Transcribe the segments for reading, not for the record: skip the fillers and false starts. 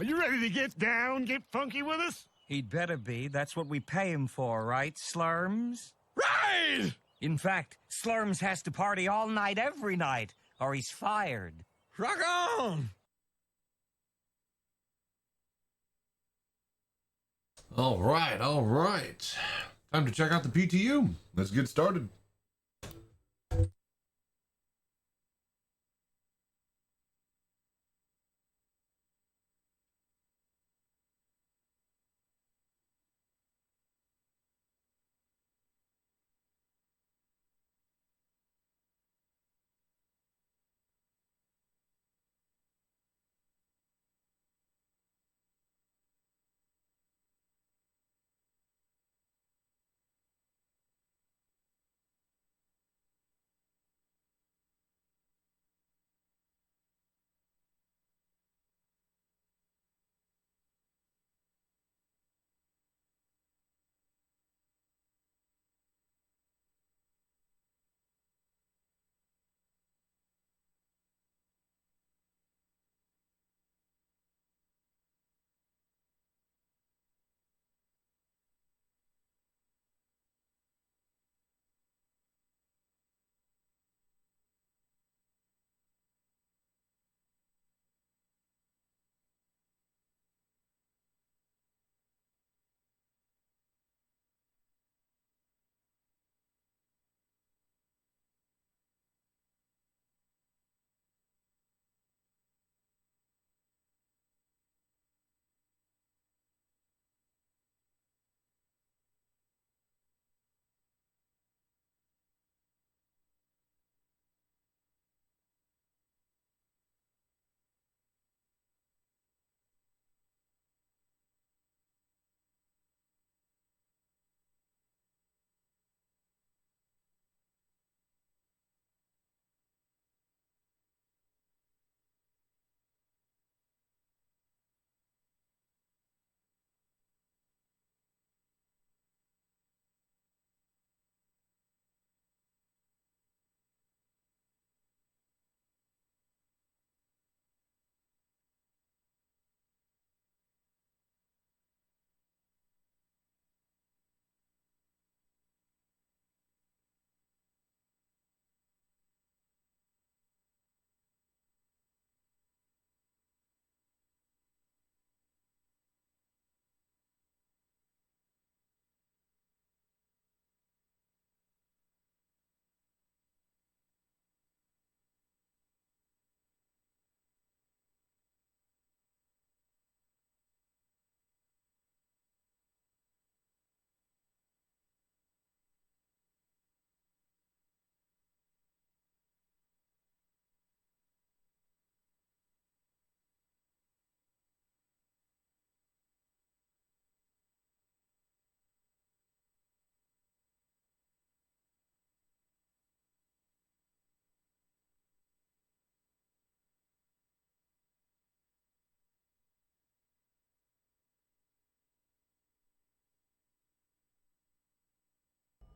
Are you ready to get down, get funky with us? He'd better be. That's what we pay him for, right, Slurms? Right! In fact, Slurms has to party all night every night, or he's fired. Rock on! All right, all right. Time to check out the PTU. Let's get started.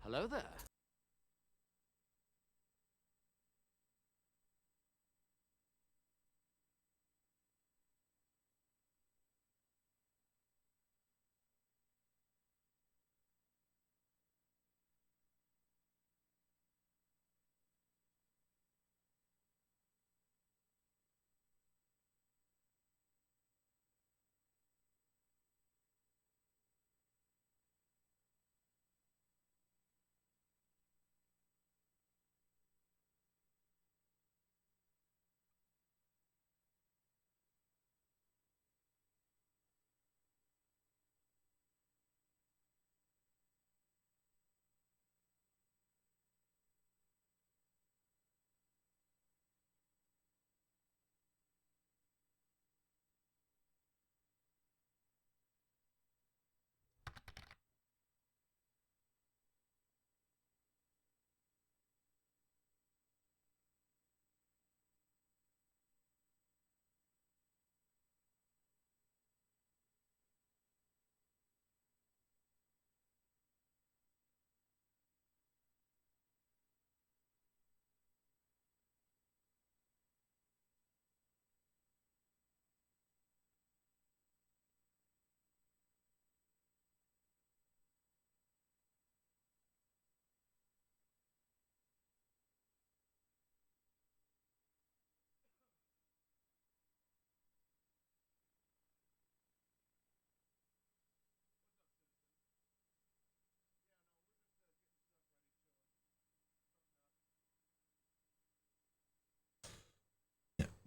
Hello there.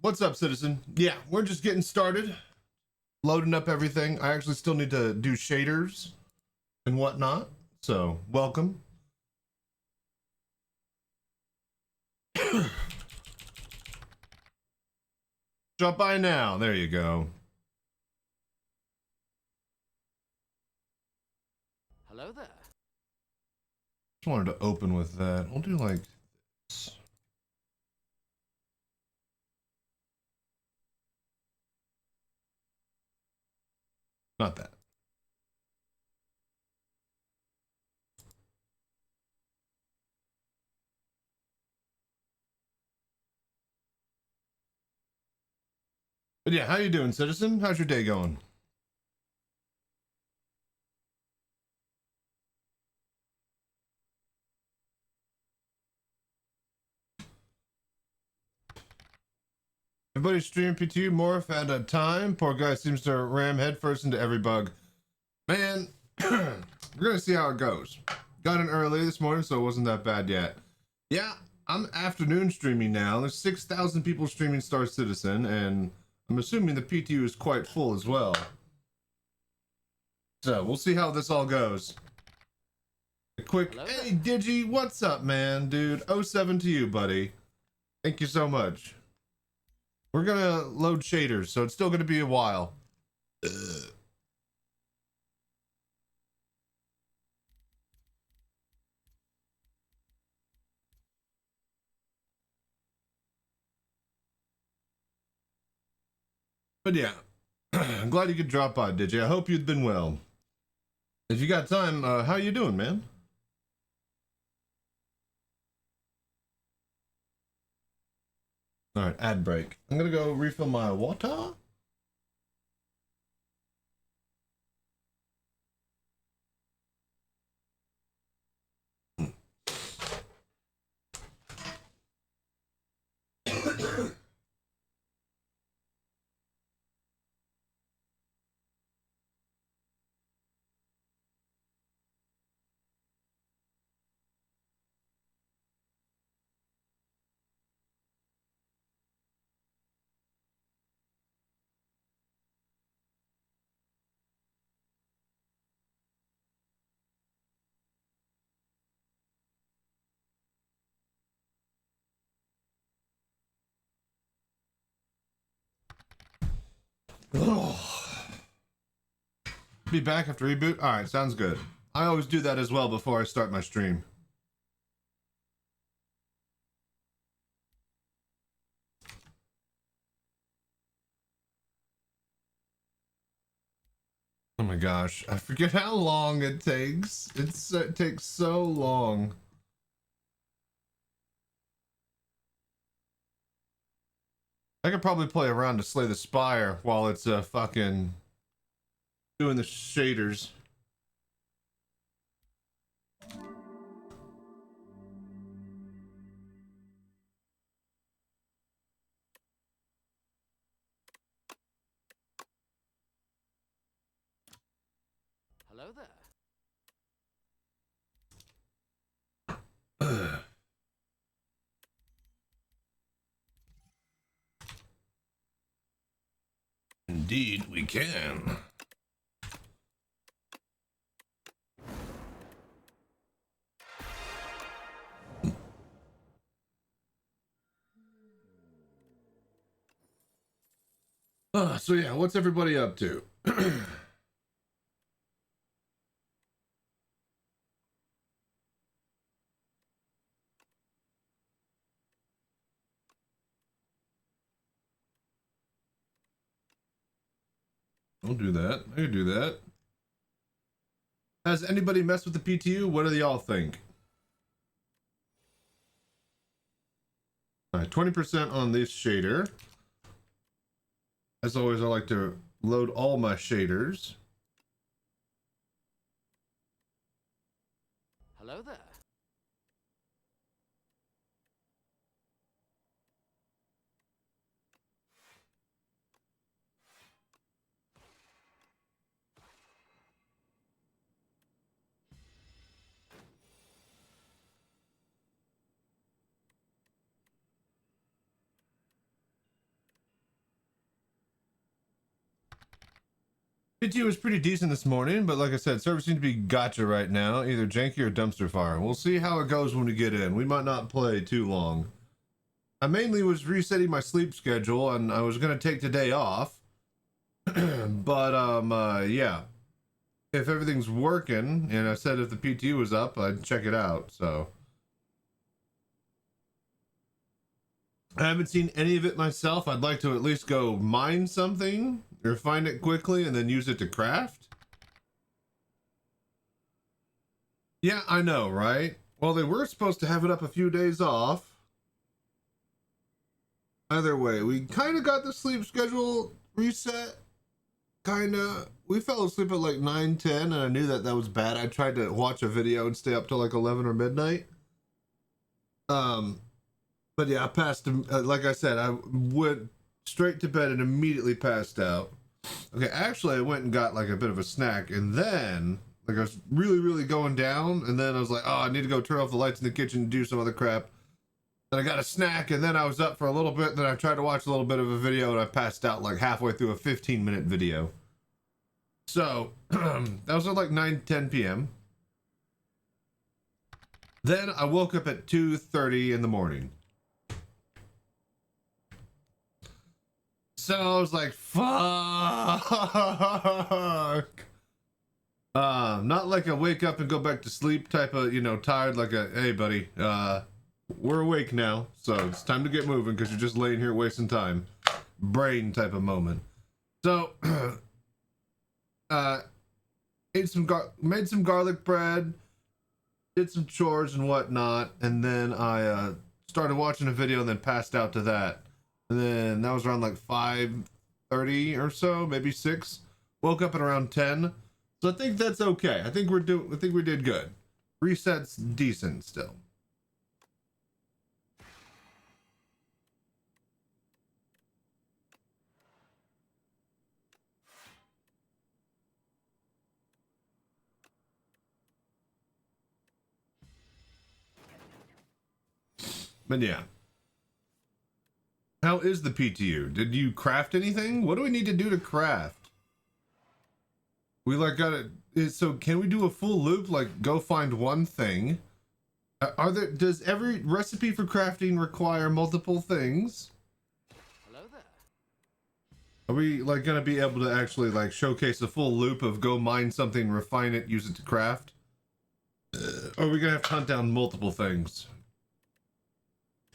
What's up, citizen? Yeah, we're just getting started. Loading up everything. I actually still need to do shaders and whatnot. So, welcome. Drop by now. There you go. Hello there. Just wanted to open with that. We'll do like this. Not that. But yeah, how you doing, citizen? How's your day going? Everybody stream PTU. Morph at a time. Poor guy seems to ram headfirst into every bug. Man, we're gonna see how it goes. Got in early this morning, so it wasn't that bad yet. Yeah, I'm afternoon streaming now. There's 6,000 people streaming Star Citizen, and I'm assuming the PTU is quite full as well. So we'll see how this all goes. A quick, hey Digi, what's up, man, dude? 07 to you, buddy. Thank you so much. We're gonna load shaders, so it's still gonna be a while. But yeah, I'm glad you could drop by, Digi. I hope you've been well. If you got time, how you doing, man? All right, ad break. I'm gonna go refill my water. Be back after reboot? Alright, sounds good. I always do that as well before I start my stream. Oh my gosh, I forget how long it takes. It takes so long. I could probably play around to Slay the Spire while it's fucking doing the shaders. Hello there. Indeed, we can. So yeah, what's everybody up to? I'll do that. I can do that. Has anybody messed with the PTU? What do y'all think? All right, 20% on this shader. As always, I like to load all my shaders. Hello there. PTU was pretty decent this morning, but like I said, server seems to be gotcha right now, either janky or dumpster fire. We'll see how it goes when we get in. We might not play too long. I mainly was resetting my sleep schedule, and I was gonna take today off. But yeah, if everything's working, and I said if the PTU was up, I'd check it out. So I haven't seen any of it myself. I'd like to at least go mine something or find it quickly and then use it to craft. Yeah, I know, right? Well, they were supposed to have it up a few days off. Either way, we kind of got the sleep schedule reset. Kinda. We fell asleep at like 9, 10, and I knew that that was bad. I tried to watch a video and stay up till like 11 or midnight. But yeah, I passed, like I said, I went straight to bed and immediately passed out. Okay, actually, I went and got like a bit of a snack, and then, like, I was really going down, and then I was like, oh, I need to go turn off the lights in the kitchen and do some other crap. Then I got a snack, and then I was up for a little bit, and then I tried to watch a little bit of a video, and I passed out like halfway through a 15-minute video. So, that was at like 9, 10 p.m. Then I woke up at 2:30 in the morning. So I was like, fuck. Not like a wake up and go back to sleep type of, you know, tired, like a, hey buddy, we're awake now, so it's time to get moving because you're just laying here wasting time. Brain type of moment. So, made some garlic bread, did some chores and whatnot, and then I started watching a video and then passed out to that. And then that was around like 5:30 or so, maybe 6. Woke up at around 10. So I think that's okay. I think we did good. Reset's decent still. But yeah. How is the PTU? Did you craft anything? What do we need to do to craft? We like got it. So can we do a full loop? Like go find one thing. Does every recipe for crafting require multiple things? Hello there. Are we like gonna be able to actually like showcase a full loop of go mine something, refine it, use it to craft? Or are we gonna have to hunt down multiple things?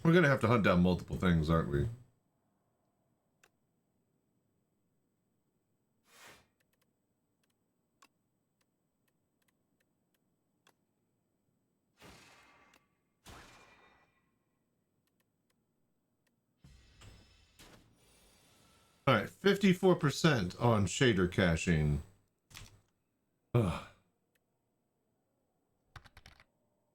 We're gonna have to hunt down multiple things, aren't we? All right, 54% on shader caching. Ugh.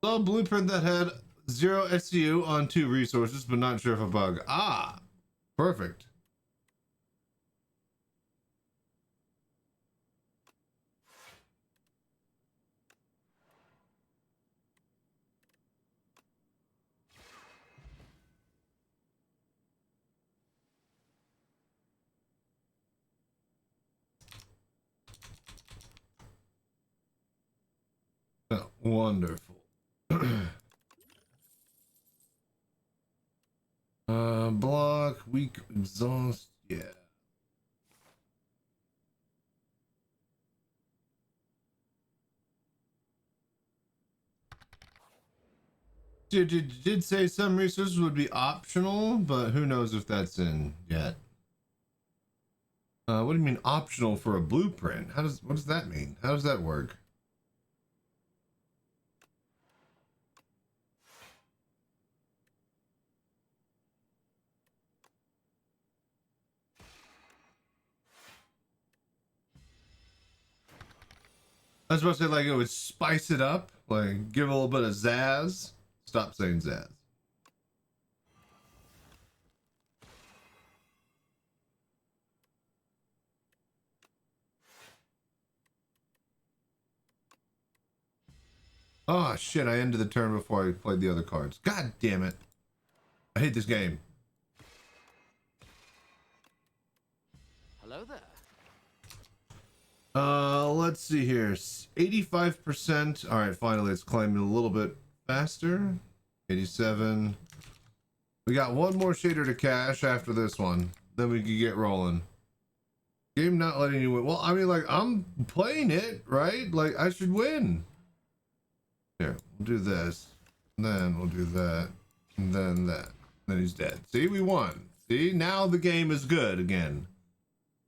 Saw a blueprint that had 0 SCU on 2 resources, but not sure if a bug. Ah, perfect. Oh, wonderful. Block, weak exhaust, yeah. Did say some resources would be optional, but who knows if that's in yet. What do you mean optional for a blueprint? What does that mean? How does that work? I was supposed to say like it would spice it up, like give a little bit of zazz. Stop saying zazz. Oh shit, I ended the turn before I played the other cards. God damn it. I hate this game. Hello there. Let's see here. 85%. All right, finally, it's climbing a little bit faster. 87. We got one more shader to cache after this one. Then we can get rolling. Game not letting you win. Well, I mean, like, I'm playing it, right? Like, I should win. Here, we'll do this. Then we'll do that. And then that. Then he's dead. See, we won. See, now the game is good again.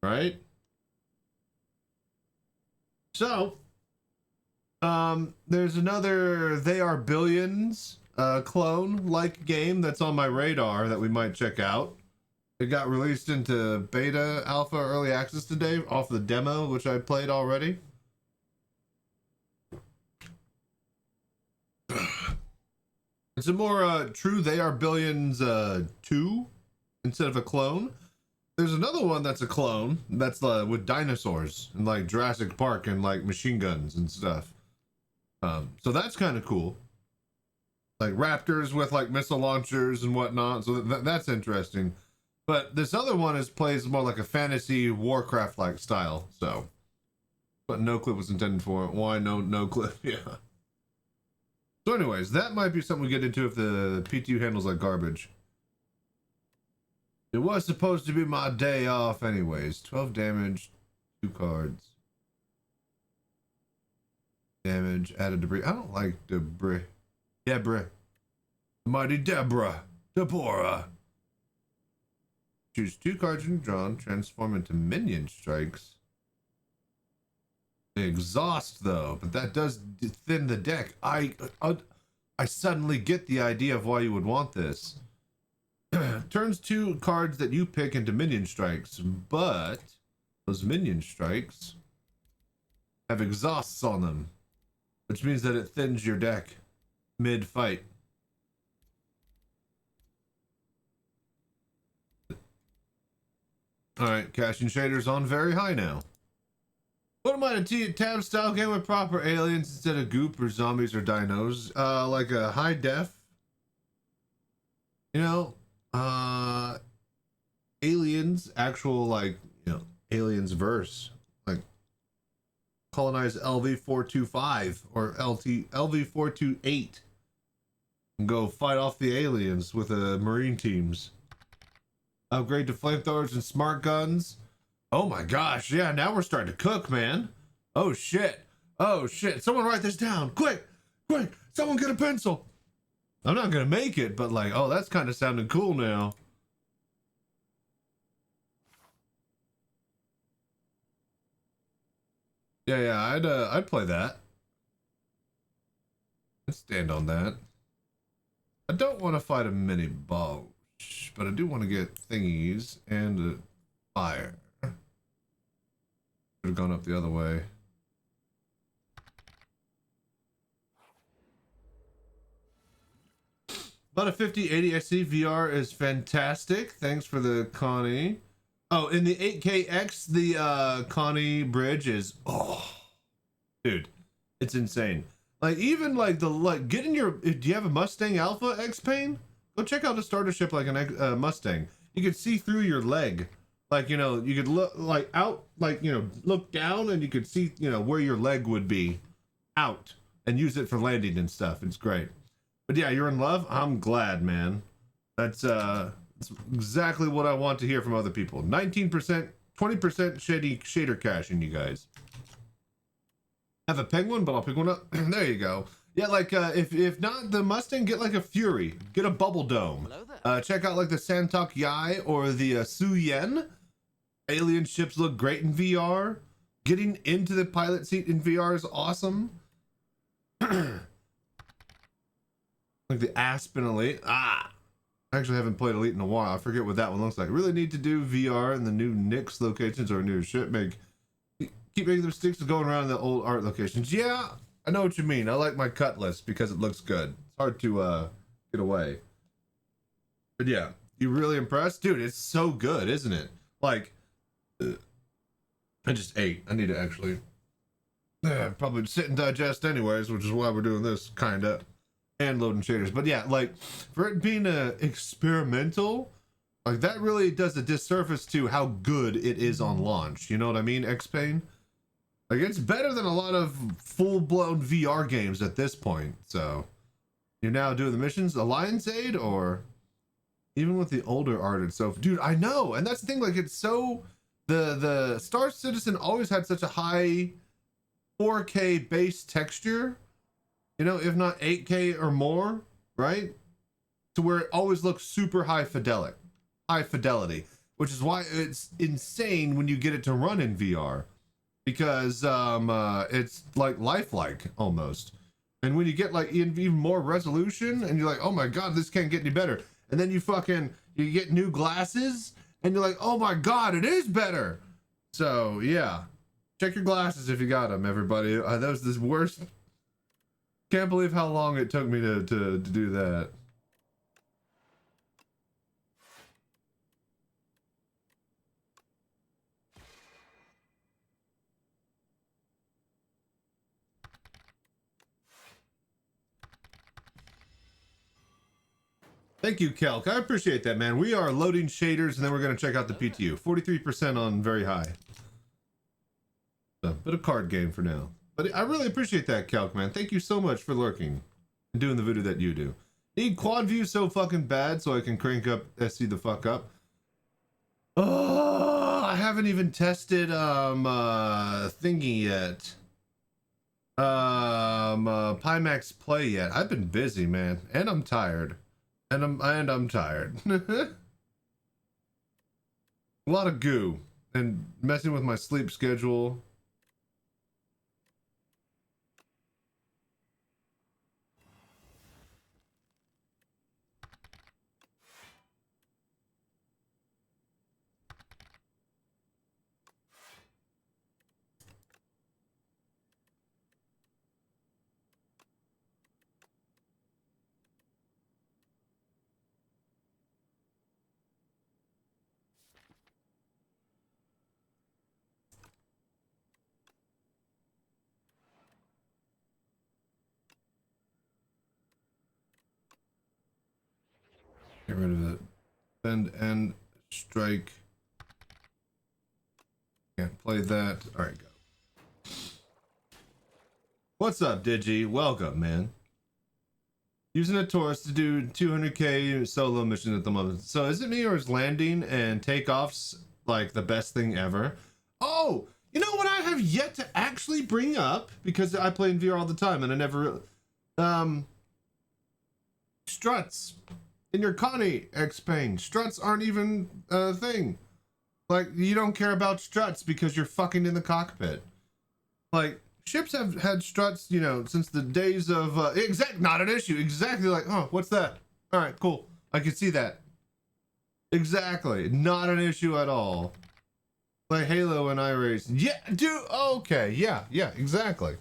Right? So, there's another They Are Billions clone-like game that's on my radar that we might check out. It got released into beta, alpha, early access today off the demo, which I played already. It's a more true They Are Billions 2 instead of a clone. There's another one that's a clone that's with dinosaurs and like Jurassic Park and like machine guns and stuff. So that's kind of cool. Like raptors with like missile launchers and whatnot. So that's interesting. But this other one plays more like a fantasy Warcraft like style. So, but no clip was intended for. Why no clip? Yeah. So anyways, that might be something we get into if the PTU handles like garbage. It was supposed to be my day off anyways. 12 damage, 2 cards. Damage, added debris. I don't like debris. Debris. Mighty Deborah. Choose 2 cards from drawn, transform into minion strikes. Exhaust though, but that does thin the deck. I suddenly get the idea of why you would want this. Turns 2 cards that you pick into minion strikes, but those minion strikes have exhausts on them, which means that it thins your deck mid-fight. Alright, caching shaders on very high now. What am I, a tab style game with proper aliens instead of goop or zombies or dinos? Like a high def? You know, aliens, actual like, you know, aliens verse, like colonize LV-425 or LV-428 and go fight off the aliens with marine teams. Upgrade to flamethrowers and smart guns. Oh my gosh, yeah, now we're starting to cook, man. Oh shit. Someone write this down. Quick, someone get a pencil. I'm not gonna make it, but like, oh, that's kind of sounding cool now. Yeah, I'd play that. I'd stand on that. I don't want to fight a mini boss, but I do want to get thingies and fire. Should have gone up the other way. About a 5080 XC VR is fantastic. Thanks for the Connie. Oh, in the 8KX, the Connie bridge is, oh, dude, it's insane. Like, even like getting your, do you have a Mustang Alpha X-Pain? Go check out a starter ship like a Mustang. You could see through your leg. Like, you know, you could look like out, like, you know, look down and you could see, you know, where your leg would be out and use it for landing and stuff. It's great. But yeah, you're in love? I'm glad, man. That's exactly what I want to hear from other people. 19%, 20% shader caching, you guys. Have a penguin, but I'll pick one up. There you go. Yeah, like if not the Mustang, get like a Fury, get a Bubble Dome. Check out like the Santok Yai or the Su Yen. Alien ships look great in VR. Getting into the pilot seat in VR is awesome. Like the Aspen Elite. I actually haven't played Elite in a while. I forget what that one looks like. Really need to do VR in the new Nyx locations or new ship. Keep making them sticks going around in the old art locations. Yeah, I know what you mean. I like my Cutlass because it looks good. It's hard to get away. But yeah, you really impressed? Dude, it's so good, isn't it? Like, I just ate. I need to actually probably sit and digest anyways, which is why we're doing this, kinda. And loading shaders. But yeah, like, for it being experimental, like, that really does a disservice to how good it is on launch. You know what I mean, X-Pain? Like, it's better than a lot of full-blown VR games at this point. So, you're now doing the missions, Alliance Aid, or even with the older art itself. Dude, I know, and that's the thing, like, it's so... The Star Citizen always had such a high 4K base texture, you know, if not 8K or more, right? To where it always looks super high fidelity, which is why it's insane when you get it to run in VR. Because it's like lifelike almost, and when you get like even more resolution, and you're like, oh my god, this can't get any better. And then you get new glasses, and you're like, oh my god, it is better. So yeah, check your glasses if you got them, everybody. That was the worst. Can't believe how long it took me to do that. Thank you, Kelk. I appreciate that, man. We are loading shaders, and then we're going to check out the PTU. 43% on very high. So, bit of card game for now. But I really appreciate that, Kelk, man. Thank you so much for lurking and doing the voodoo that you do. Need quad view so fucking bad so I can crank up SC the fuck up. Oh, I haven't even tested thingy yet. Pimax Play yet. I've been busy, man, and I'm tired. And I'm tired. A lot of goo and messing with my sleep schedule. Get rid of it. Bend and strike. Can't play that. All right, go. What's up, Digi? Welcome, man. Using a Taurus to do 200k solo mission at the moment. So is it me, or is landing and takeoffs like the best thing ever? Oh, you know what I have yet to actually bring up, because I play in VR all the time and I never struts. In your Connie X-Pang, struts aren't even a thing. Like, you don't care about struts because you're fucking in the cockpit. Like, ships have had struts, you know, since the days of, not an issue. Exactly, like, oh, what's that? All right, cool. I can see that. Exactly, not an issue at all. Like Halo and iRacing. Yeah, dude, okay, yeah, exactly.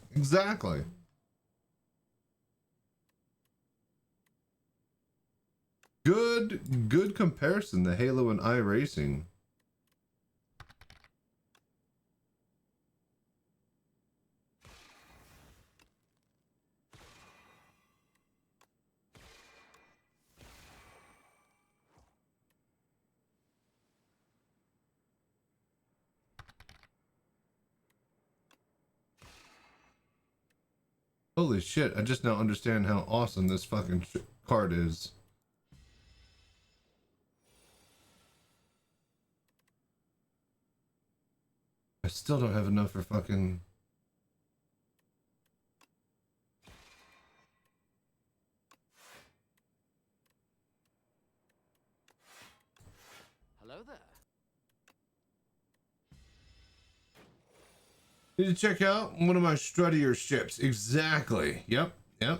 Good comparison, the Halo and iRacing. Holy shit, I just now understand how awesome this fucking card is. I still don't have enough for fucking... Hello there. Need to check out one of my struttier ships. Exactly. Yep. I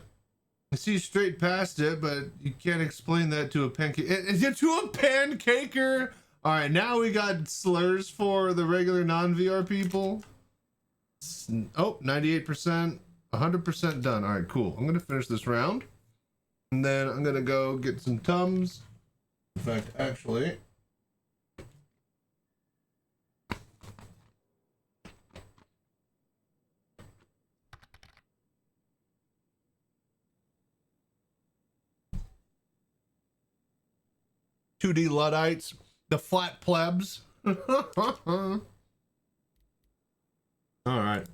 see straight past it, but you can't explain that to a pancake. Is it to a pancaker? All right, now we got slurs for the regular non-VR people. Oh, 98%, 100% done. All right, cool. I'm gonna finish this round, and then I'm gonna go get some Tums. In fact, actually, "2D Luddites, the flat plebs." All right,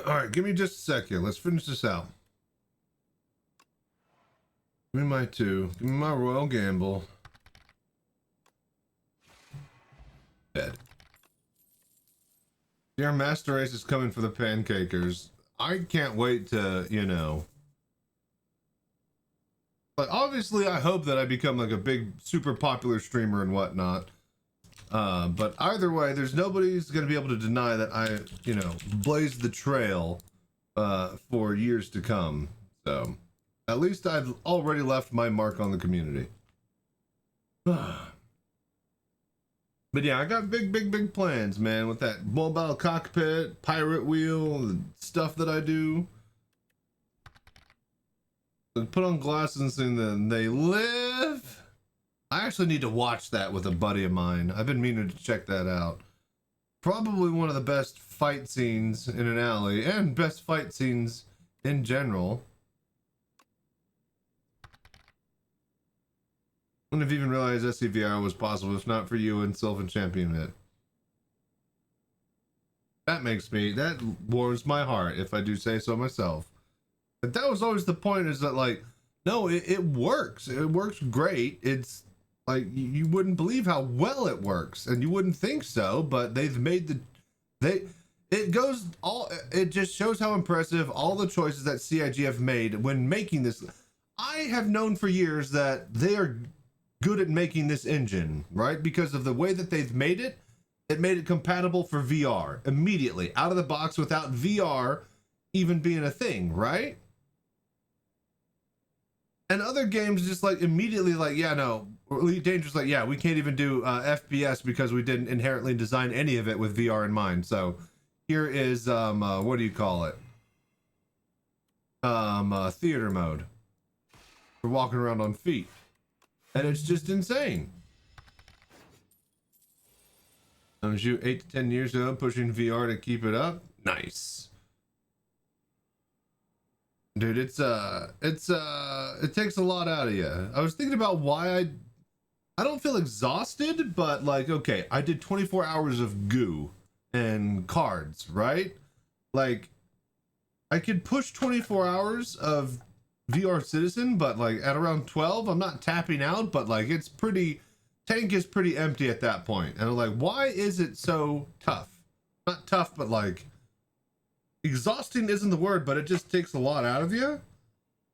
All right, give me just a second. Let's finish this out. Give me my 2. Give me my Royal Gamble. Dead. Our Master Race is coming for the pancakers. I can't wait to, you know. But obviously, I hope that I become like a big, super popular streamer and whatnot. But either way, there's nobody's going to be able to deny that I, you know, blazed the trail for years to come. So, at least I've already left my mark on the community. But yeah, I got big plans, man, with that mobile cockpit, pirate wheel, the stuff that I do. So put on glasses and sing the They Live. I actually need to watch that with a buddy of mine. I've been meaning to check that out. Probably one of the best fight scenes in an alley, and best fight scenes in general. I wouldn't have even realized SCVR was possible if not for you and Sylvan Champion it. That warms my heart, if I do say so myself. But that was always the point, is that like, no, it works. It works great. It's like, you wouldn't believe how well it works, and you wouldn't think so, but they've made it just shows how impressive all the choices that CIG have made when making this. I have known for years that they are good at making this engine, right? Because of the way that they've made it, it made it compatible for VR immediately out of the box without VR even being a thing, right? And other games just like immediately like, yeah, no, Elite Dangerous like, yeah, we can't even do FPS because we didn't inherently design any of it with VR in mind. So here is, what do you call it? Theater mode. We're walking around on feet. And it's just insane. I was you 8 to 10 years ago pushing VR to keep it up. Nice. Dude, it takes a lot out of you. I was thinking about why I don't feel exhausted, but like, okay, I did 24 hours of goo and cards, right? Like, I could push 24 hours of VR Citizen, but like at around 12, I'm not tapping out, but like it's pretty, tank is pretty empty at that point. And I'm like, why is it so tough? Not tough, but like, exhausting isn't the word, but it just takes a lot out of you.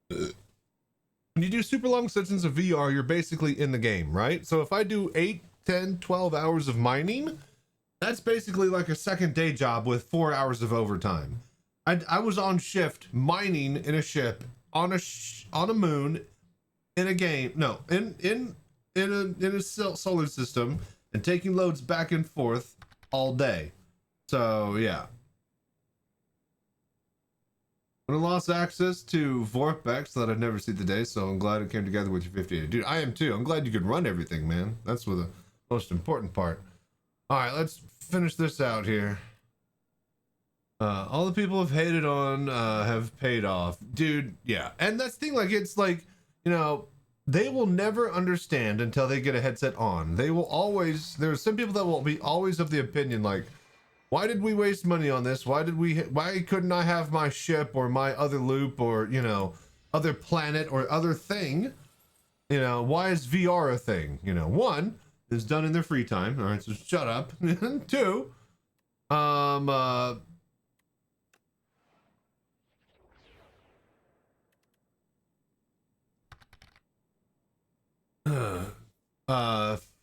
When you do super long sessions of VR, you're basically in the game, right? So if I do 8, 10, 12 hours of mining, that's basically like a second day job with 4 hours of overtime. I was on shift mining in a ship on a moon in a game, no, in a solar system, and taking loads back and forth all day. So yeah. When I lost access to Vorpex, that I'd never see the day, so I'm glad it came together with your 58. Dude, I am too. I'm glad you could run everything, man. That's the most important part. All right, let's finish this out here. All the people have hated on have paid off. Dude, yeah. And that's the thing, like, it's like, you know, they will never understand until they get a headset on. They will always, there are some people that will be always of the opinion, like, why did we waste money on this? Why couldn't I have my ship or my other loop or, you know, other planet or other thing? You know, why is VR a thing? You know, one, it's done in their free time. All right, so shut up. Two, uh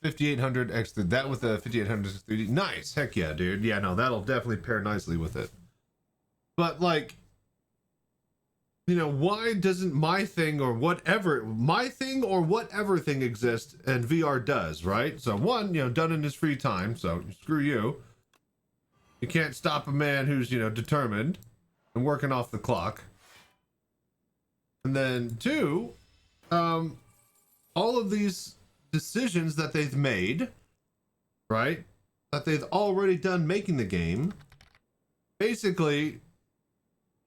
5800 X, that with the 5800 3D. Nice. Heck yeah, dude. Yeah, no, that'll definitely pair nicely with it. But like, you know, why doesn't my thing or whatever thing exist and VR does, right? So one, you know, done in his free time, so screw you. You can't stop a man who's, you know, determined and working off the clock. And then two, all of these decisions that they've made, right, that they've already done making the game, basically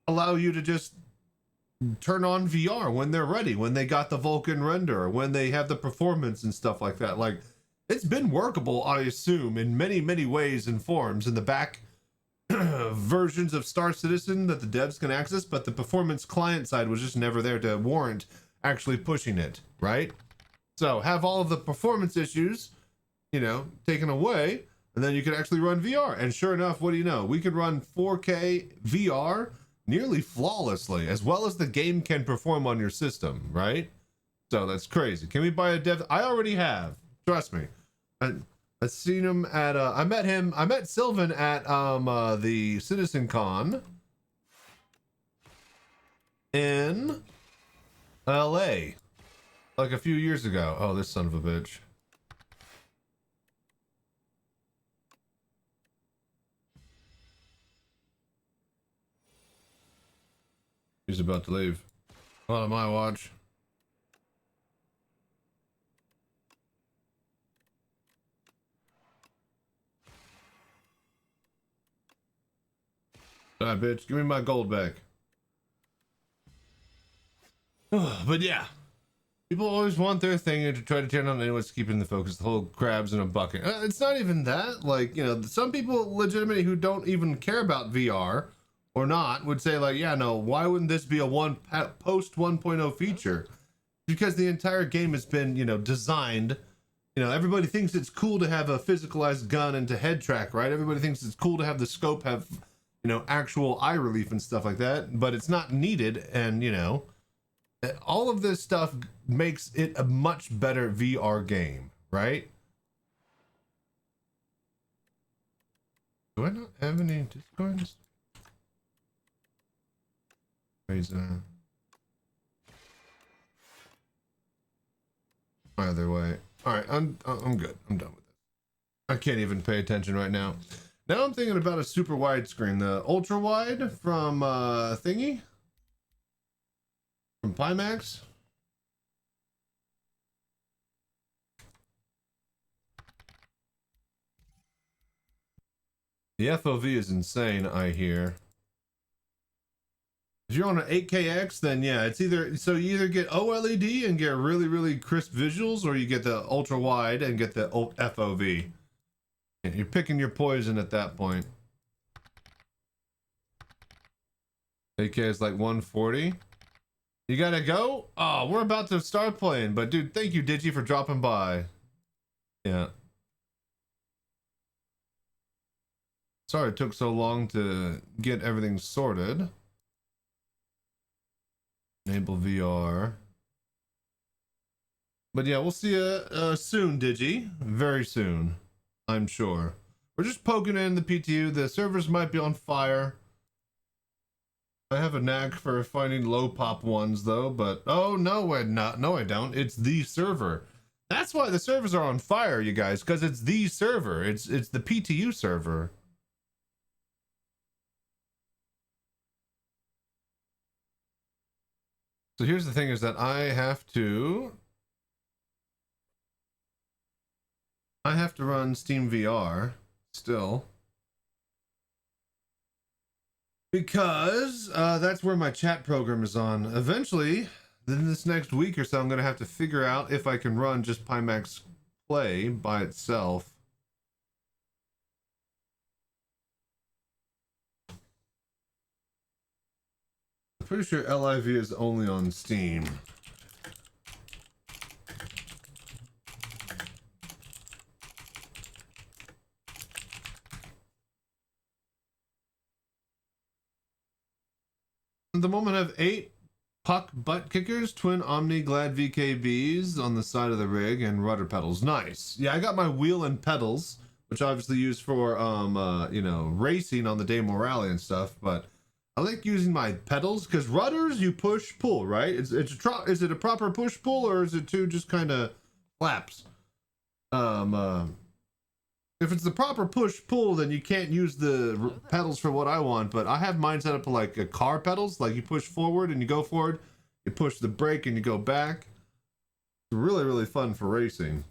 allow you to just turn on VR when they're ready, when they got the Vulkan render, when they have the performance and stuff like that. Like, it's been workable, I assume, in many ways and forms in the back versions of Star Citizen that the devs can access, but the performance client side was just never there to warrant actually pushing it, right? So have all of the performance issues, you know, taken away, and then you can actually run VR. And sure enough, what do you know? We could run 4K VR nearly flawlessly, as well as the game can perform on your system, right? So that's crazy. Can we buy a dev? I already have. Trust me. I've seen him at I met Sylvan at the Citizencon in LA like a few years ago. Oh, this son of a bitch. He's about to leave. Not on my watch. Die, bitch. Give me my gold back. But yeah. People always want their thing and to try to turn on anyone's keeping the focus. The whole crabs in a bucket. It's not even that. Like, you know, some people legitimately who don't even care about VR or not would say like, yeah, no, why wouldn't this be a post 1.0 feature? Because the entire game has been, you know, designed. You know, everybody thinks it's cool to have a physicalized gun and to head track, right? Everybody thinks it's cool to have the scope have, you know, actual eye relief and stuff like that, but it's not needed. And, you know, all of this stuff makes it a much better VR game, right? Do I not have any discords? Either way. All right, I'm good. I'm done with this. I can't even pay attention right now. Now I'm thinking about a super wide screen, the ultra wide from thingy, from Pimax. The FOV is insane, I hear. If you're on an 8KX, then yeah, it's either, so you either get OLED and get really, really crisp visuals, or you get the ultra wide and get the FOV. And you're picking your poison at that point. 8K is like 140. You gotta go? Oh, we're about to start playing, but dude, thank you, Digi, for dropping by. Yeah. Sorry it took so long to get everything sorted. Enable VR. But yeah, we'll see you soon, Digi. Very soon, I'm sure. We're just poking in the PTU. The servers might be on fire. I have a knack for finding low pop ones though, but oh no, I'm not. No, I don't. It's the server. That's why the servers are on fire, you guys, because it's the server. It's the PTU server. So here's the thing is that I have to run Steam VR still. Because that's where my chat program is on. Eventually, in this next week or so, I'm going to have to figure out if I can run just Pimax Play by itself. I'm pretty sure LIV is only on Steam. At the moment I have 8 puck butt kickers, twin Omni Glad VKBs on the side of the rig, and rudder pedals. Nice. Yeah, I got my wheel and pedals, which I obviously use for you know, racing on the day morale and stuff, but I like using my pedals because rudders you push pull, right? Is it a proper push pull, or is it two just kind of flaps? If it's the proper push pull, then you can't use the pedals for what I want, but I have mine set up like a car pedals, like you push forward and you go forward, you push the brake and you go back. It's really, really fun for racing.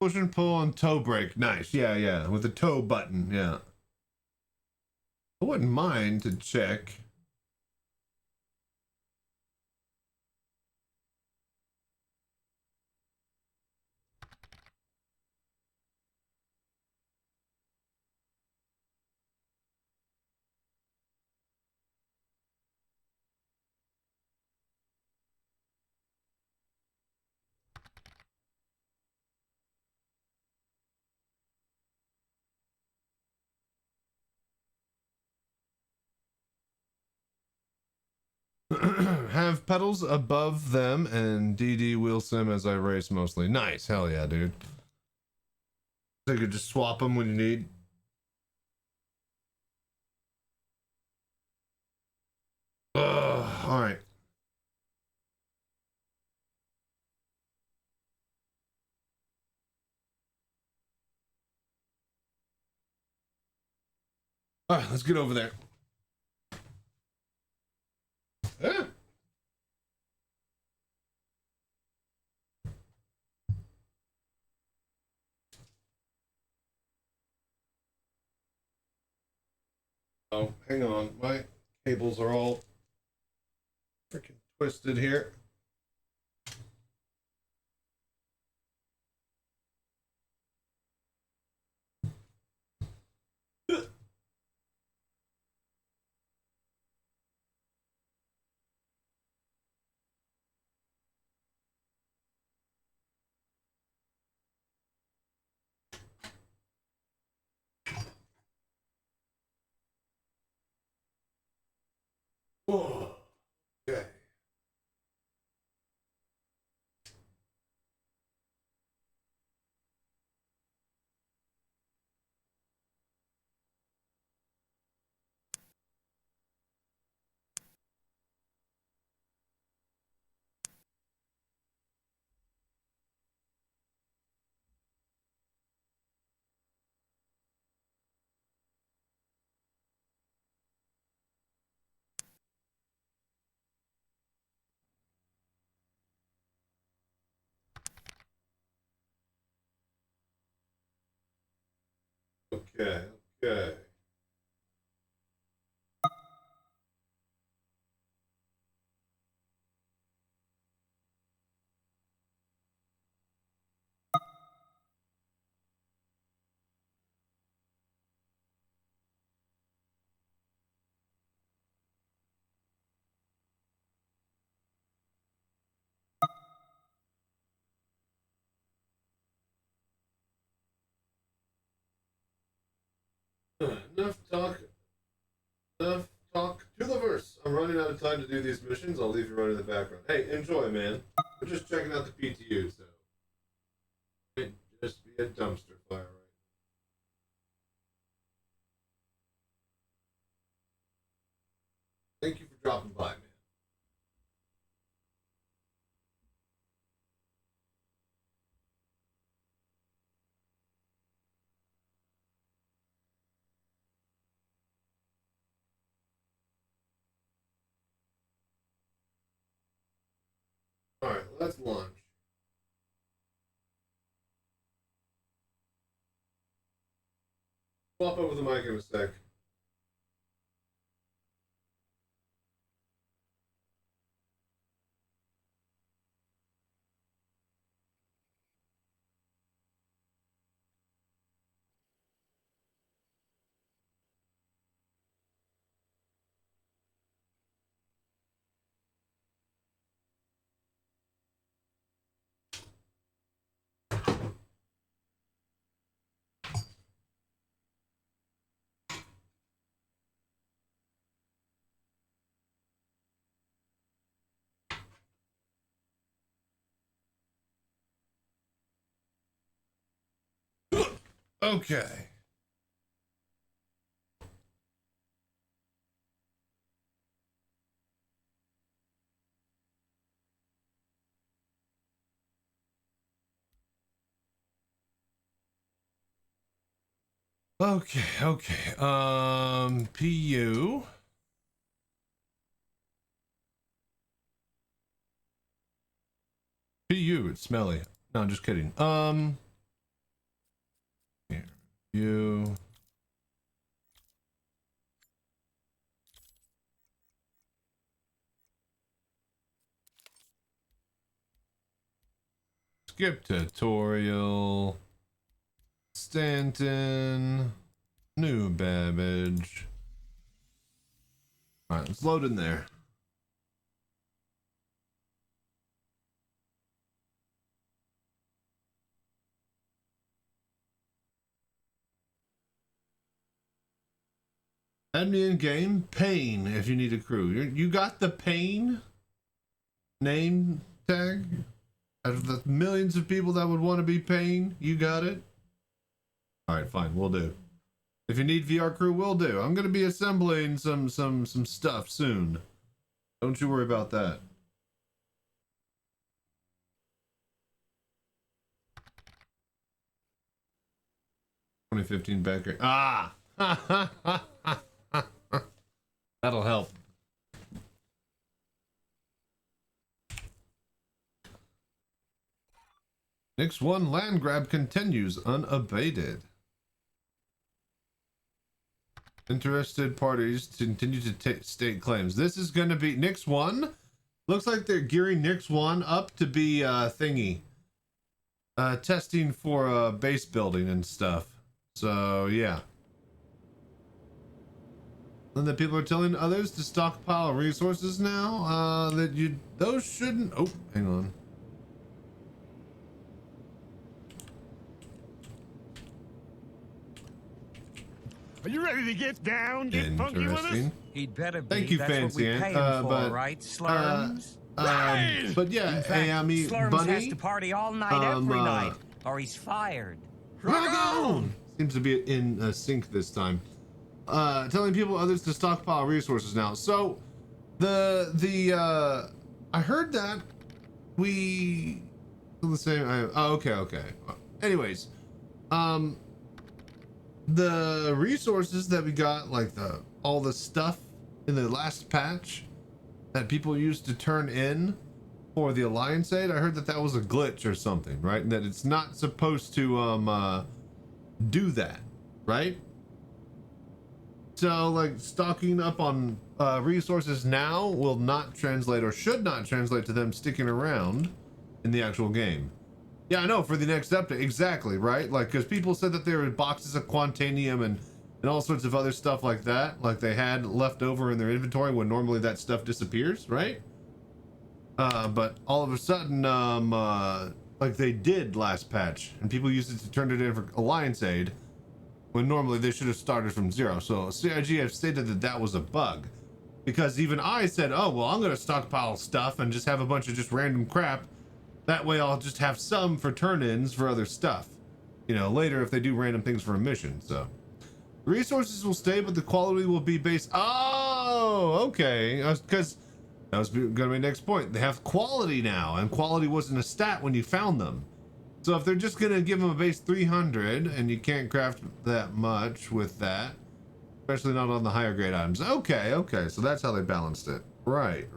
Push and pull and toe brake. Nice. Yeah, yeah. With the toe button. Yeah. I wouldn't mind to check. Have pedals above them and DD wheel sim as I race mostly. Nice. Hell yeah, dude. So you could just swap them when you need. All right. All right, let's get over there. Yeah. Oh, hang on. My cables are all freaking twisted here. Whoa. Okay. Okay. Okay. Enough talk. Enough talk to the verse. I'm running out of time to do these missions. I'll leave you running in the background. Hey, enjoy, man. We're just checking out the PTU, so it just be a dumpster fire, right? Thank you for dropping by, man. All right, let's launch. Swap over the mic in a sec. Okay. Okay, okay. PU. PU, it's smelly. No, I'm just kidding. Here. You. Skip tutorial. Stanton. New Babbage. Alright, let's load in there. Add me in game. Pain if you need a crew. You got the Pain name tag? Out of the millions of people that would want to be Pain, you got it? Alright, fine, we'll do. If you need VR crew, we'll do. I'm gonna be assembling some stuff soon. Don't you worry about that. $2015 backer. Ah! That'll help. Nix 1 land grab continues unabated. Interested parties continue to state claims. This is going to be Nix 1. Looks like they're gearing Nix 1 up to be thingy. Testing for base building and stuff. So, yeah. And that people are telling others to stockpile resources now. Those shouldn't. Oh, hang on. Are you ready to get down, get funky with us? Interesting. He'd better be. Thank you, That's Fancy what we Ant. pay him for, But, right, Slurms? Right! But yeah, In fact, Amy, Slurms Bunny. has to party all night every night, or he's fired. Rock on! Seems to be in sync this time. Telling people others to stockpile resources now. So I heard that we the same. Okay. Anyways, the resources that we got, like all the stuff in the last patch that people used to turn in for the Alliance aid, I heard that was a glitch or something, right? And that it's not supposed to do that, right? So like stocking up on resources now will not translate, or should not translate, to them sticking around in the actual game. Yeah, I know, for the next update. Exactly, right? Like, because people said that there were boxes of Quantanium and all sorts of other stuff like that, like they had left over in their inventory when normally that stuff disappears, right? But all of a sudden, like they did last patch, and people used it to turn it in for Alliance aid, when normally they should have started from zero. So CIG have stated that was a bug. Because even I said, oh, well, I'm going to stockpile stuff and just have a bunch of just random crap. That way I'll just have some for turn-ins for other stuff. You know, later if they do random things for a mission, so. Resources will stay, but the quality will be based... Oh, okay. Because that was going to be my next point. They have quality now, and quality wasn't a stat when you found them. So if they're just going to give them a base 300, and you can't craft that much with that, especially not on the higher grade items. Okay, so that's how they balanced it. Right.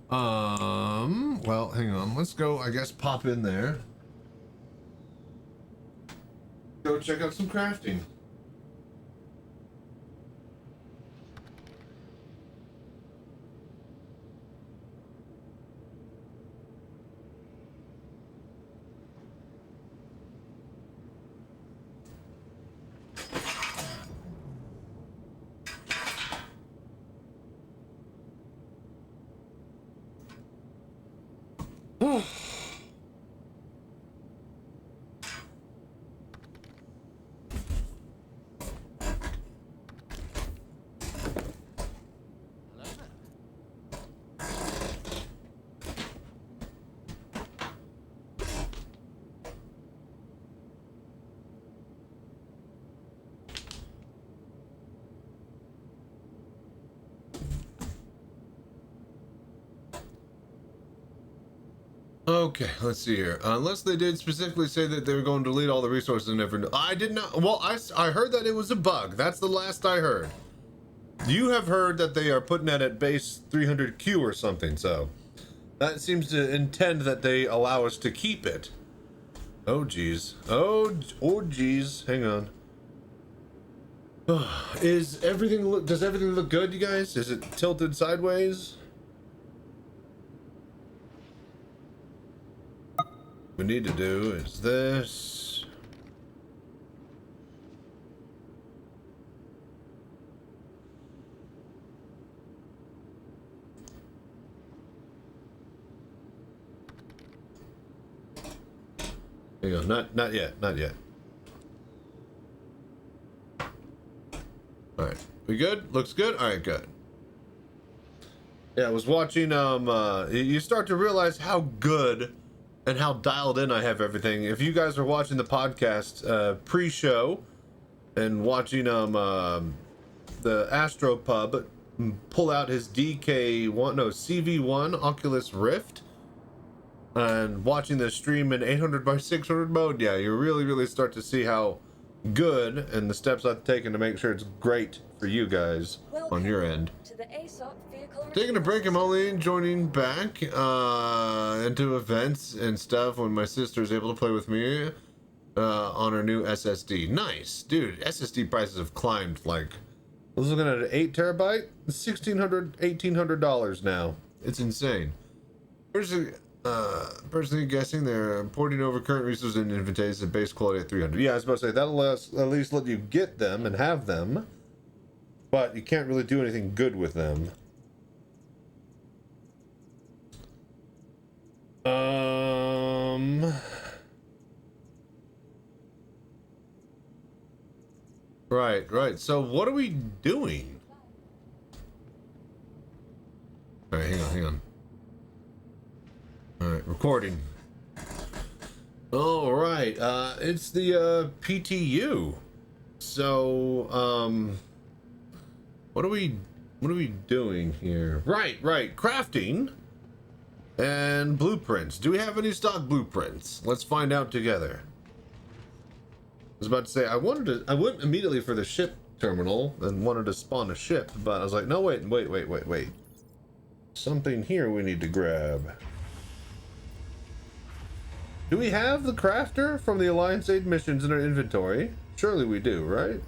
Well, hang on. Let's go, I guess, pop in there. Go check out some crafting. Okay, let's see here. Unless they did specifically say that they were going to delete all the resources and never. I did not. Well, I heard that it was a bug. That's the last I heard. You have heard that they are putting that at base 300Q or something, so that seems to intend that they allow us to keep it. Oh geez. Oh geez. Hang on. Does everything look good, you guys? Is it tilted sideways? We need to do is this. There you go. Not yet. All right, we good? Looks good. All right, good. Yeah, I was watching. You start to realize how good and how dialed in I have everything. If you guys are watching the podcast pre-show and watching the Astro Pub pull out his CV1 Oculus Rift and watching the stream in 800 by 600 mode, yeah, you really start to see how good and the steps I've taken to make sure it's great for you guys on your end. Taking a break, I'm only joining back into events and stuff when my sister's able to play with me on her new SSD. Nice, dude. SSD prices have climbed. Like, I was looking at an 8 terabyte, $1,600, $1,800 now. It's insane. Personally guessing they're porting over current resources and inventories at base quality at 300. Yeah, I was about to say that'll at least let you get them and have them, but you can't really do anything good with them. Right. So what are we doing? All right, hang on. All right, recording. All right, it's the PTU. So, what are we doing here? Right, crafting and blueprints. Do we have any stock blueprints? Let's find out together. I was about to say I went immediately for the ship terminal and wanted to spawn a ship, but I was like, no, wait. Something here we need to grab. Do we have the crafter from the Alliance Aid missions in our inventory? Surely we do, right?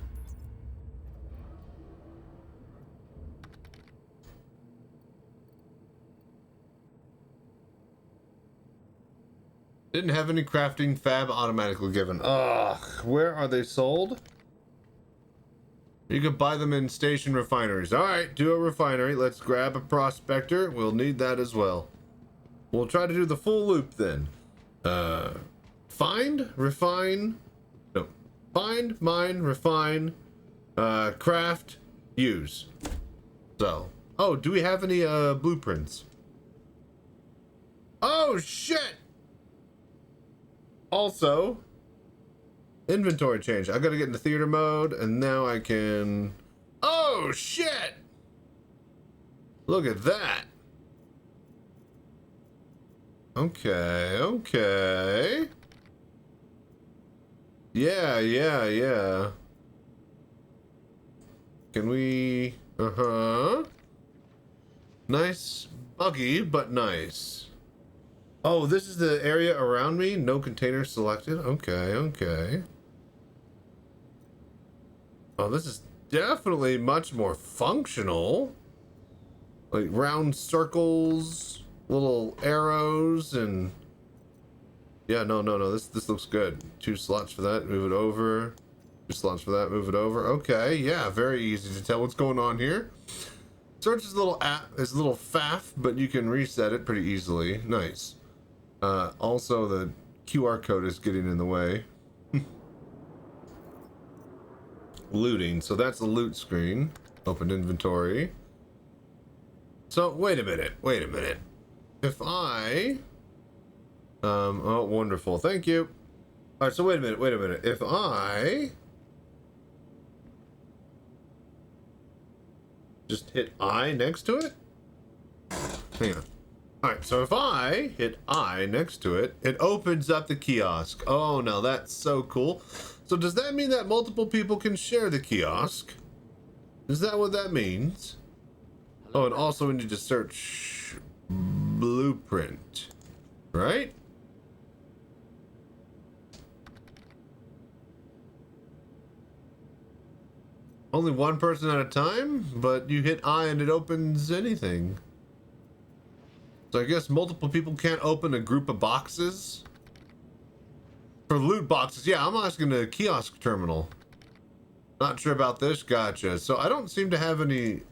Didn't have any crafting fab automatically given. Ugh, where are they sold? You can buy them in station refineries. All right, do a refinery. Let's grab a prospector. We'll need that as well. We'll try to do the full loop then. Find, mine, refine, craft, use. So, oh, do we have any blueprints? Oh shit! Also, inventory change. I gotta get into theater mode, and now I can... Oh, shit! Look at that. Okay. Yeah. Can we... Nice buggy, but nice. Oh, this is the area around me? No containers selected? Okay. Oh, this is definitely much more functional. Like round circles, little arrows, and... Yeah, no. This looks good. 2 slots for that, move it over. 2 slots for that, move it over. Okay, yeah, very easy to tell what's going on here. Search is a little faff, but you can reset it pretty easily. Nice. Also, the QR code is getting in the way. Looting. So that's the loot screen. Open inventory. So, wait a minute. If I... oh, wonderful. Thank you. Alright, so wait a minute. If I... just hit I next to it? Hang on. Alright, so if I hit I next to it, it opens up the kiosk. Oh, now that's so cool. So does that mean that multiple people can share the kiosk? Is that what that means? Oh, and also we need to search blueprint, right? Only one person at a time, but you hit I and it opens anything. So I guess multiple people can't open a group of boxes? For loot boxes, yeah, I'm asking the kiosk terminal. Not sure about this, gotcha. So I don't seem to have any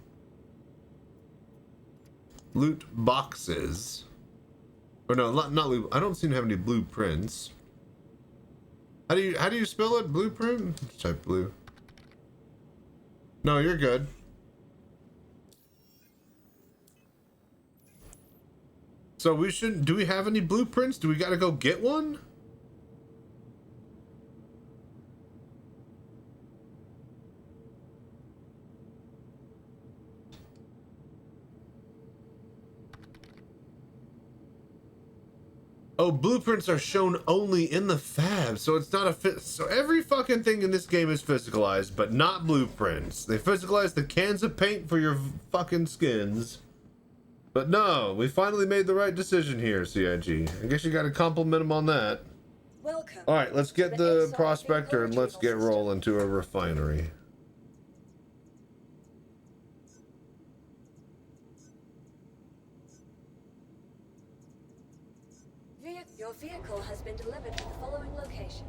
loot boxes. Or no, not loot, I don't seem to have any blueprints. How do you spell it? Blueprint? Let's type blue. No, you're good. So we shouldn't... Do we have any blueprints? Do we gotta go get one? Oh, blueprints are shown only in the fab, so it's not a so every fucking thing in this game is physicalized, but not blueprints. They physicalize the cans of paint for your fucking skins. But no, we finally made the right decision here, CIG. I guess you gotta compliment them on that. Welcome. Alright, let's get the prospector and let's get rolling to a refinery. Your vehicle has been delivered to the following location.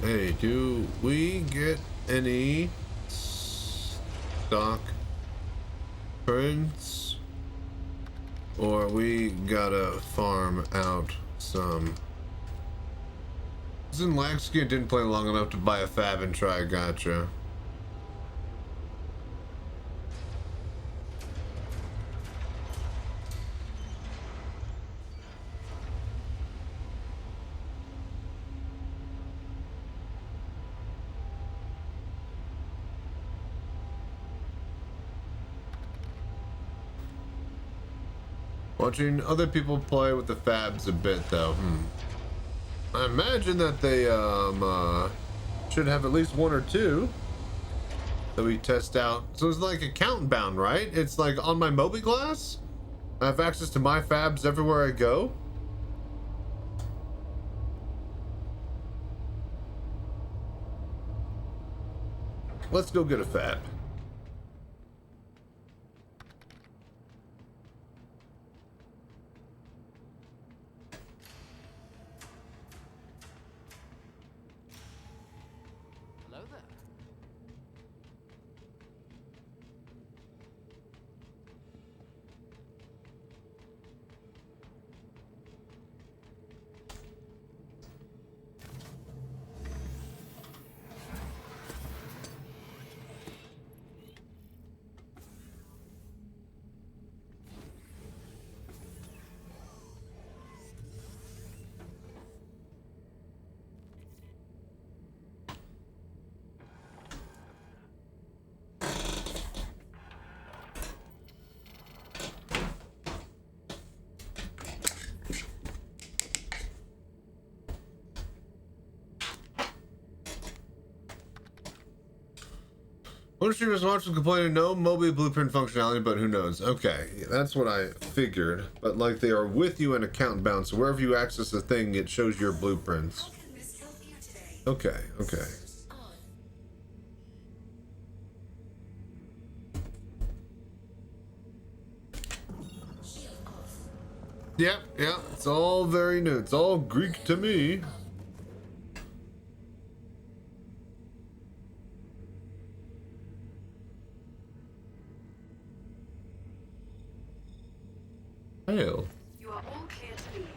Hey, do we get any stock prints? Or we gotta farm out some. Zinlaxki didn't play long enough to buy a fab and try, gotcha. Watching other people play with the fabs a bit though. I imagine that they should have at least one or two that we test out. So it's like account bound, right? It's like on my Moby Glass. I have access to my fabs everywhere I go. Let's go get a fab. One streamer was watching complaining, no Moby blueprint functionality, but who knows? Okay, that's what I figured. But like they are with you in account bound, so wherever you access the thing, it shows your blueprints. Okay, okay. Yep, yeah, it's all very new. It's all Greek to me. Hail. You are all clear to leave.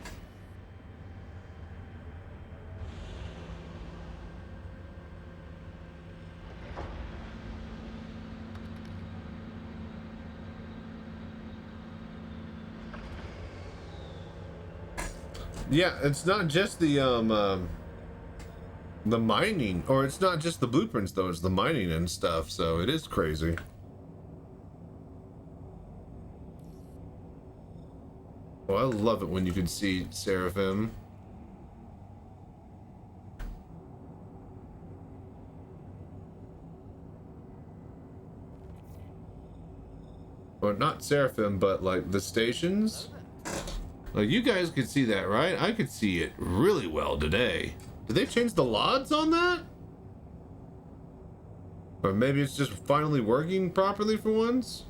Yeah, it's not just the mining, or it's not just the blueprints though, it's the mining and stuff, so it is crazy. Oh, I love it when you can see Seraphim. Or not Seraphim, but like the stations. Like you guys could see that, right? I could see it really well today. Did they change the LODs on that? Or maybe it's just finally working properly for once?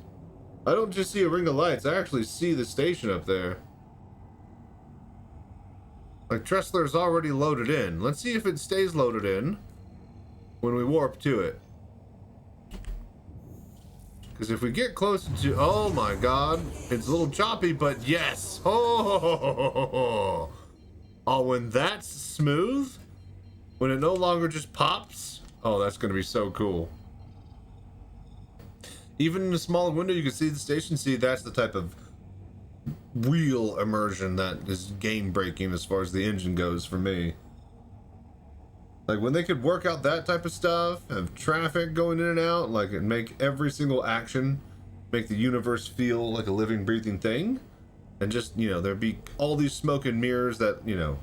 I don't just see a ring of lights, I actually see the station up there. Like Tressler's already loaded in. Let's see if it stays loaded in. when we warp to it. Because if we get closer to, oh my god, it's a little choppy, but yes. Oh, when that's smooth, when it no longer just pops, oh, that's going to be so cool. Even in a smaller window, you can see the station. See, that's the type of real immersion that is game breaking as far as the engine goes for me. Like when they could work out that type of stuff, have traffic going in and out, like and make every single action, make the universe feel like a living, breathing thing, and just, you know, there'd be all these smoke and mirrors that, you know,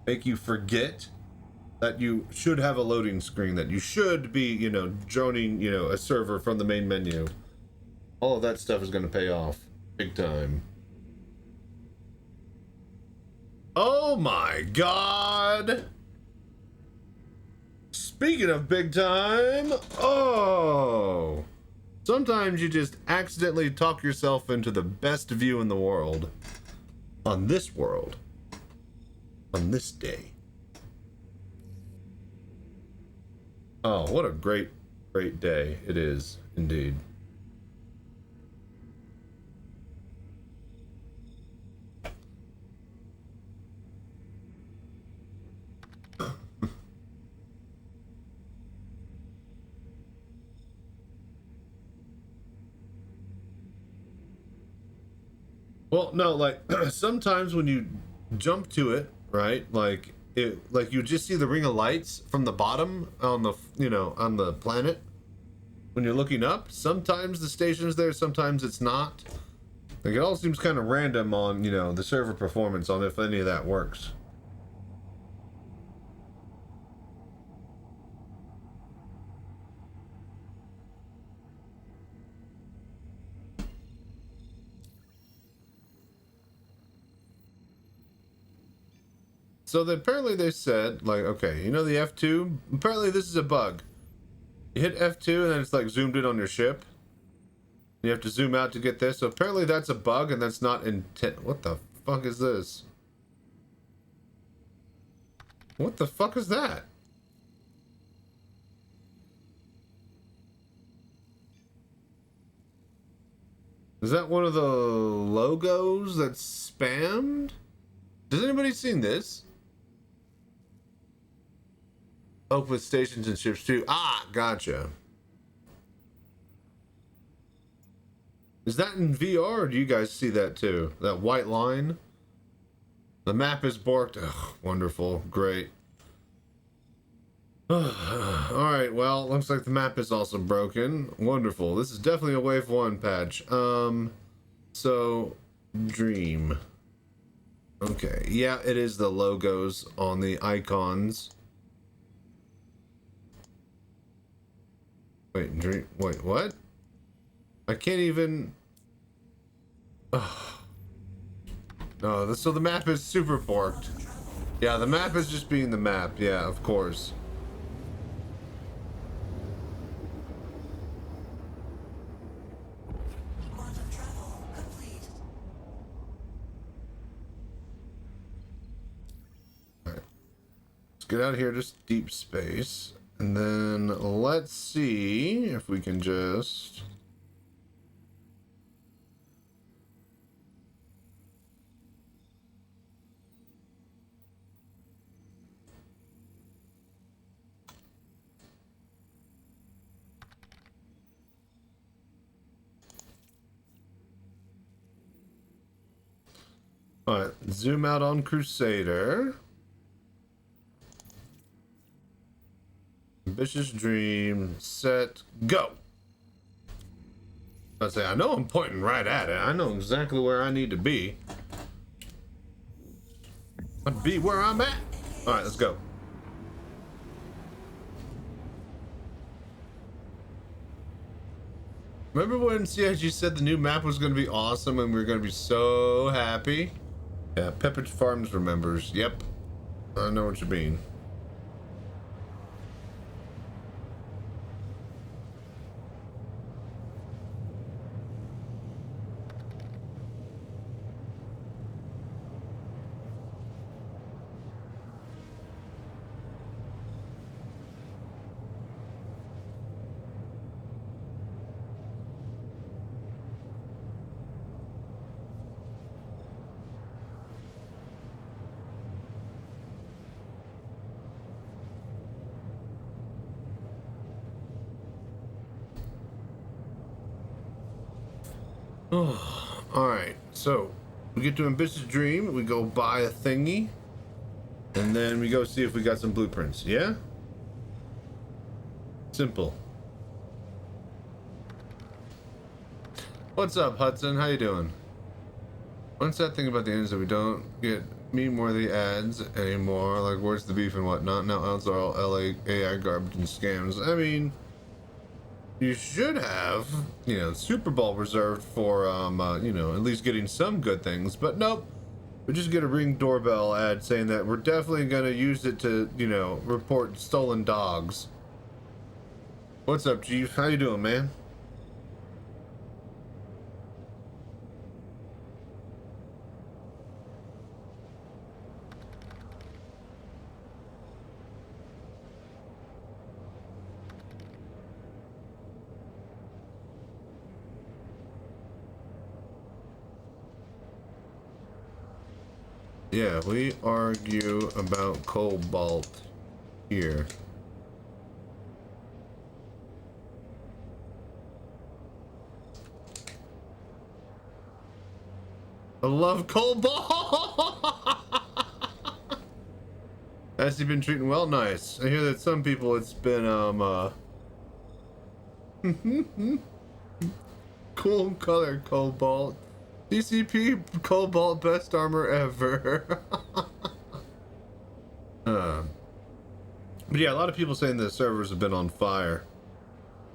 make you forget that you should have a loading screen, that you should be, you know, droning, you know, a server from the main menu. All of that stuff is going to pay off big time. Oh my god! Speaking of big time, oh! Sometimes you just accidentally talk yourself into the best view in the world. On this world. On this day. Oh, what a great, great day it is, indeed. Well, no, like sometimes when you jump to it, right? Like it, like you just see the ring of lights from the bottom on the, you know, on the planet. When you're looking up, sometimes the station's there, sometimes it's not. Like it all seems kind of random on, you know, the server performance on if any of that works. So apparently they said, like, okay, you know the F2? Apparently this is a bug. You hit F2 and then it's like zoomed in on your ship. You have to zoom out to get this. So apparently that's a bug and that's not intent. What the fuck is this? What the fuck is that? Is that one of the logos that's spammed? Has anybody seen this? Oh, with stations and ships too. Ah, gotcha. Is that in VR or do you guys see that too? That white line? The map is borked. Ugh, wonderful. Great. Alright, well, looks like the map is also broken. Wonderful. This is definitely a wave 1 patch. So, Dream. Okay, yeah, it is the logos on the icons. Wait, Dream, wait, what? I can't even... Oh. No, so the map is super borked. Yeah, the map is just being the map. Yeah, of course. Alright. Let's get out of here, just deep space. And then let's see if we can just... Alright, zoom out on Crusader. Ambitious dream, set, go! I say, I know I'm pointing right at it. I know exactly where I need to be. I'd be where I'm at. Alright, let's go. Remember when CIG said the new map was going to be awesome and we were going to be so happy? Yeah, Pepperidge Farms remembers. Yep. I know what you mean. Oh, alright, so we get to Ambitious Dream, we go buy a thingy, and then we go see if we got some blueprints, yeah? Simple. What's up, Hudson? How you doing? One sad thing about the end is that we don't get meme-worthy ads anymore, like Where's the Beef and whatnot. Now ads are all LA AI garbage and scams. I mean, you should have, you know, Super Bowl reserved for, you know, at least getting some good things, but nope. We just get a Ring doorbell ad saying that we're definitely gonna use it to, you know, report stolen dogs. What's up, Chief? How you doing, man? Yeah, we argue about cobalt here. I love cobalt! Has he been treating well? Nice. I hear that some people it's been, cool color cobalt. DCP Cobalt best armor ever. But yeah, a lot of people saying the servers have been on fire.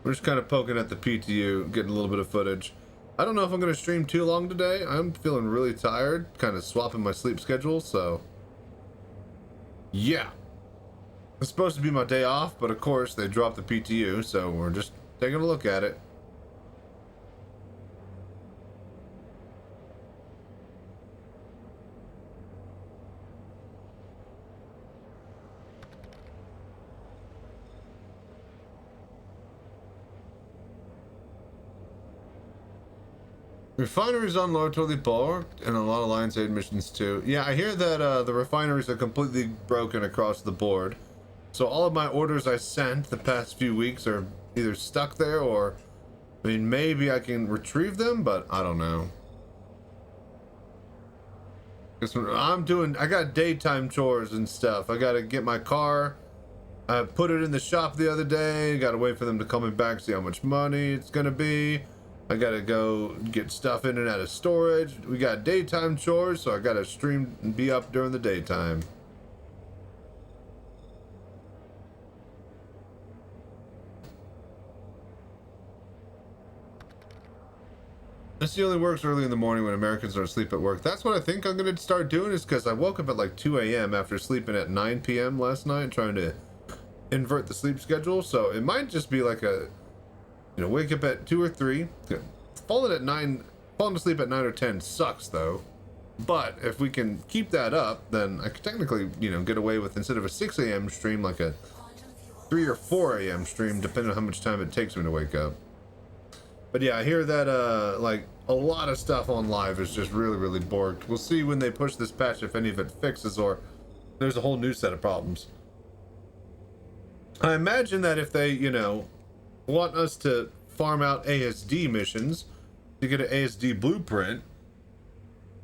We're just kind of poking at the PTU, getting a little bit of footage. I don't know if I'm going to stream too long today. I'm feeling really tired, kind of swapping my sleep schedule, so yeah. It's supposed to be my day off, but of course they dropped the PTU, so we're just taking a look at it. Refineries on lower totally parked, and a lot of Alliance Aid missions too. Yeah, I hear that the refineries are completely broken across the board. So all of my orders I sent the past few weeks are either stuck there or, I mean, maybe I can retrieve them, but I don't know. I got daytime chores and stuff. I gotta get my car. I put it in the shop the other day. Gotta wait for them to come back, see how much money it's gonna be. I gotta go get stuff in and out of storage. We got daytime chores, so I gotta stream and be up during the daytime. This only works early in the morning when Americans are asleep at work. That's what I think I'm gonna start doing, is because I woke up at like 2 a.m. after sleeping at 9 p.m. last night, trying to invert the sleep schedule. So it might just be like a, you know, wake up at 2 or 3. Falling to sleep at 9 or 10 sucks though. But if we can keep that up, then I could technically, you know, get away with, instead of a 6 a.m. stream, like a 3 or 4 a.m. stream, depending on how much time it takes me to wake up. But yeah, I hear that like a lot of stuff on live is just really, really borked. We'll see when they push this patch if any of it fixes, or there's a whole new set of problems. I imagine that if they, you know, want us to farm out ASD missions to get an ASD blueprint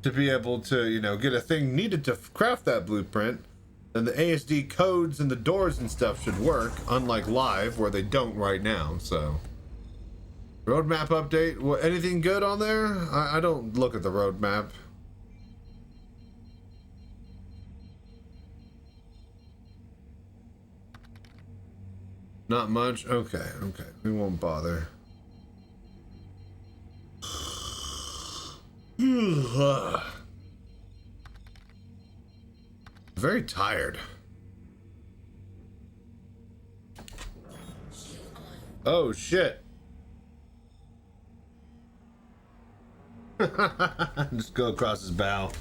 to be able to, you know, get a thing needed to craft that blueprint, then the ASD codes and the doors and stuff should work, unlike live where they don't right now. So roadmap update, what, anything good on there? I don't look at the roadmap. Not much. Okay, we won't bother. Very tired. Oh shit. Just go across his bow.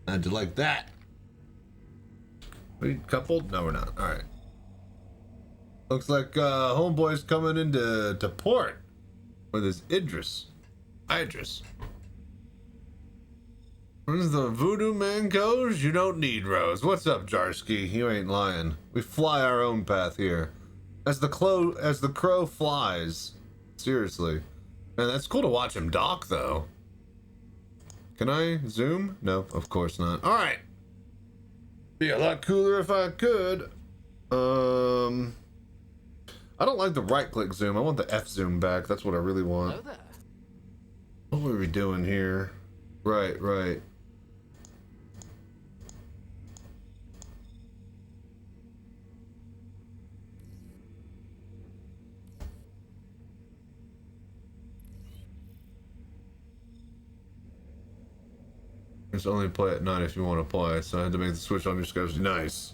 How'd you like that? We coupled? No, we're not. Alright. Looks like homeboy's coming into port with his Idris. When the Voodoo man goes, you don't need Rose. What's up, Jarsky? You ain't lying. We fly our own path here. As the crow flies. Seriously. Man, that's cool to watch him dock, though. Can I zoom? No, of course not. All right. Be a lot cooler if I could. I don't like the right-click zoom. I want the F zoom back. That's what I really want. Hello there. What were we doing here? Right, right. It's only play at night if you want to play, so I had to make the switch on your schedule. Nice.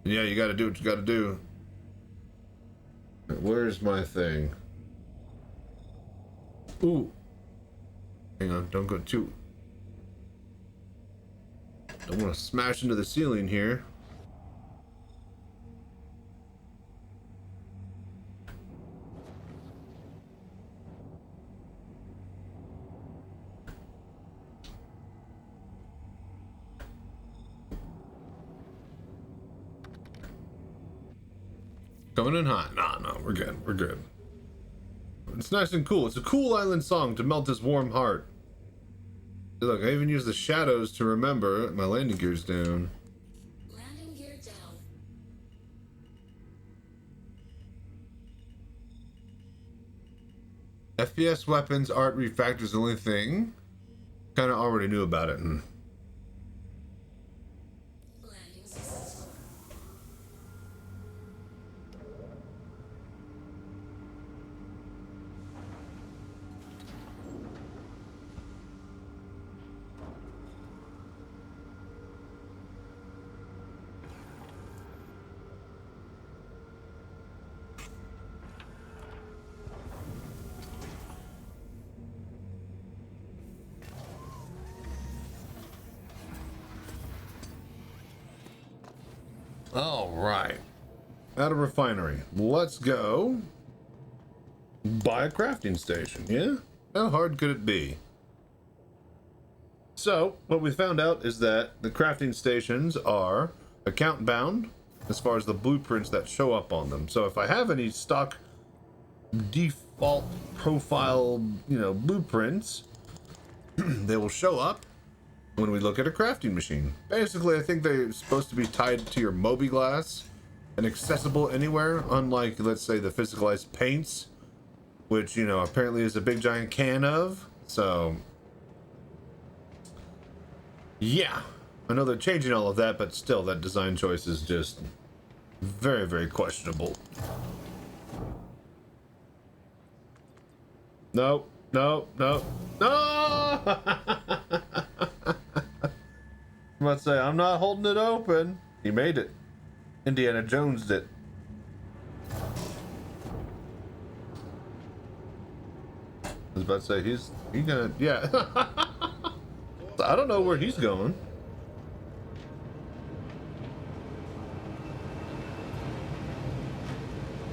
And yeah, you gotta do what you gotta do. Where's my thing? Ooh. Hang on, don't go too... Don't want to smash into the ceiling here. Coming in hot. No, we're good. We're good. It's nice and cool. It's a cool island song to melt his warm heart. Look, I even used the shadows to remember my landing gear's down. Landing gear down. FPS weapons art refactors the only thing. Kind of already knew about it. Landing successful. All right. At a refinery. Let's go buy a crafting station. Yeah? How hard could it be? So, what we found out is that the crafting stations are account bound as far as the blueprints that show up on them. So if I have any stock default profile, blueprints, they will show up when we look at a crafting machine. Basically, I think they're supposed to be tied to your Mobi-Glass and accessible anywhere, unlike, let's say, the physicalized paints, which, apparently is a big giant can of. So, yeah. I know they're changing all of that, but still, that design choice is just very, very questionable. No. I'm about to say, I'm not holding it open. He made it. Indiana Jones'd it. I was about to say, he's gonna, yeah. I don't know where he's going.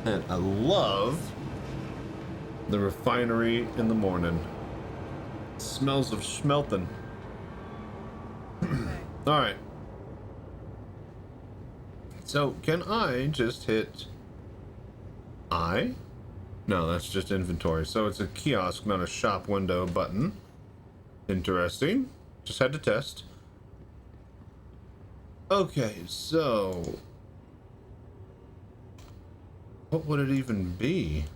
And I love the refinery in the morning. Smells of smelting. All right. So can I just hit I? No, that's just inventory. So it's a kiosk, not a shop window button. Interesting. Just had to test. Okay, so what would it even be?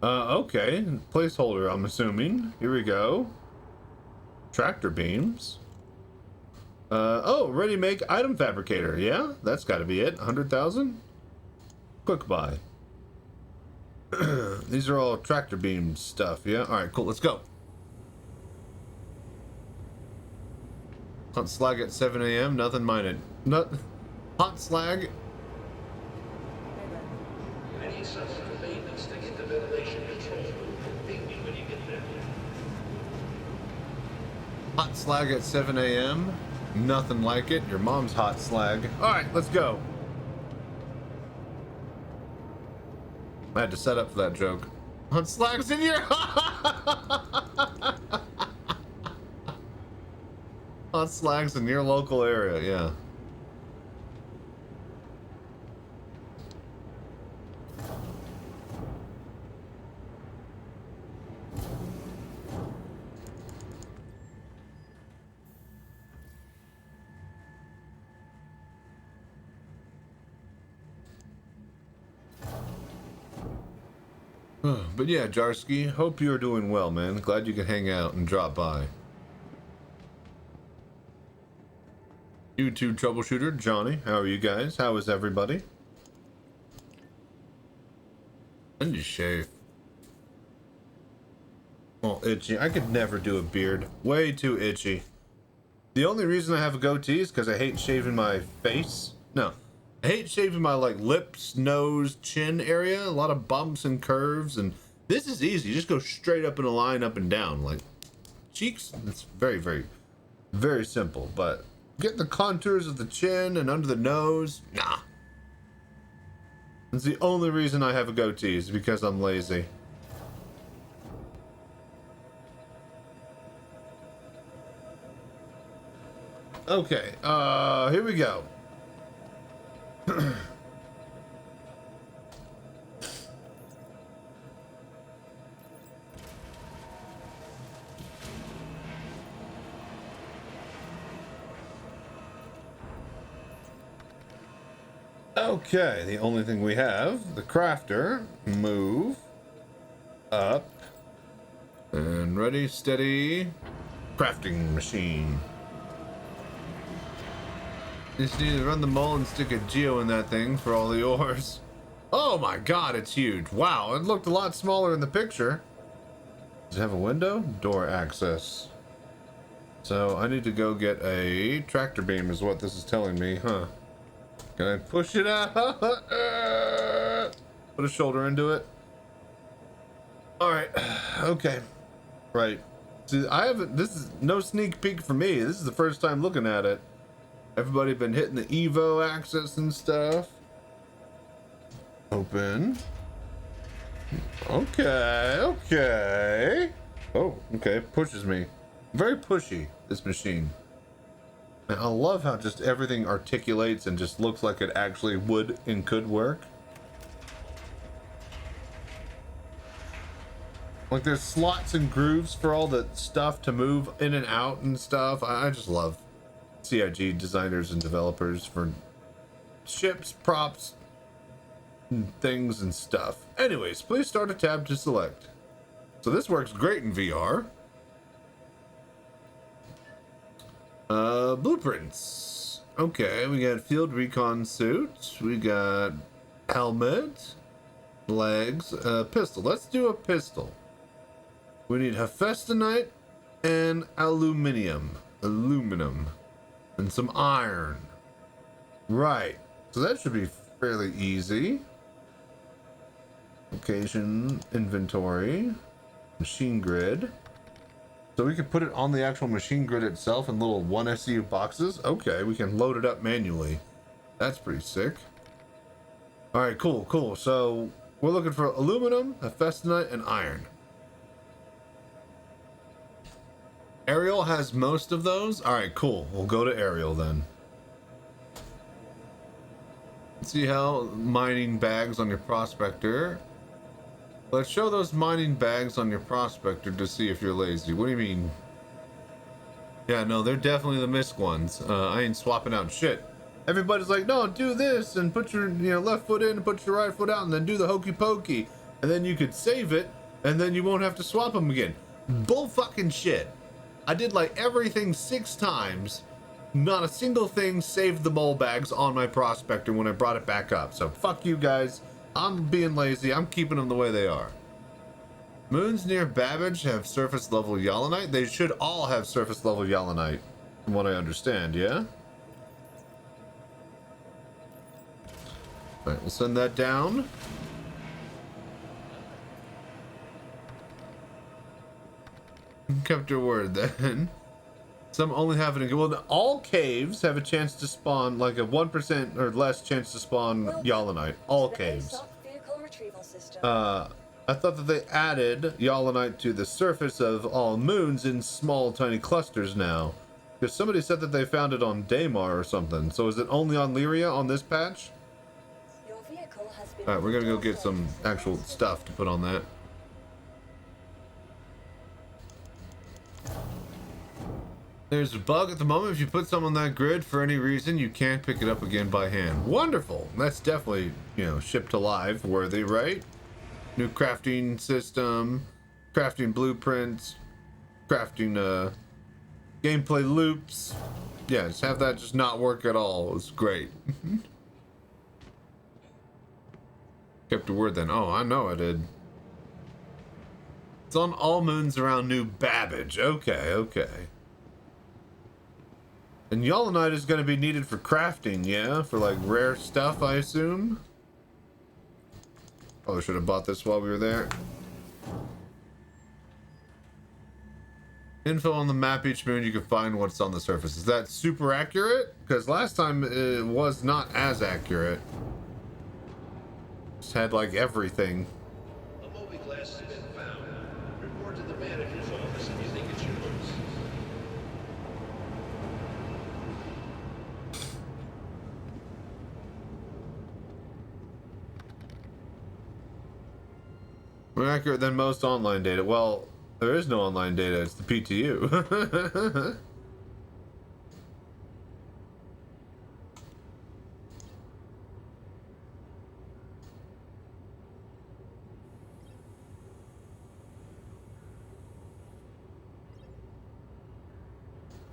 Okay, placeholder, I'm assuming. Here we go. Tractor beams. Oh, ready make item fabricator. Yeah, that's got to be it. 100,000. Quick buy. These are all tractor beam stuff. Yeah. All right, cool. Let's go. Hot slag at 7 a.m. Nothing minded. Not hot slag. Any subsequent maintenance to get the ventilation control. Ping me when you get there. Hot slag at 7 a.m. Nothing like it. Your mom's hot slag. All right, let's go. I had to set up for that joke. Hot slag's in here. Hot slags in your local area, yeah. But yeah, Jarsky, hope you're doing well, man. Glad you could hang out and drop by. YouTube troubleshooter, Johnny, how are you guys? How is everybody? I need to shave. Oh, itchy. I could never do a beard. Way too itchy. The only reason I have a goatee is because I hate shaving my face. No. I hate shaving my, like, lips, nose, chin area. A lot of bumps and curves, and this is easy. You just go straight up in a line, up and down. Like, cheeks, it's very, very, very simple. But get the contours of the chin and under the nose, nah. It's the only reason I have a goatee is because I'm lazy. Okay, here we go. Okay, the only thing we have, the crafter, move, up, and ready, steady, crafting machine. Just need to run the mole and stick a geo in that thing for all the ores. Oh my god, it's huge. Wow, it looked a lot smaller in the picture. Does it have a window? Door access. So I need to go get a tractor beam is what this is telling me, huh? Can I push it out? Put a shoulder into it. Alright, okay. Right. See, I haven't, this is no sneak peek for me. This is the first time looking at it. Everybody been hitting the Evo access and stuff. Open. Okay, okay. Oh, okay, pushes me. Very pushy, this machine. And I love how just everything articulates and just looks like it actually would and could work. Like there's slots and grooves for all the stuff to move in and out and stuff. I just love CIG designers and developers for ships, props, and things and stuff. Anyways, please start a tab to select. So this works great in VR. Blueprints. Okay, we got field recon suit. We got helmet, legs, pistol. Let's do a pistol. We need hephaestonite and aluminum. And some iron. Right. So that should be fairly easy. Location, inventory, machine grid. So we could put it on the actual machine grid itself in little 1SU boxes. Okay, we can load it up manually. That's pretty sick. All right, cool, cool. So we're looking for aluminum, hephaestonite, and iron. Ariel has most of those. All right, cool. We'll go to Ariel then. See how mining bags on your prospector. Let's show those mining bags on your prospector to see if you're lazy. What do you mean? Yeah, no, they're definitely the misc ones. I ain't swapping out shit. Everybody's like, no, do this and put your left foot in and put your right foot out and then do the hokey pokey. And then you could save it and then you won't have to swap them again. Bull fucking shit. I did like everything 6 times. Not a single thing saved the mole bags on my prospector when I brought it back up. So fuck you guys. I'm being lazy. I'm keeping them the way they are. Moons near Babbage have surface level Yallanite. They should all have surface level Yallanite, from what I understand, yeah? Alright, we'll send that down. Kept your word then. Some only have it in... Well, all caves have a chance to spawn, like a 1% or less chance to spawn Yallanite. All caves. I thought that they added Yallanite to the surface of all moons in small, tiny clusters now. Because somebody said that they found it on Daymar or something. So is it only on Lyria on this patch? Your vehicle has been. Alright, we're gonna go get some actual stuff to put on that. There's a bug at the moment. If you put some on that grid for any reason, you can't pick it up again by hand. Wonderful. That's definitely, you know, shipped alive worthy, right? New crafting system, crafting blueprints, crafting gameplay loops. Yeah, just have that just not work at all. It's great. Kept a word then. Oh, I know I did. It's on all moons around New Babbage. Okay, okay. And Yallanite is going to be needed for crafting, yeah? For like rare stuff, I assume? Probably should have bought this while we were there. Info on the map each moon, you can find what's on the surface. Is that super accurate? Because last time it was not as accurate. Just had like everything. A movie glass has been found. Report to the manager's office if you think it's yours. More accurate than most online data. Well, there is no online data. It's the PTU.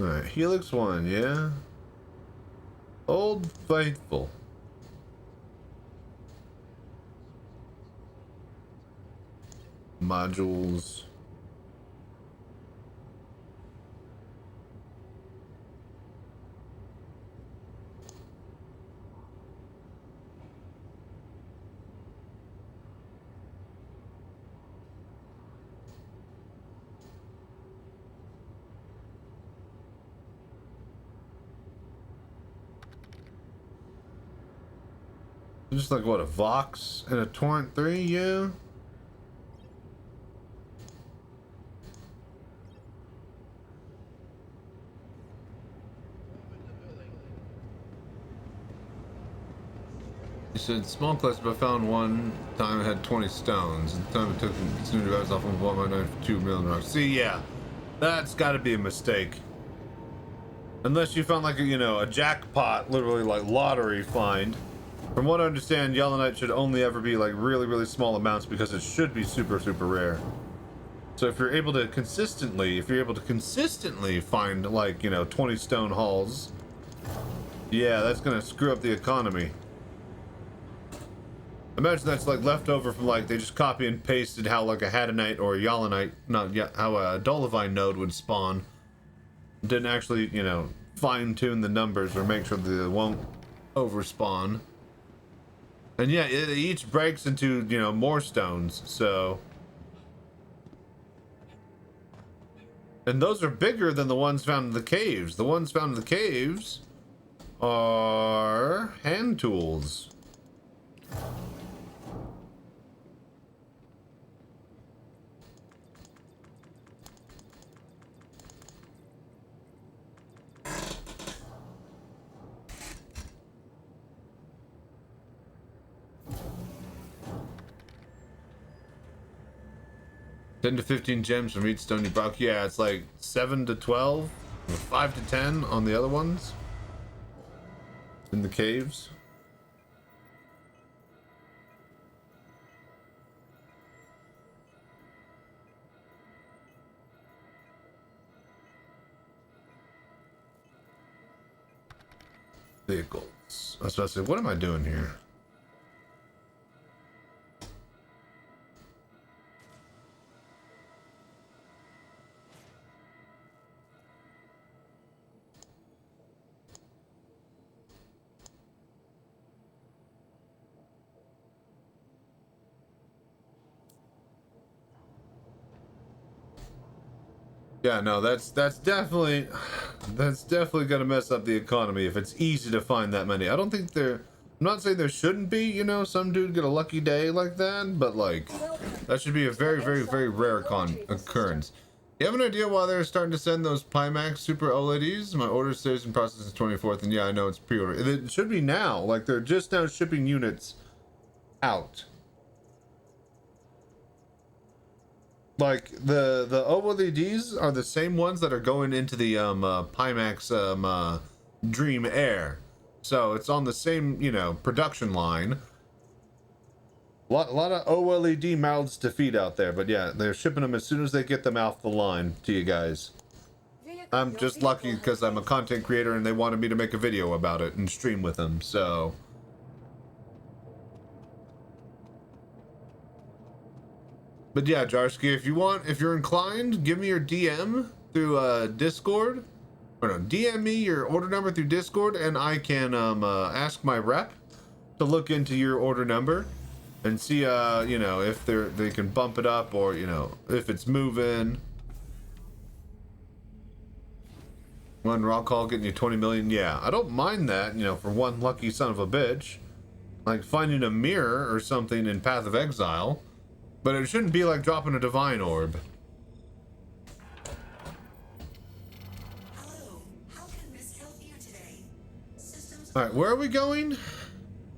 Alright, Helix 1, yeah? Old Faithful. Modules. Just like what, a Vox and a Torrent 3, yeah? You said small collection, but found one time it had 20 stones. And the time it took its new device off of 1.9 for 2 million rocks. See, yeah, that's got to be a mistake. Unless you found like a, you know, a jackpot, literally like lottery find. From what I understand, Yellenite should only ever be like really, really small amounts because it should be super, super rare. So if you're able to consistently, find like, you know, 20 stone hauls, yeah, that's gonna screw up the economy. Imagine that's like left over from like they just copy and pasted how like a Hadanite or a Yallenite, not yet, how a Dolivine node would spawn. Didn't actually, you know, fine tune the numbers or make sure that it won't overspawn. And yeah, it each breaks into, you know, more stones, so. And those are bigger than the ones found in the caves. The ones found in the caves are hand tools. $10 to 15 gems from each stone you broke. Yeah, it's like 7 to 12, or 5 to 10 on the other ones. In the caves. Vehicles. I was about to say, what am I doing here? Yeah, no, that's definitely gonna mess up the economy if it's easy to find that many. I don't think I'm not saying there shouldn't be, you know, some dude get a lucky day like that, but like that should be a very, very, very rare occurrence. You have an idea why they're starting to send those Pimax Super OLEDs? My order stays in process the 24th, and yeah, I know it's pre-order. It should be now. Like, they're just now shipping units out. Like, the OLEDs are the same ones that are going into the Pimax Dream Air. So it's on the same, you know, production line. A lot of OLED mouths to feed out there, but yeah, they're shipping them as soon as they get them off the line to you guys. I'm just lucky because I'm a content creator and they wanted me to make a video about it and stream with them, so. But yeah, Jarsky, if you're inclined, give me your DM through Discord. Or no, DM me your order number through Discord and I can ask my rep to look into your order number and see you know, if they can bump it up, or you know, if it's moving. One raw call getting you 20 million. Yeah, I don't mind that, you know, for one lucky son of a bitch. Like finding a mirror or something in Path of Exile. But it shouldn't be like dropping a divine orb. Alright, where are we going?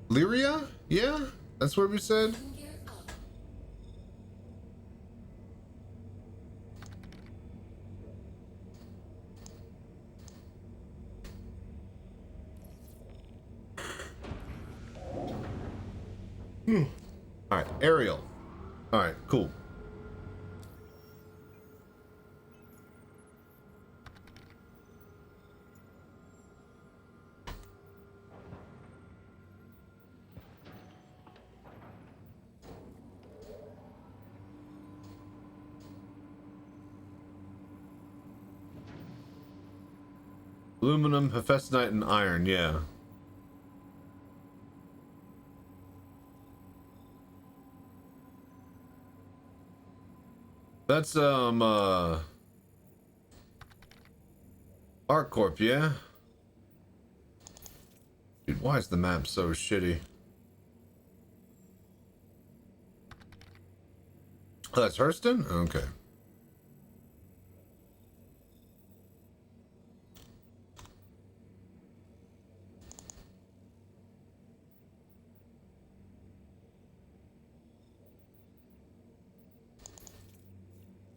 Lyria? Yeah? That's where we said? Alright, Ariel. Alright, cool. Aluminum, Hephaestionite, and iron, yeah. That's, ArcCorp, yeah? Dude, why is the map so shitty? Oh, that's Hurston? Okay.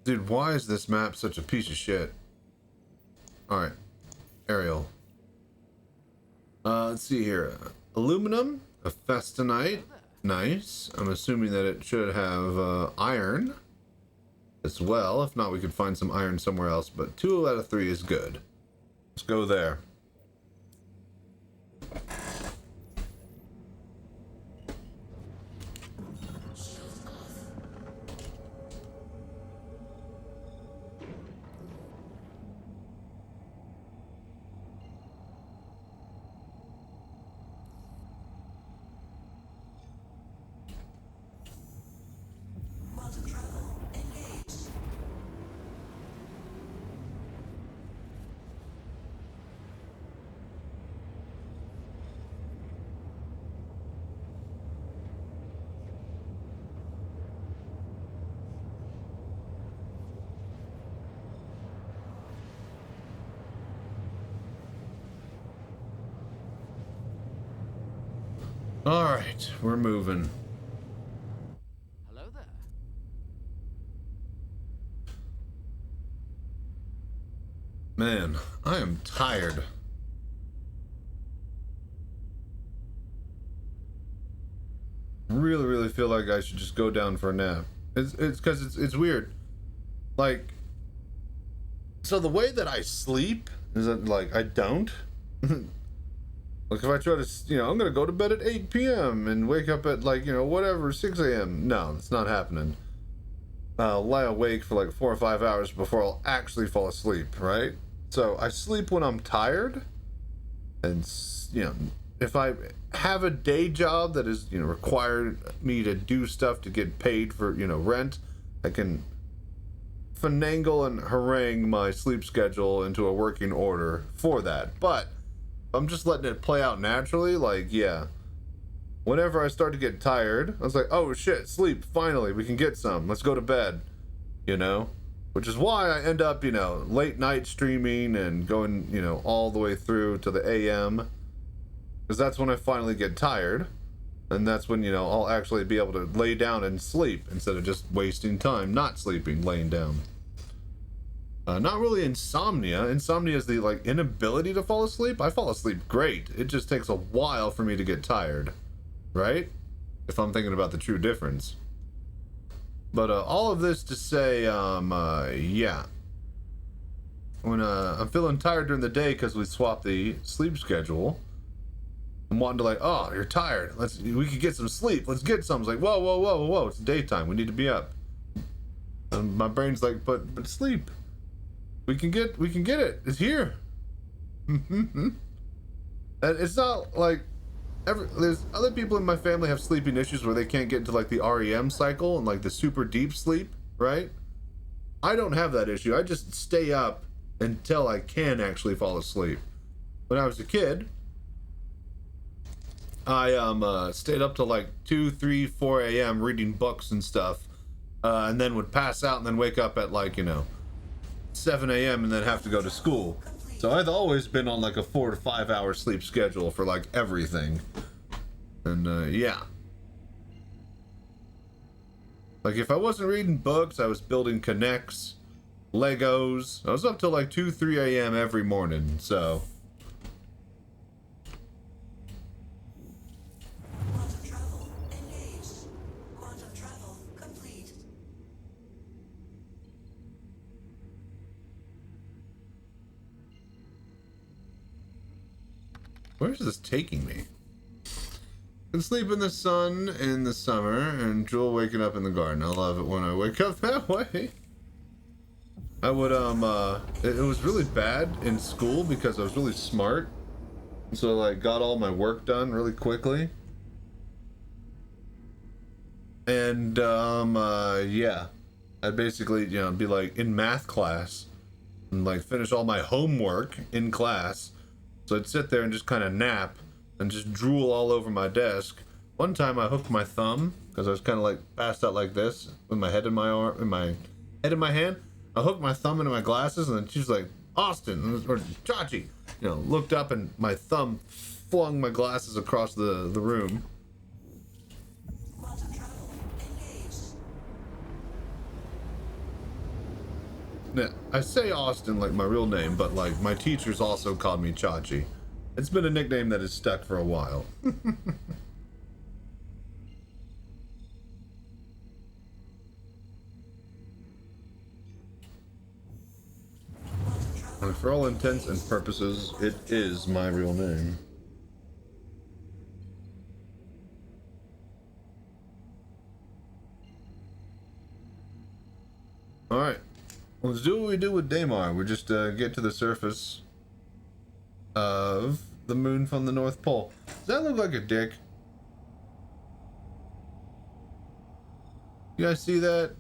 Dude, why is this map such a piece of shit? Alright. Ariel. Let's see here. Aluminum, a Festonite. Nice. I'm assuming that it should have iron as well. If not, we could find some iron somewhere else. But 2 out of 3 is good. Let's go there. Alright, we're moving. Hello there. Man, I am tired. Really feel like I should just go down for a nap. It's because it's weird. Like, so the way that I sleep is that, like, I don't. Like, if I try to, you know, I'm gonna go to bed at 8 p.m. and wake up at, like, you know, whatever, 6 a.m. No, it's not happening. I'll lie awake for like 4 or 5 hours before I'll actually fall asleep, right? So I sleep when I'm tired, and, you know, if I have a day job that is, you know, required me to do stuff to get paid for, you know, rent, I can finagle and harangue my sleep schedule into a working order for that. But I'm just letting it play out naturally. Like, yeah, whenever I start to get tired, I was like, oh shit, sleep, finally, we can get some, let's go to bed, you know? which is why I end up, you know, late night streaming and going, you know, all the way through to the AM, because that's when I finally get tired, and that's when, you know, I'll actually be able to lay down and sleep instead of just wasting time not sleeping, laying down. Not really insomnia. Insomnia is the, like, inability to fall asleep. I fall asleep great. It just takes a while for me to get tired, right? If I'm thinking about the true difference. But all of this to say, yeah. When I'm feeling tired during the day because we swapped the sleep schedule, I'm wanting to like, oh, you're tired. We could get some sleep. Let's get some. It's like, whoa, whoa, whoa, whoa, whoa. It's daytime. We need to be up. And my brain's like, but sleep. We can get it. It's here. And it's not like there's other people in my family have sleeping issues where they can't get into like the REM cycle and like the super deep sleep, right? I don't have that issue. I just stay up until I can actually fall asleep. When I was a kid, I stayed up till like 2, 3, 4 a.m. reading books and stuff, and then would pass out and then wake up at like, you know, 7 a.m. and then have to go to school. So I've always been on like a 4 to 5 hour sleep schedule for like everything. And yeah. Like if I wasn't reading books, I was building connects, Legos. I was up till like 2, 3 a.m. every morning, so. Quantum travel engaged. Quantum travel complete. Where's this taking me? I can sleep in the sun in the summer, and Jewel waking up in the garden. I love it when I wake up that way. I would, it was really bad in school because I was really smart. So I, like, got all my work done really quickly. And, yeah. I'd basically, you know, be, like, in math class and, like, finish all my homework in class. So I'd sit there and just kind of nap and just drool all over my desk. One time I hooked my thumb because I was kind of like passed out like this with my head in my arm, in my head in my hand. I hooked my thumb into my glasses, and then she was like, Austin, or Chachi, you know, looked up and my thumb flung my glasses across the room. Quantum travel engaged. Now, I say Austin like my real name, but like my teachers also called me Chachi. It's been a nickname that has stuck for a while. And for all intents and purposes, it is my real name. Alright. Let's do what we do with Daymar. We just get to the surface of the moon from the North Pole. Does that look like a dick? You guys see that?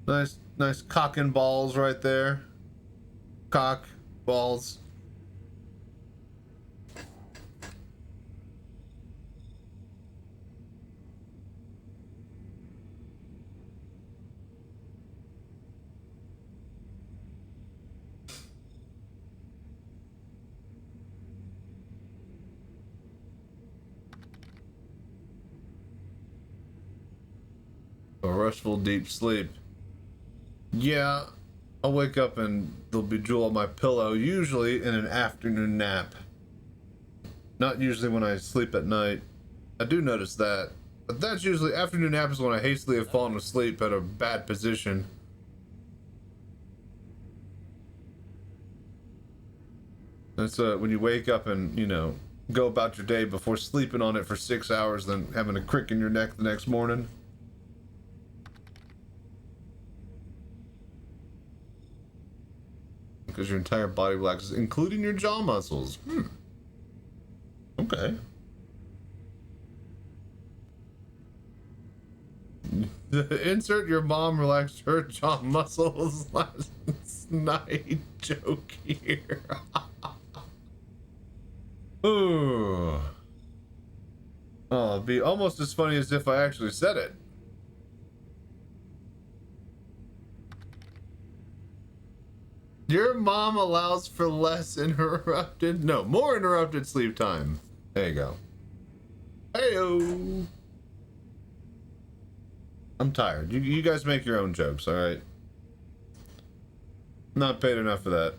Nice cock and balls right there. Cock, balls. A restful deep sleep. Yeah, I'll wake up and there'll be Jewel on my pillow, usually in an afternoon nap. Not usually when I sleep at night. I do notice that. But that's usually, afternoon nap is when I hastily have fallen asleep at a bad position. That's when you wake up and, you know, go about your day before sleeping on it for 6 hours, then having a crick in your neck the next morning. Because your entire body relaxes, including your jaw muscles. Okay. Insert your mom relaxed her jaw muscles last night joke here. Ooh. Oh, it'd be almost as funny as if I actually said it. Your mom allows for less interrupted, no, more interrupted sleep time. There you go. Heyo. I'm tired. You guys make your own jokes, all right? Not paid enough for that.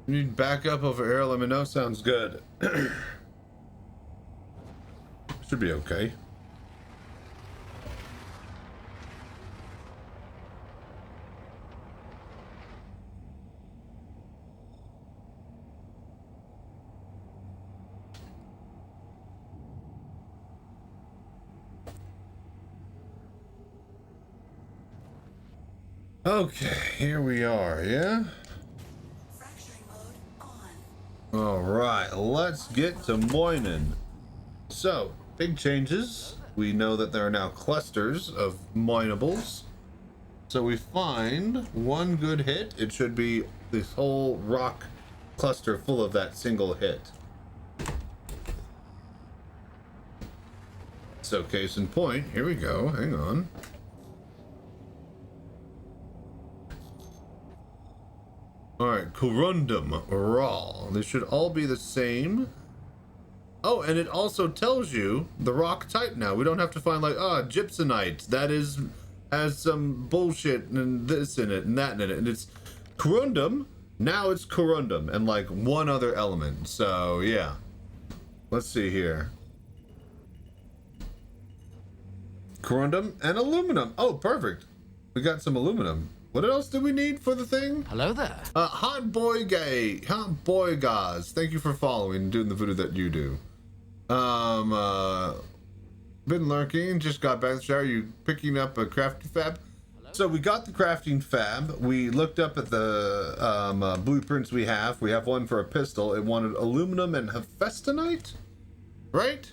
Need backup over air, let me know. Sounds good. Should be okay. Okay, here we are, yeah? All right, let's get to mining. So, big changes. We know that there are now clusters of minables. So we find one good hit. It should be this whole rock cluster full of that single hit. So case in point, here we go. Hang on. Alright, corundum raw. They should all be the same. Oh, and it also tells you the rock type now. We don't have to find like, gypsonite. That has some bullshit and this in it and that in it. And it's corundum. Now it's corundum and like one other element. So yeah. Let's see here. Corundum and aluminum. Oh, perfect. We got some aluminum. What else do we need for the thing? Hello there. Hot boy guys. Thank you for following and doing the voodoo that you do. Been lurking, just got back to the shower. You picking up a crafting fab? Hello? So we got the crafting fab. We looked up at the blueprints we have. We have one for a pistol. It wanted aluminum and hephaestonite, right?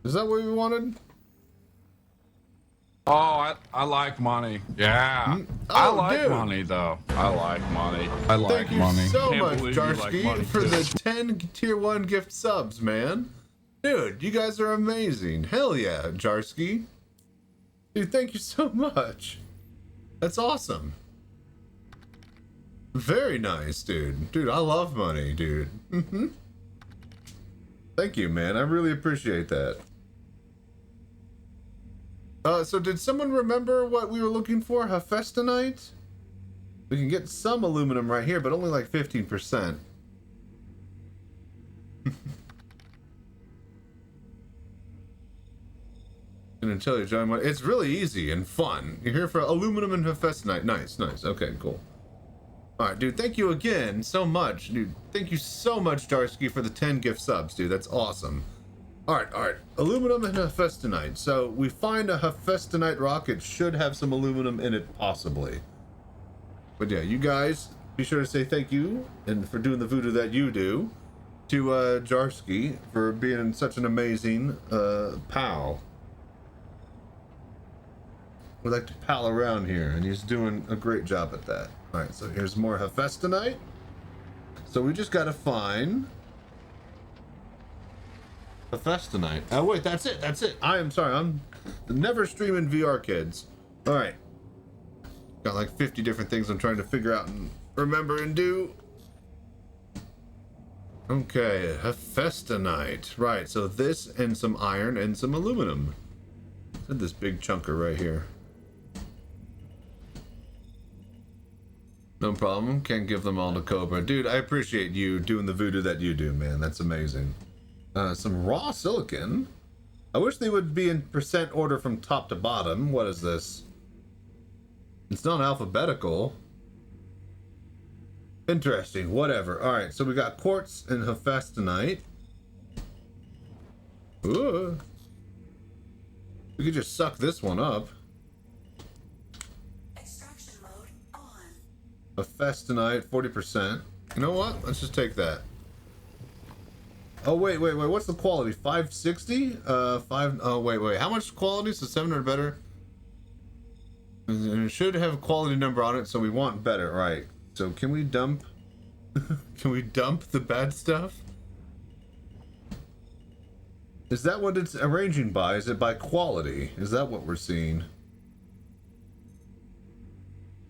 Is that what we wanted? Oh, I like money. Yeah. I like money, though. I like money. I like money. Thank you so Can't much, believe you like Jarsky, money, for too. the 10 tier 1 gift subs, man. Dude, you guys are amazing. Hell yeah, Jarsky. Dude, thank you so much. That's awesome. Very nice, dude. Dude, I love money, dude. Thank you, man. I really appreciate that. So did someone remember what we were looking for? Hephaestonite? We can get some aluminum right here, but only like 15%. Gonna tell you, John, it's really easy and fun. You're here for aluminum and hephaestonite. Nice, nice. Okay, cool. All right, dude, thank you again so much. Dude, thank you so much, Jarsky, for the 10 gift subs, dude. That's awesome. All right. Aluminum and hephaestonite. So we find a hephaestonite rock. It should have some aluminum in it, possibly. But yeah, you guys, be sure to say thank you and for doing the voodoo that you do to Jarsky for being such an amazing pal. We like to pal around here, and he's doing a great job at that. All right, so here's more hephaestonite. So we just got to find hephaestonite. Oh wait, that's it. I am sorry, I'm never streaming VR, kids. All right, got like 50 different things I'm trying to figure out and remember and do. Okay, hephaestonite. Right, so this and some iron and some aluminum. This big chunker right here. No problem. Can't give them all to Cobra. Dude, I appreciate you doing the voodoo that you do, man. That's amazing. Some raw silicon. I wish they would be in percent order from top to bottom. What is this? It's not alphabetical. Interesting. Whatever. All right, so we got quartz and hephaestonite. Ooh. We could just suck this one up. Extraction mode on. Hephaestonite, 40%. You know what? Let's just take that. Oh, wait. What's the quality? 560? Oh, wait. How much quality? So 7 or better? And it should have a quality number on it, so we want better, right? So can we dump? Can we dump the bad stuff? Is that what it's arranging by? Is it by quality? Is that what we're seeing?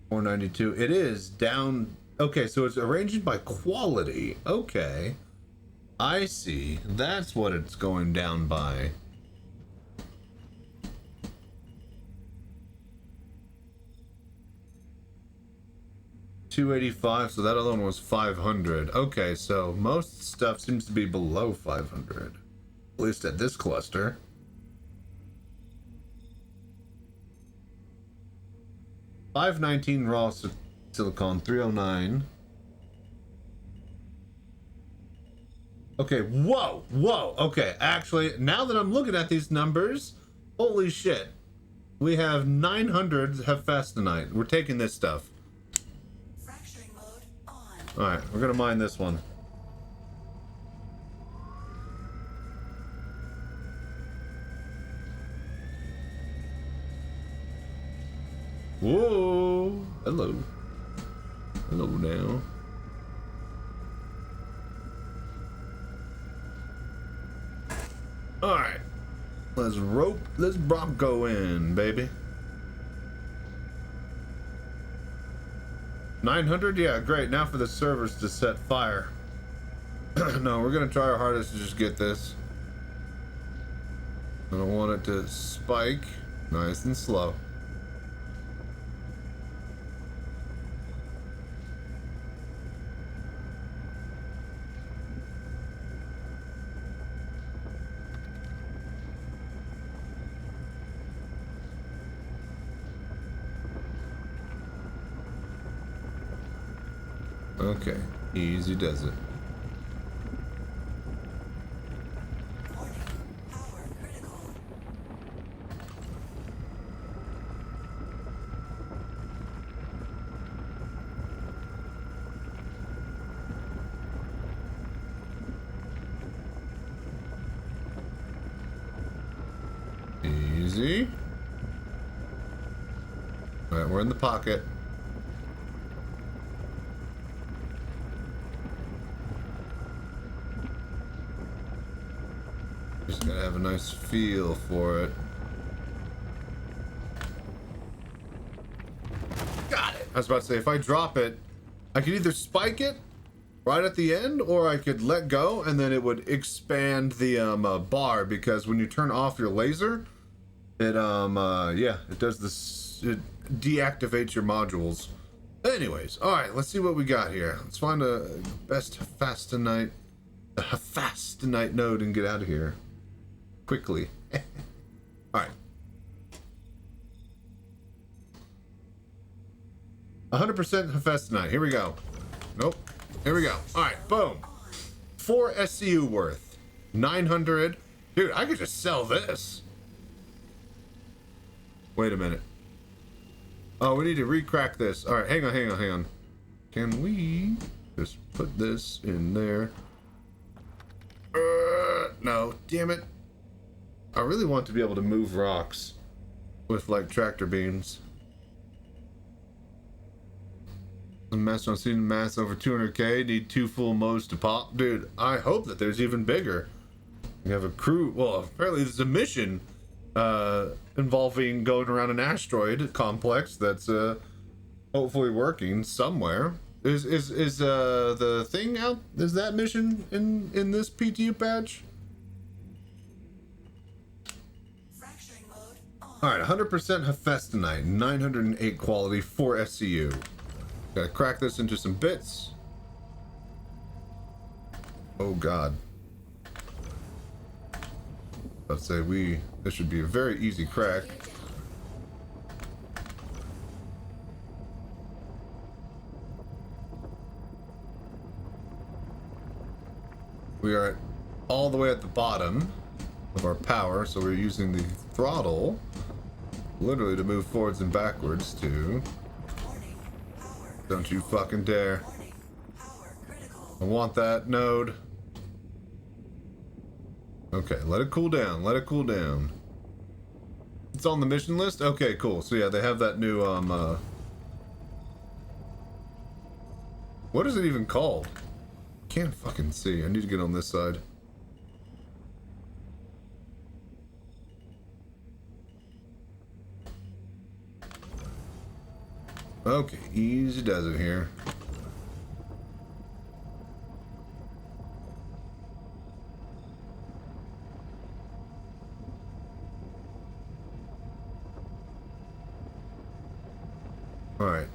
492. It is down. Okay, so it's arranging by quality. Okay. I see. That's what it's going down by. $285, so that other one was 500. Okay, so most stuff seems to be below 500. At least at this cluster. $519 raw silicon, 309. Okay, whoa. Okay, actually, now that I'm looking at these numbers, holy shit. We have 900 hephaestonite. We're taking this stuff. Fracturing mode on. Alright, we're gonna mine this one. Whoa! Hello. Hello now. Alright. Let's Bronco in, baby. 900? Yeah, great. Now for the servers to set fire. No, we're gonna try our hardest to just get this. I don't want it to spike. Nice and slow. Okay, easy does it. Warning. Power critical. Easy. Alright, we're in the pocket. Just gotta have a nice feel for it. Got it! I was about to say, if I drop it, I could either spike it right at the end, or I could let go and then it would expand the bar, because when you turn off your laser, it yeah, it does this, it deactivates your modules. Anyways, alright, let's see what we got here. Let's find a best hephaestonite node and get out of here quickly. Alright. 100% hephaestonite. Here we go. Nope. Here we go. Alright, boom. 4 SCU worth. 900. Dude, I could just sell this. Wait a minute. Oh, we need to re-crack this. Alright, hang on. Can we just put this in there? No, damn it. I really want to be able to move rocks with, like, tractor beams. The mass on scene mass over 200k. Need 2 full modes to pop. Dude, I hope that there's even bigger. We have a crew. Well, apparently there's a mission involving going around an asteroid complex that's hopefully working somewhere. Is the thing out? Is that mission in this PTU patch? Fracturing mode on. All right, 100% hephaestonite, 908 quality, 4 SCU. Gotta crack this into some bits. Oh God. Let's say this should be a very easy crack. We are all the way at the bottom of our power, so we're using the throttle literally to move forwards and backwards too. Warning. Power. Don't you fucking dare. Warning. Power critical. I want that node. Okay, let it cool down. Let it cool down. It's on the mission list? Okay, cool. So yeah, they have that new, what is it even called? Can't fucking see. I need to get on this side. Okay, easy does it here. Alright.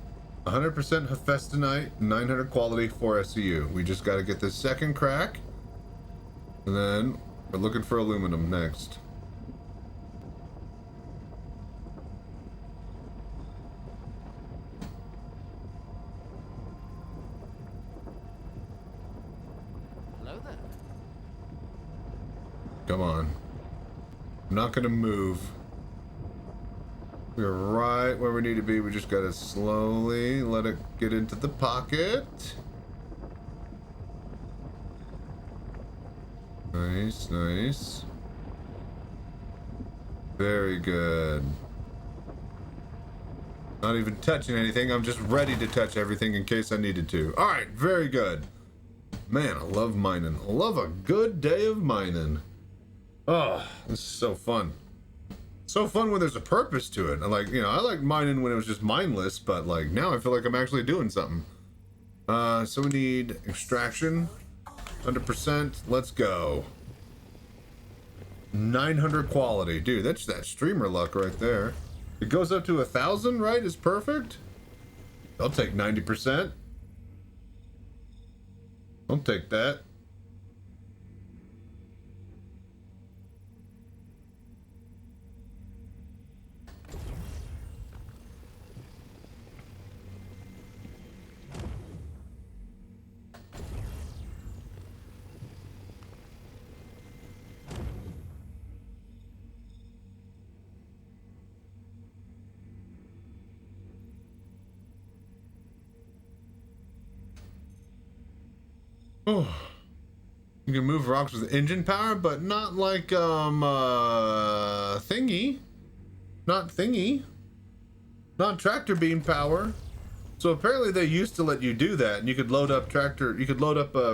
100% Hephaestonite, 900 quality, 4 SCU. We just gotta get this second crack. And then we're looking for aluminum next. Hello there. Come on. I'm not gonna move. We're right where we need to be. We just gotta slowly let it get into the pocket. Nice, nice. Very good. Not even touching anything. I'm just ready to touch everything in case I needed to. Alright, very good. Man, I love mining. I love a good day of mining. Oh, this is so fun. So fun when there's a purpose to it. I like, you know, I like mining when it was just mindless, but like now I feel like I'm actually doing something. So we need extraction, 100%. Let's go. 900 quality, dude. That's that streamer luck right there. It goes up to 1,000, right? Is perfect. I'll take 90%. I'll take that. Oh, you can move rocks with engine power, but not like thingy, not tractor beam power. So apparently they used to let you do that, and you could load up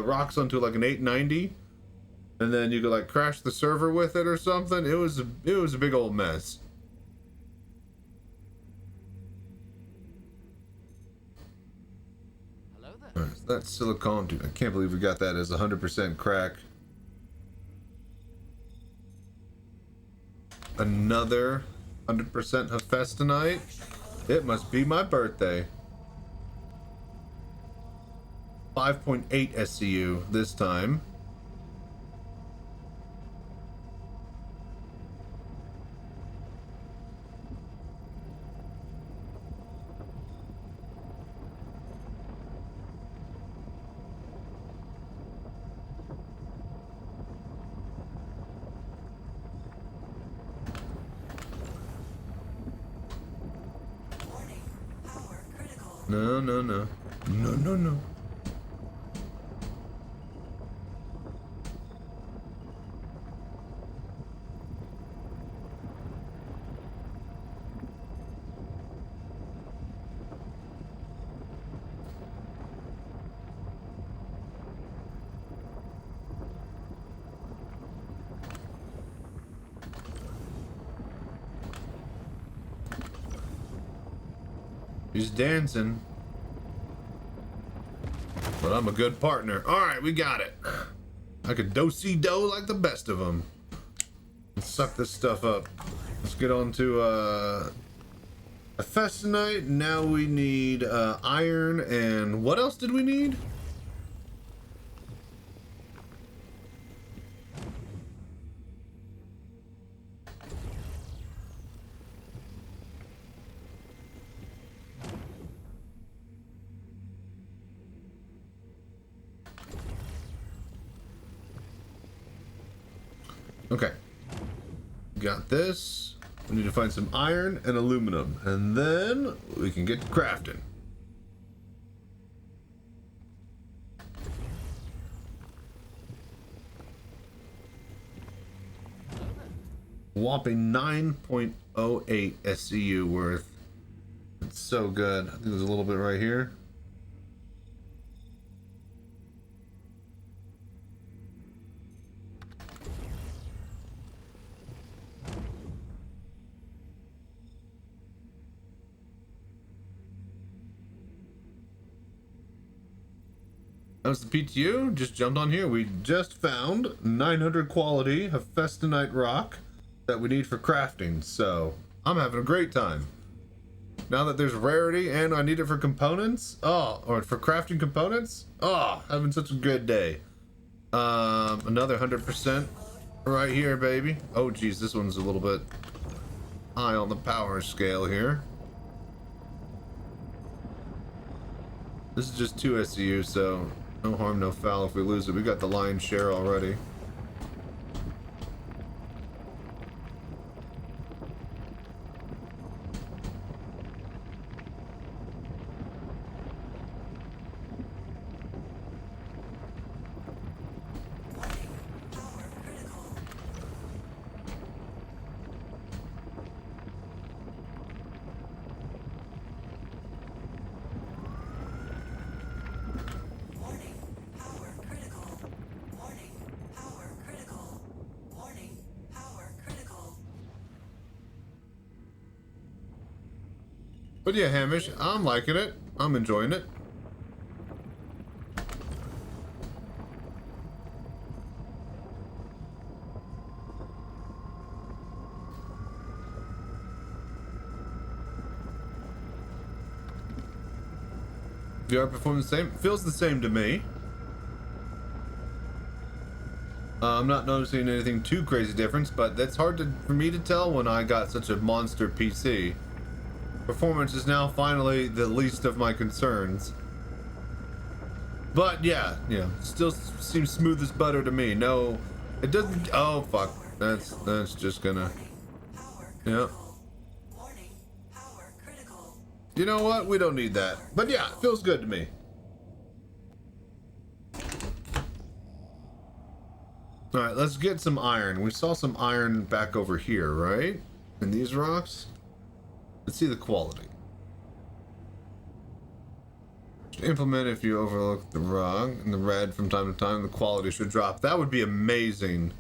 rocks onto like an 890, and then you could like crash the server with it or something. It was a big old mess. Alright, so that's silicone. Dude, I can't believe we got that as 100% crack. Another 100% Hephaestonite. It must be my birthday. 5.8 SCU this time. No, no, no. No, no, no. He's dancing. But I'm a good partner. Alright, we got it. I could do-si-do like the best of them. Let's suck this stuff up. Let's get on to Hephaestonite. Now we need iron, and what else did we need? Okay, got this. We need to find some iron and aluminum, and then we can get crafting. Whopping 9.08 SCU worth. It's so good. I think there's a little bit right here. That was the PTU. Just jumped on here. We just found 900 quality Hephaestonite rock that we need for crafting. So I'm having a great time. Now that there's rarity and I need it for components. Oh, or for crafting components. Oh, having such a good day. Another 100% right here, baby. Oh, geez, this one's a little bit high on the power scale here. This is just 2 SCU, so no harm, no foul if we lose it. We got the lion's share already. But yeah, Hamish, I'm liking it. I'm enjoying it. VR performs the same. Feels the same to me. I'm not noticing anything too crazy difference, but that's hard for me to tell when I got such a monster PC. Performance is now finally the least of my concerns. But yeah, still seems smooth as butter to me. No, it doesn't. Oh fuck, that's just gonna. Yeah. You know what? We don't need that. But yeah, it feels good to me. All right, let's get some iron. We saw some iron back over here, right? In these rocks. Let's see the quality. Implement if you overlook the rock and the red from time to time, the quality should drop. That would be amazing.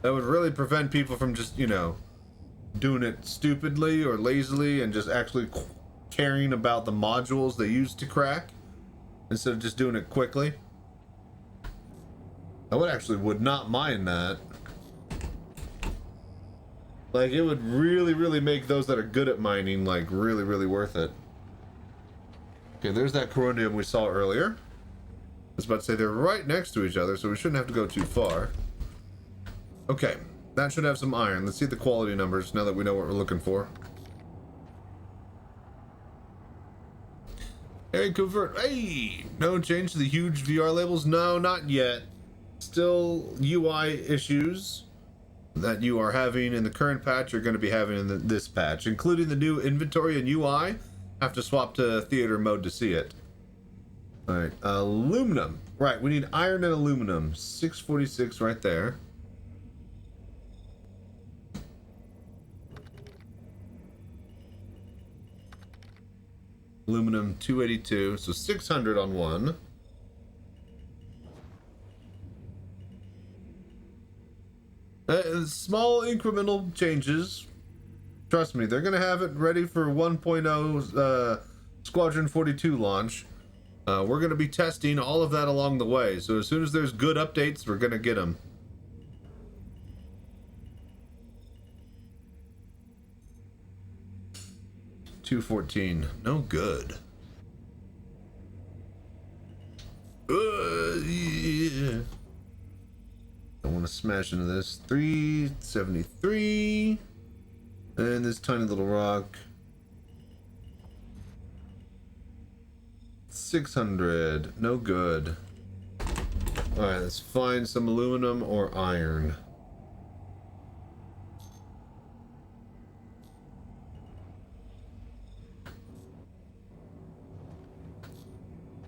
That would really prevent people from just, doing it stupidly or lazily and just actually caring about the modules they use to crack instead of just doing it quickly. I would not mind that. Like, it would really make those that are good at mining, like, really worth it. Okay, there's that coronium we saw earlier. I was about to say they're right next to each other, so we shouldn't have to go too far. Okay, that should have some iron. Let's see the quality numbers now that we know what we're looking for. Hey, convert. Hey! No change to the huge VR labels? No, not yet. Still UI issues that you are having in the current patch, you're going to be having in this patch, including the new inventory and UI. Have to swap to theater mode to see it. All right, aluminum. Right, we need iron and aluminum. 646 right there. Aluminum 282, so 600 on one. Small incremental changes. Trust me, they're gonna have it ready for 1.0 Squadron 42 launch. We're gonna be testing all of that along the way, so as soon as there's good updates, we're gonna get them. $214, no good. Yeah. I want to smash into this. 373. And this tiny little rock. 600. No good. Alright, let's find some aluminum or iron.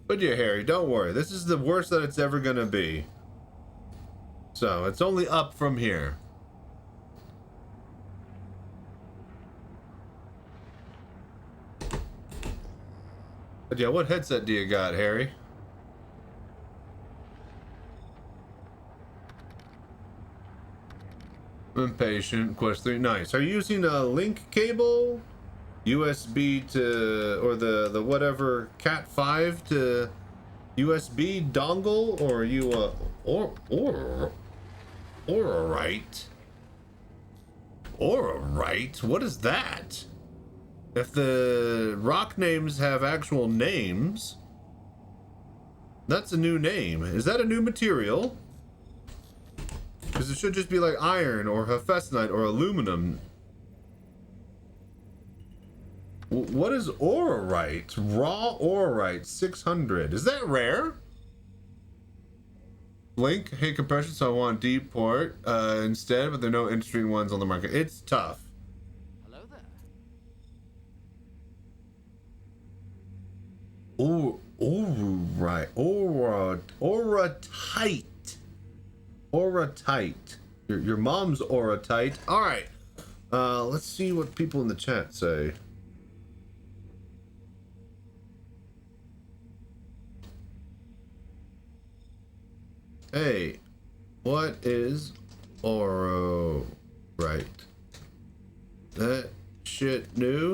But yeah, Harry, don't worry. This is the worst that it's ever gonna be. So, it's only up from here. But yeah, what headset do you got, Harry? Impatient. Quest 3. Nice. Are you using a link cable? USB to, or the whatever, Cat 5 to USB dongle? Or are you, right? Right? What is that? If the rock names have actual names, that's a new name. Is that a new material? Because it should just be like iron or hephaesonite or aluminum. What is aurorite? Raw aurorite 600. Is that rare? Link, hey compression, so I want deep port instead, but there are no interesting ones on the market. It's tough. Hello there. Aurotite. Aurotite. Your mom's aurotite. All right. Let's see what people in the chat say. Hey, what is aurorite? That shit new?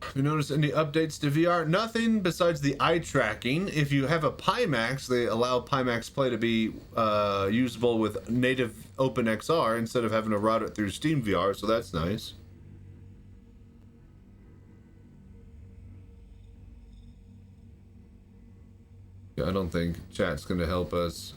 Have you noticed any updates to VR? Nothing besides the eye tracking. If you have a Pimax, they allow Pimax Play to be usable with native OpenXR instead of having to route it through Steam VR, so that's nice. I don't think chat's gonna help us.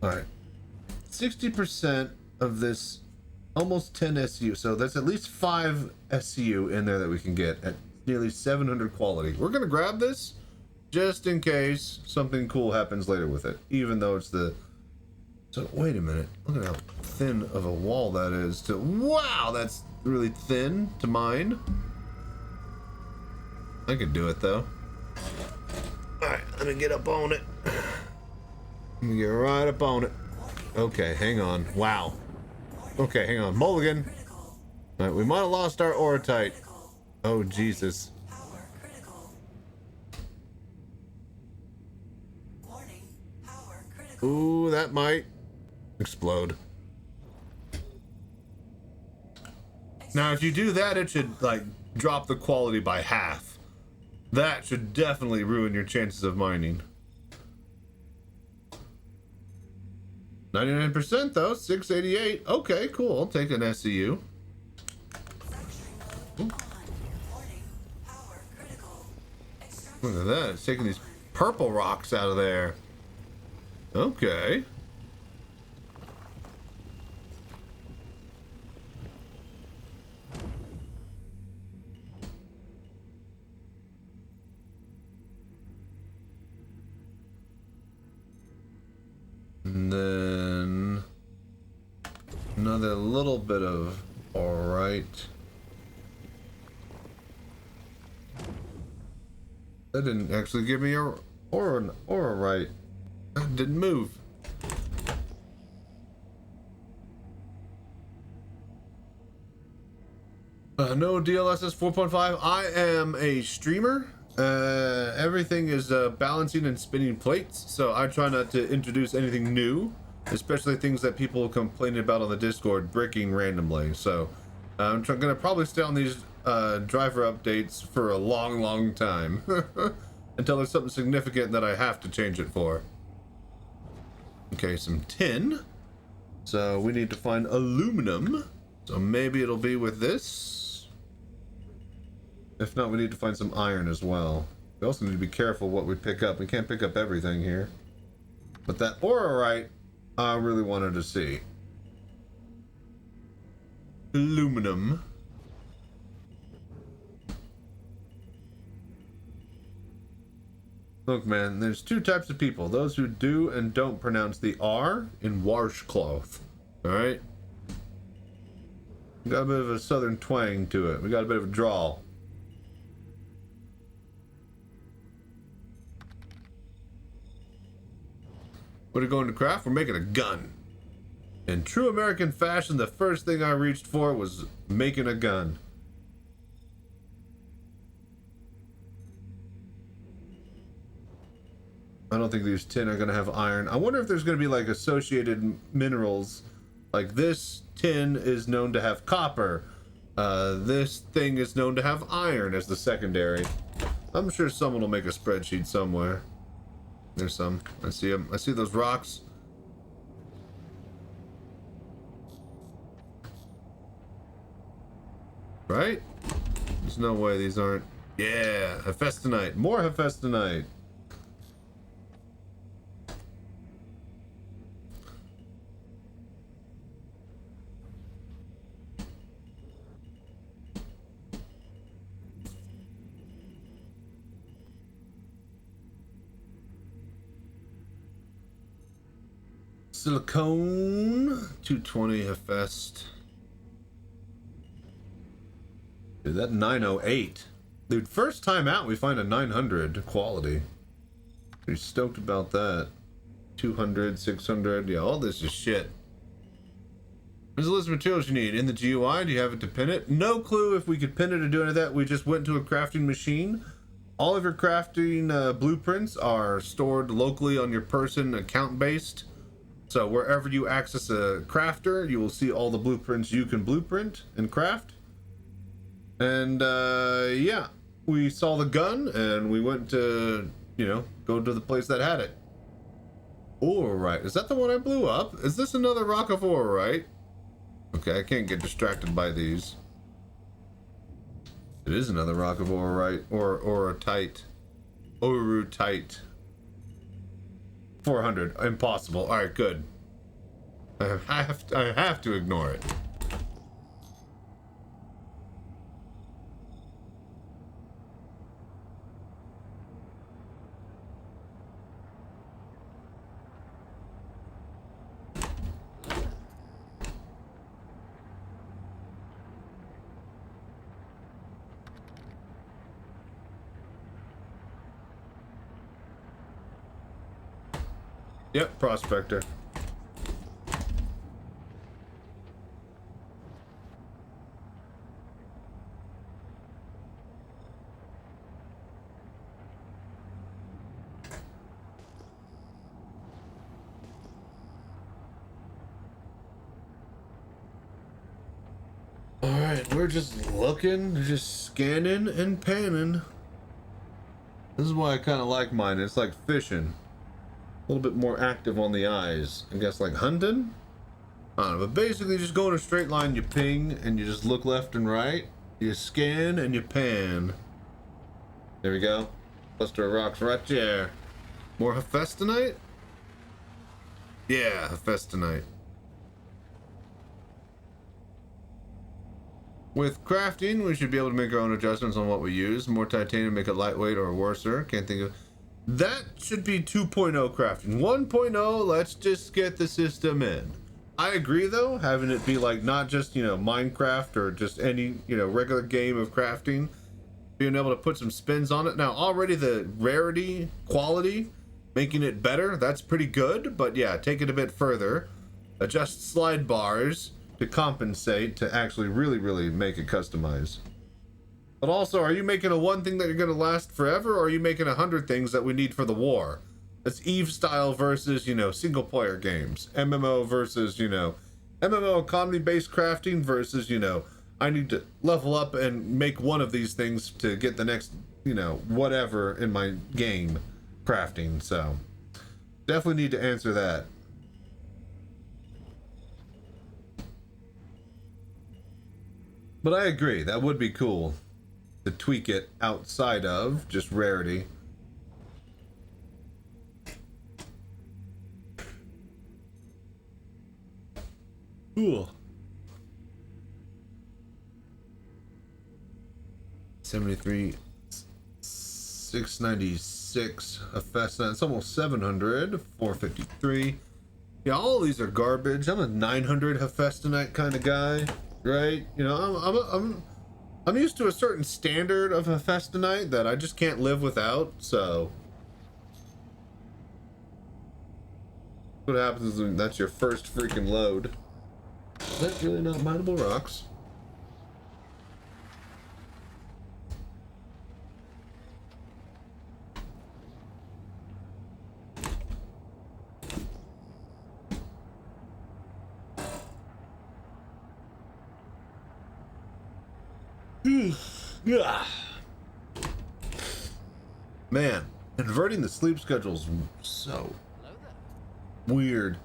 Alright. 60% of this, almost 10 SU, so that's at least 5 SU in there that we can get at nearly 700 quality. We're gonna grab this just in case something cool happens later with it, even though it's the... So, wait a minute. Look at how thin of a wall that is to... Wow, that's really thin to mine. I could do it, though. Alright, let me get up on it. Let me get right up on it. Okay, hang on. Wow. Okay, hang on. Mulligan. Alright, we might have lost our aurotite. Oh, Jesus. Ooh, that might explode. Now, if you do that, it should, like, drop the quality by half. That should definitely ruin your chances of mining. 99% though, 688. Okay, cool. I'll take an SCU. Ooh. Look at that. It's taking these purple rocks out of there. Okay. And then another little bit of alright. That didn't actually give me a right. That didn't move. No DLSS 4.5. I am a streamer. Everything is balancing and spinning plates, so I try not to introduce anything new, especially things that people complain about on the Discord bricking randomly. So I'm gonna probably stay on these driver updates for a long time until there's something significant that I have to change it for. Okay, some tin. So we need to find aluminum. So maybe it'll be with this. If not, we need to find some iron as well. We also need to be careful what we pick up. We can't pick up everything here. But that aurorite, I really wanted to see. Aluminum. Look, man, there's two types of people. Those who do and don't pronounce the R in washcloth. Alright? Got a bit of a southern twang to it. We got a bit of a drawl. What are we going to craft? We're making a gun. In true American fashion, the first thing I reached for was making a gun. I don't think these tin are going to have iron. I wonder if there's going to be like associated minerals. Like this tin is known to have copper. This thing is known to have iron as the secondary. I'm sure someone will make a spreadsheet somewhere. There's some. I see them. I see those rocks. Right? There's no way these aren't. Yeah, Hephaestonite. More Hephaestonite. Silicone, 220 Hephaest. Dude, that 908. Dude, first time out we find a 900 quality. Pretty stoked about that. 200, 600, yeah, all this is shit. There's a list of materials you need. In the GUI, do you have it to pin it? No clue if we could pin it or do any of that. We just went to a crafting machine. All of your crafting blueprints are stored locally on your person, account-based. So wherever you access a crafter, you will see all the blueprints you can blueprint and craft. And yeah, we saw the gun and we went to, you know, go to the place that had it. Oroite. Is that the one I blew up? Is this another rock of oroite? Okay, I can't get distracted by these. It is another rock of oroite or orotite. Orutite. 400. Impossible. All right, good. I have to ignore it. Yep, prospector. All right, we're just looking, just scanning and panning. This is why I kind of like mine. It's like fishing. A little bit more active on the eyes. I guess like hunting? I don't know, but basically just go in a straight line, you ping, and you just look left and right. You scan and you pan. There we go. Cluster of rocks right there. More Hephaestonite? Yeah, Hephaestonite. With crafting, we should be able to make our own adjustments on what we use. More titanium, make it lightweight or worser. Can't think of... That should be 2.0 crafting. 1.0, let's just get the system in. I agree though, having it be like not just, you know, Minecraft or just any, you know, regular game of crafting. Being able to put some spins on it. Now already the rarity, quality, making it better, that's pretty good. But yeah, take it a bit further. Adjust slide bars to compensate to actually really make it customized. But also, are you making a one thing that you're going to last forever, or are you making 100 things that we need for the war? That's EVE style versus, you know, single player games. MMO versus, you know, MMO economy based crafting versus, you know, I need to level up and make one of these things to get the next, you know, whatever in my game crafting. So definitely need to answer that. But I agree, that would be cool to tweak it outside of just rarity. Cool. 73, 696 a fast. It's almost 700. 453. Yeah, all these are garbage. I'm a 900 Hephaestonite kind of guy. right? You know, I'm used to a certain standard of a Festa night that I just can't live without. So what happens when that's your first freaking load? Is that really not mineable rocks? Man, inverting the sleep schedule's so weird.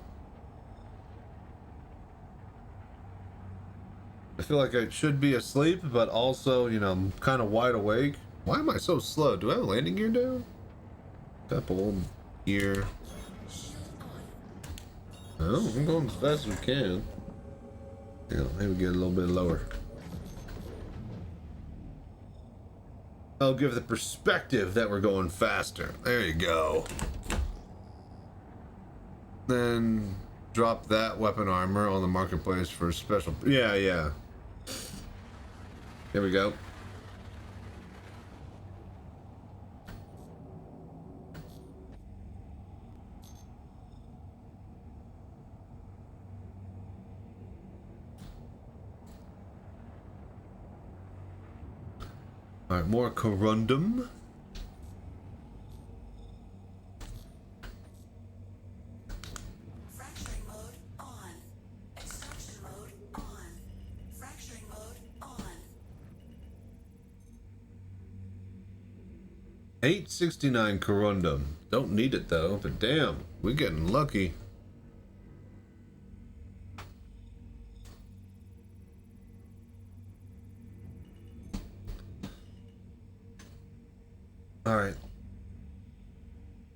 I feel like I should be asleep, but also, you know, I'm kind of wide awake. Why am I so slow? Do I have a landing gear down? Couple gear. Oh, I'm going as fast as we can. Yeah, maybe get a little bit lower. I'll give the perspective that we're going faster. There you go. Then drop that weapon armor on the marketplace for special. Yeah, yeah. Here we go. All right, more corundum. Fracturing mode on. Extraction mode on. Fracturing mode on. 869 corundum. Don't need it though, but damn, we're getting lucky. All right.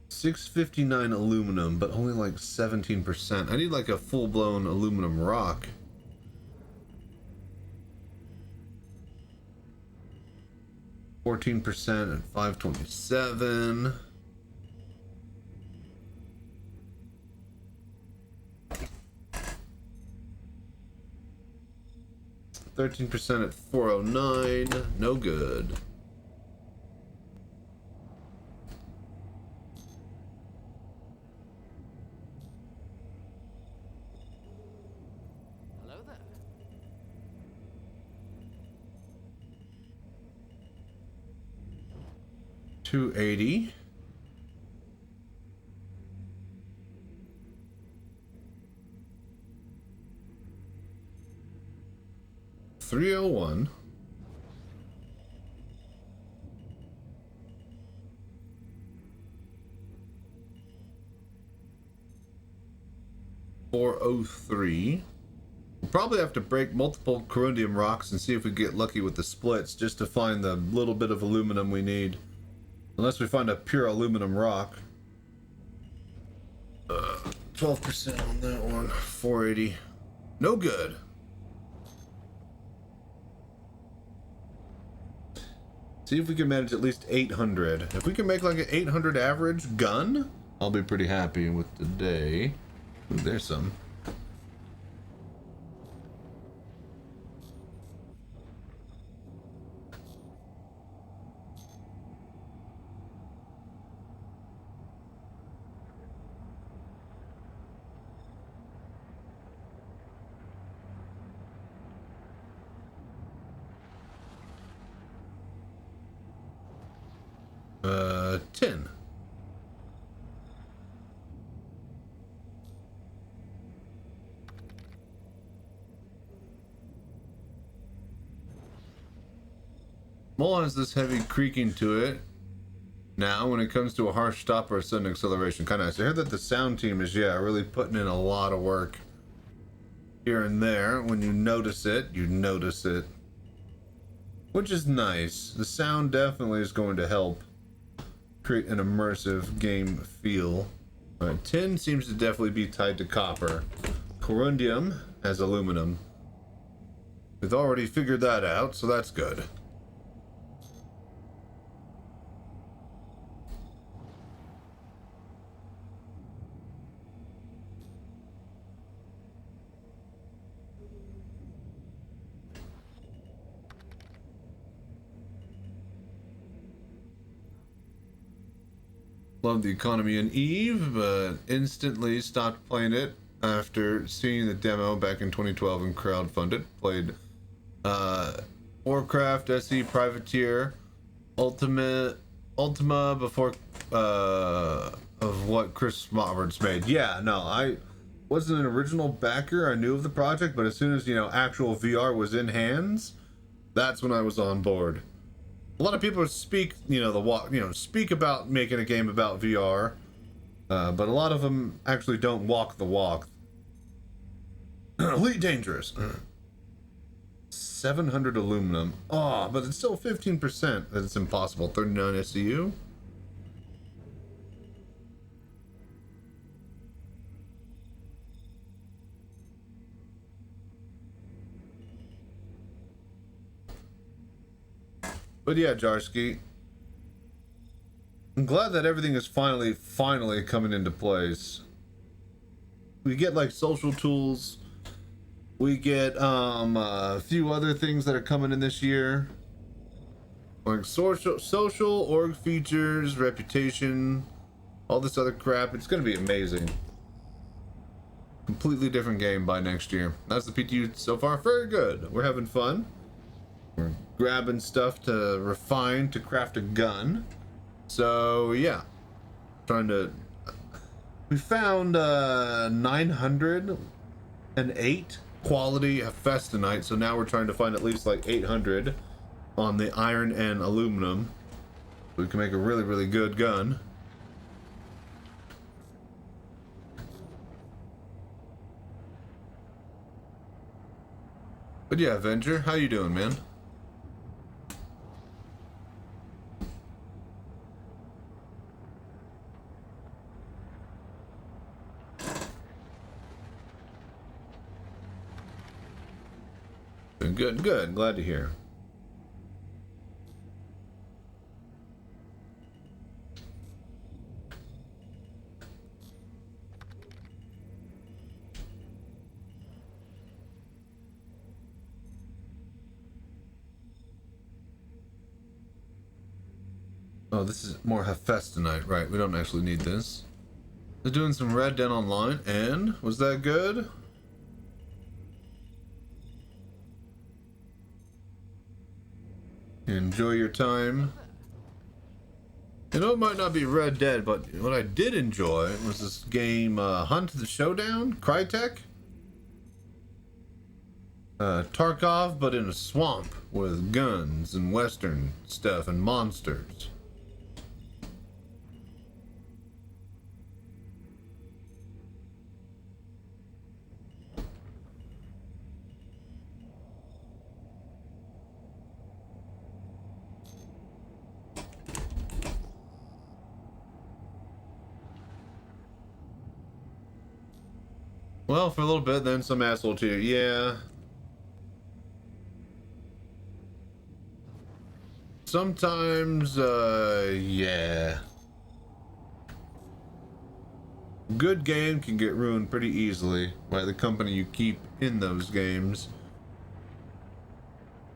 659 aluminum, but only like 17%. I need like a full-blown aluminum rock. %, at 527. %, at 409. No good. Hello there. 280. $301. $403. We'll probably have to break multiple corundium rocks and see if we get lucky with the splits just to find the little bit of aluminum we need. Unless we find a pure aluminum rock. 12% on that one. 480. No good. See if we can manage at least 800. If we can make like an 800 average gun, I'll be pretty happy with the day. Ooh, there's some. Tin. Mole has this heavy creaking to it. Now, when it comes to a harsh stop or a sudden acceleration, kind of nice. I heard that the sound team is, yeah, really putting in a lot of work here and there. When you notice it, you notice it. Which is nice. The sound definitely is going to help create an immersive game feel. Alright, tin seems to definitely be tied to copper. Corundium has aluminum. We've already figured that out, so that's good. Loved the economy in Eve, but instantly stopped playing it after seeing the demo back in 2012 and crowdfunded. Played Warcraft, SE, Privateer, Ultima before of what Chris Roberts made. Yeah, no, I wasn't an original backer. I knew of the project, but as soon as, you know, actual VR was in hands, that's when I was on board. A lot of people speak, speak about making a game about VR, but a lot of them actually don't walk the walk. Elite Dangerous. 700 aluminum. Oh, but it's still 15%. That's impossible. 39 SCU. But yeah, Jarsky, I'm glad that everything is finally coming into place. We get like social tools. We get a few other things that are coming in this year. Like social org features, reputation, all this other crap. It's gonna be amazing. Completely different game by next year. That's the PTU so far. Very good. We're having fun. We're grabbing stuff to refine to craft a gun. So yeah, we found 908 quality Hephaestonite, so now we're trying to find at least like 800 on the iron and aluminum. We can make a really, really good gun. But yeah, Avenger, how you doing, man? Good, good. Glad to hear. Oh, this is more Hephaestonite, right? We don't actually need this. They're doing some Red Dead Online, and was that good? Enjoy your time. You know, it might not be Red Dead, but what I did enjoy was this game, Hunt the Showdown, Crytek. Tarkov, but in a swamp with guns and western stuff and monsters. Well, for a little bit, then some asshole too. Yeah. Sometimes, yeah. Good game can get ruined pretty easily by the company you keep in those games.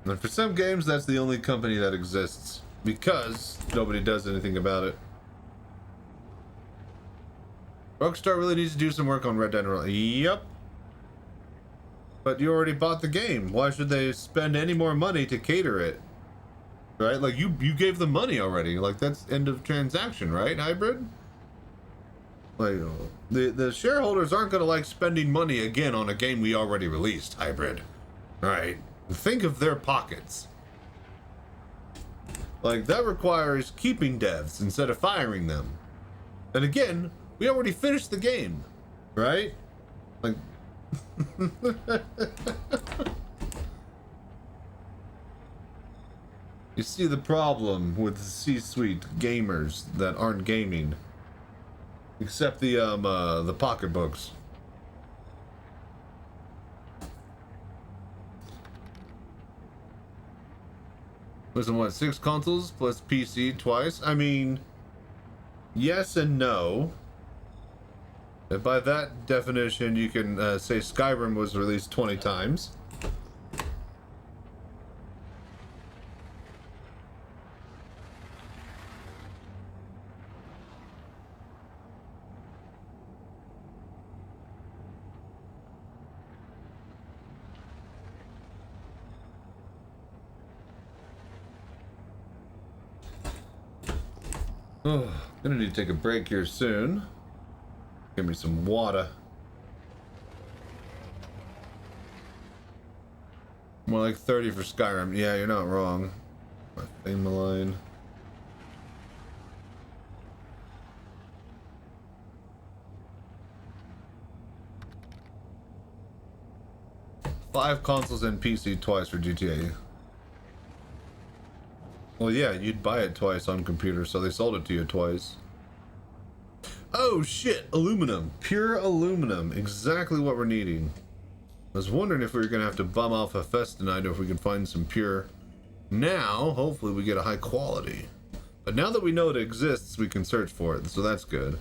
And for some games, that's the only company that exists because nobody does anything about it. Rockstar really needs to do some work on Red Dead Online. Yep. But you already bought the game. Why should they spend any more money to cater it? Right? Like, you gave them money already. Like, that's end of transaction, right, Hybrid? Like, the shareholders aren't going to like spending money again on a game we already released, Hybrid. Right? Think of their pockets. Like, that requires keeping devs instead of firing them. And again, we already finished the game, right? Like, you see the problem with the C-suite gamers that aren't gaming, except the pocketbooks. Listen, what, 6 consoles plus PC twice? I mean, yes and no. And by that definition, you can say Skyrim was released 20 times. Oh, gonna need to take a break here soon. Give me some water. More like 30 for Skyrim. Yeah, you're not wrong. My fame line. Five consoles and PC twice for GTA. Well, yeah, you'd buy it twice on computer, so they sold it to you twice. Oh shit, aluminum. Pure aluminum. Exactly what we're needing. I was wondering if we were going to have to bum off a fest tonight or if we can find some pure. Now, hopefully we get a high quality. But now that we know it exists, we can search for it, so that's good.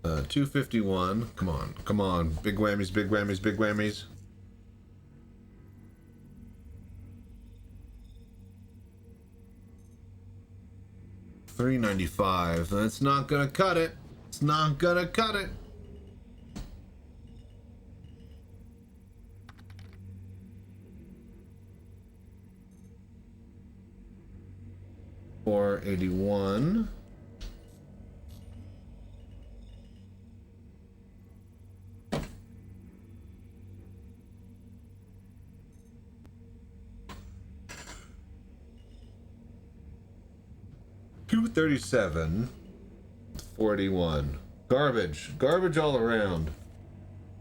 251. Come on, come on. Big whammies, big whammies, big whammies. $395. That's not gonna cut it. It's not gonna cut it. $481. $237. 41. Garbage. Garbage all around.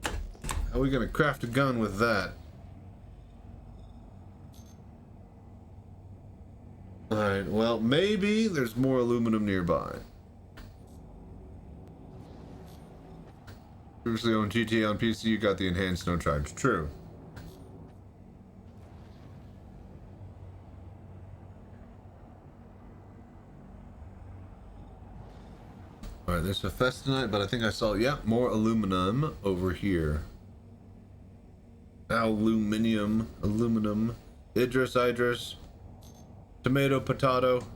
How are we gonna craft a gun with that? Alright, well, maybe there's more aluminum nearby. Previously on GTA on PC, you got the enhanced no charge. True. Alright, there's a fest tonight, but I think I saw, yeah, more aluminum over here. Aluminium, aluminum, Idris, tomato, potato.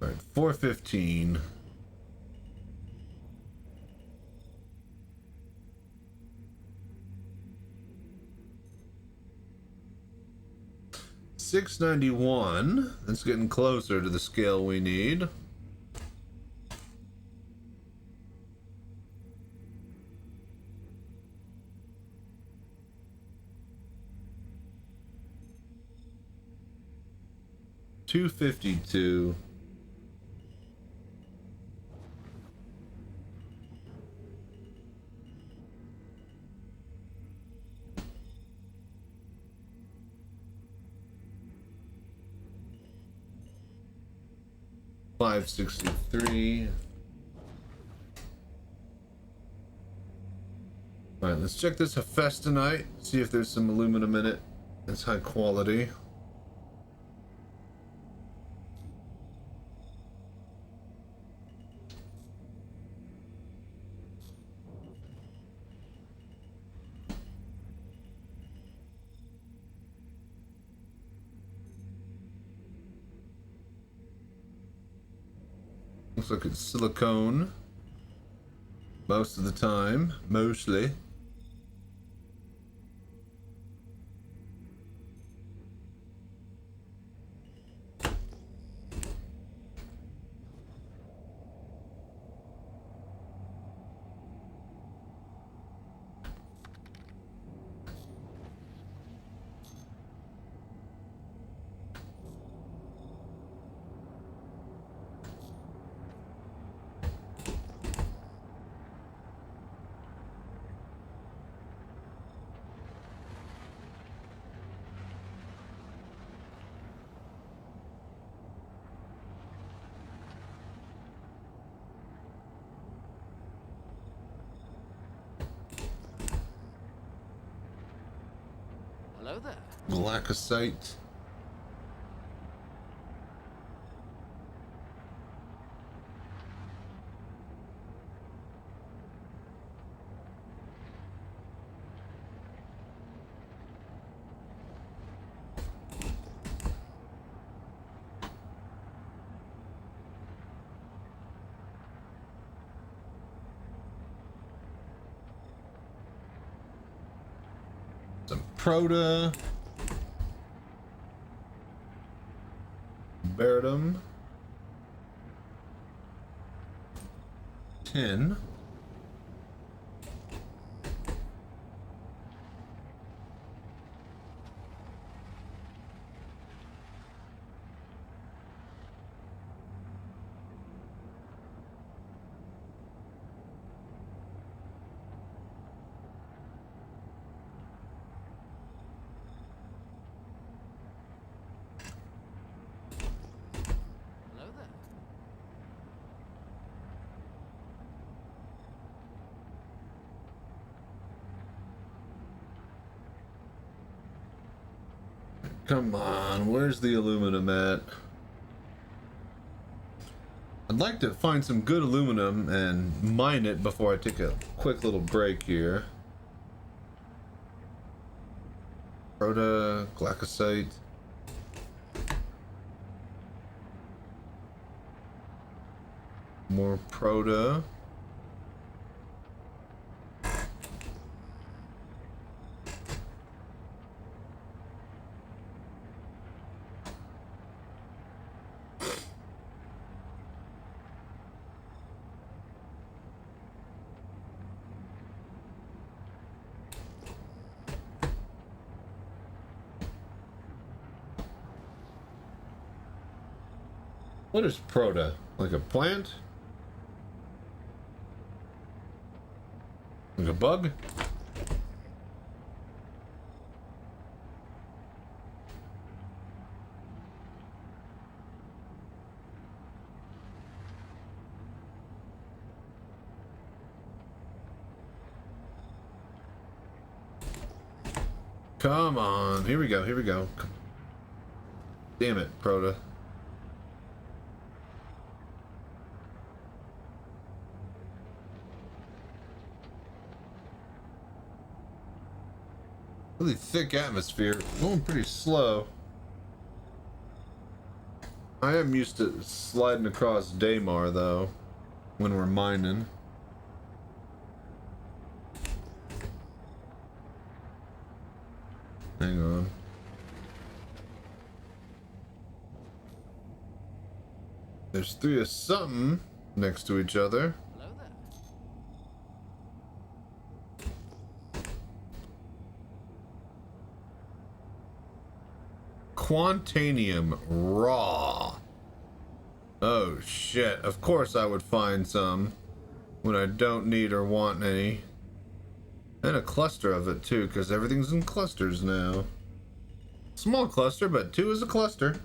Alright, 415. $691. That's getting closer to the scale we need. $252. $563. Alright, let's check this Hephaestonite, see if there's some aluminum in it. It's high quality. Looks like it's silicone. Most of the time. Mostly. Hello there. Galacosite. some Proto. Baritum. 10. Hello there. Come on, where's the aluminum at? I'd like to find some good aluminum and mine it before I take a quick little break here. Proto, glycosite. More Proto. What is Proto? Like a plant? Like a bug? Come on, here we go, here we go. Damn it, Proto. Really thick atmosphere, going pretty slow. I am used to sliding across Daymar though, when we're mining. Hang on. There's 3 of something next to each other. Hello there. Quantanium raw. Oh shit, of course I would find some when I don't need or want any. And a cluster of it too, because everything's in clusters now. Small cluster, but 2 is a cluster.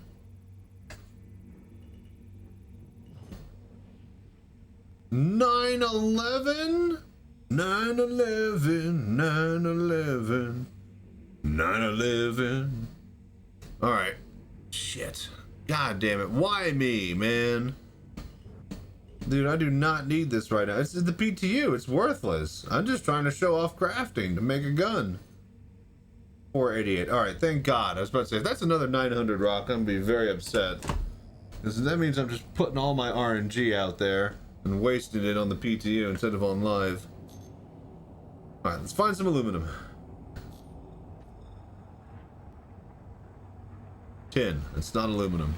Nine 11, 9/11, 9/11, 9/11. All right, shit. God damn it! Why me, man? Dude, I do not need this right now. It's the PTU. It's worthless. I'm just trying to show off crafting to make a gun. 488. All right, thank God. I was about to say, if that's another 900 rock, I'm gonna be very upset. Because that means I'm just putting all my RNG out there and wasting it on the PTU instead of on live. All right, let's find some aluminum. 10. It's not aluminum.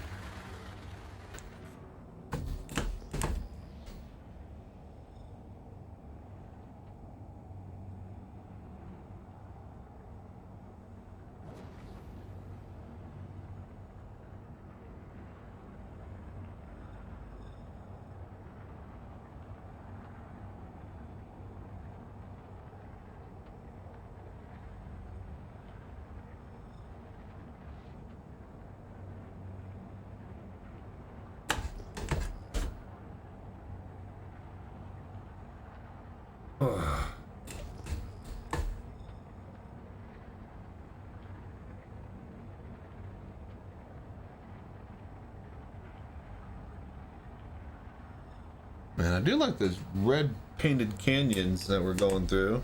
Man, I do like those red painted canyons that we're going through.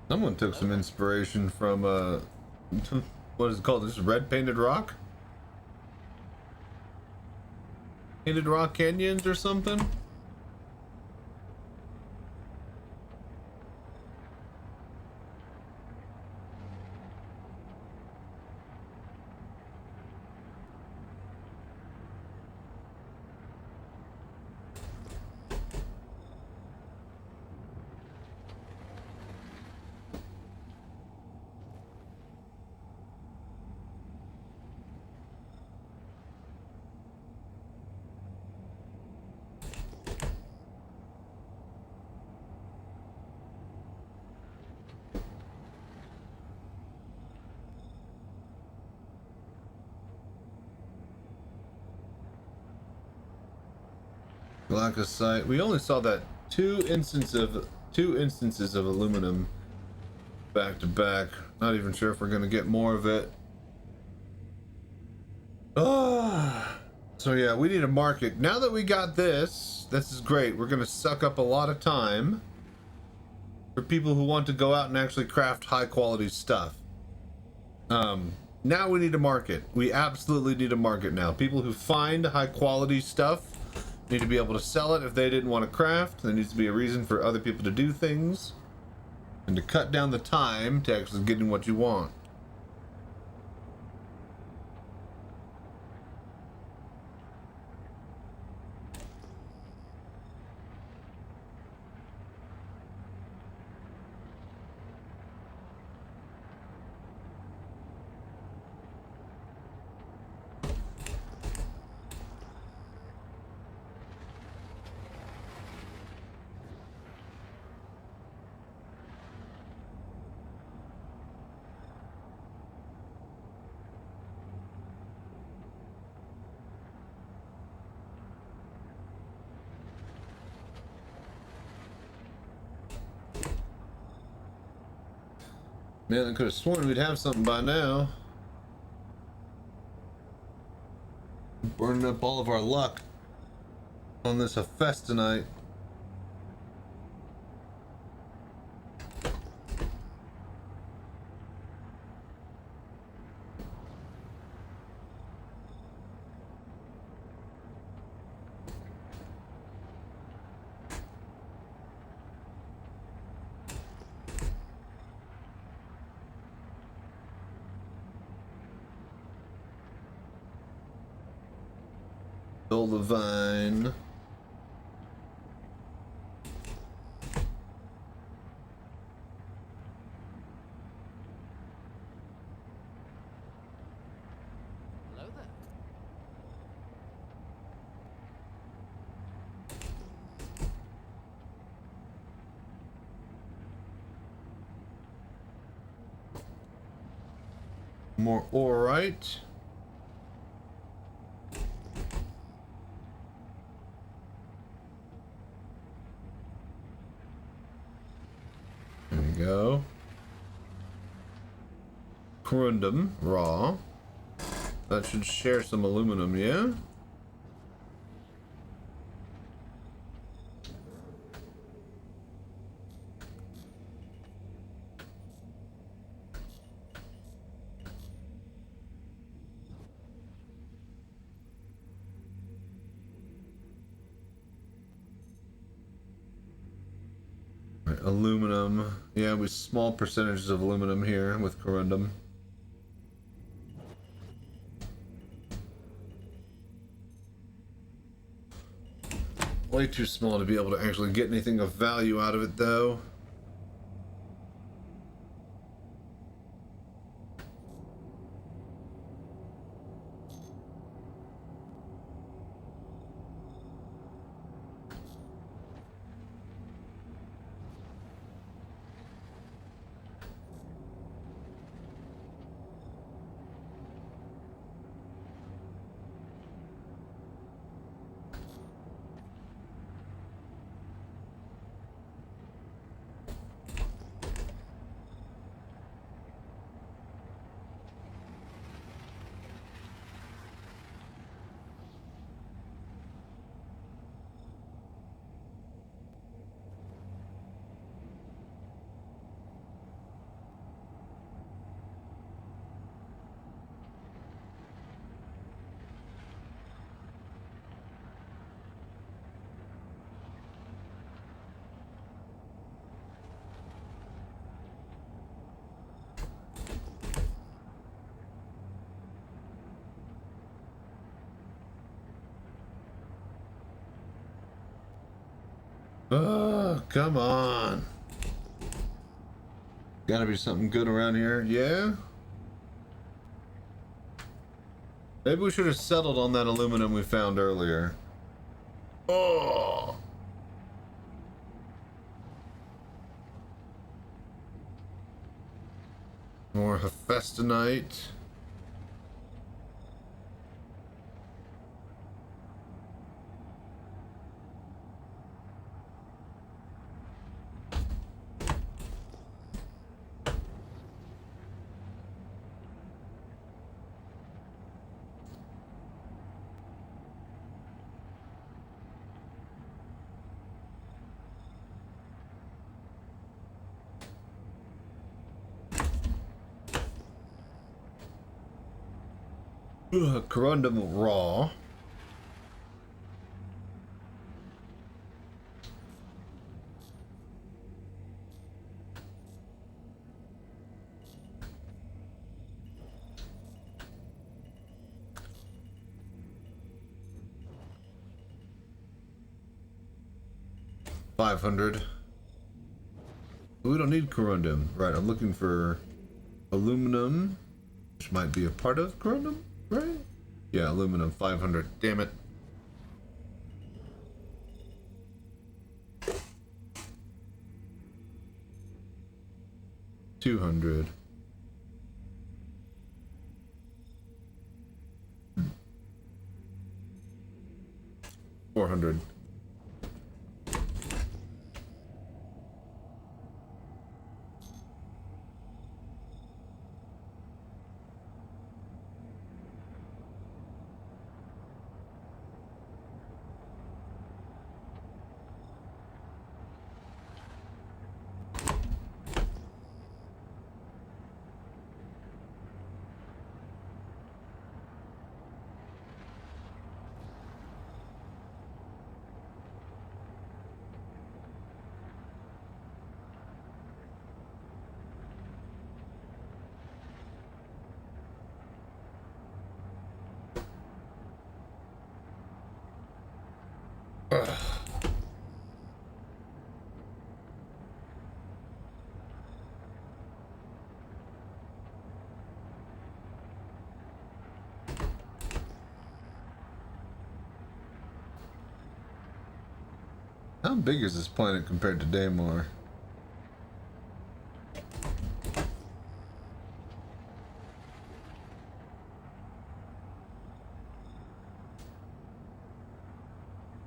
Someone took some inspiration from what is it called? This is red painted rock? Painted rock canyons or something? Glaucosite. We only saw that two instances of aluminum back to back. Not even sure if we're gonna get more of it. Oh. So yeah, we need a market. Now that we got this is great. We're gonna suck up a lot of time for people who want to go out and actually craft high quality stuff. Now we need a market. We absolutely need a market now. People who find high quality stuff need to be able to sell it if they didn't want to craft. There needs to be a reason for other people to do things and to cut down the time to actually getting what you want. Man, I could have sworn we'd have something by now. Burning up all of our luck on this Hephaestus tonight. The vine. Hello there. More orite. Go. Corundum, raw. That should share some aluminum, yeah? Aluminum. Yeah, with small percentages of aluminum here with corundum. Way too small to be able to actually get anything of value out of it, though. Oh, come on. Gotta be something good around here. Yeah? Maybe we should have settled on that aluminum we found earlier. Oh! More Hephaestonite. Corundum raw. $500. We don't need corundum. Right, I'm looking for aluminum, which might be a part of corundum, right? Yeah, aluminum, 500. Damn it. $200. $400. How big is this planet compared to Daymar?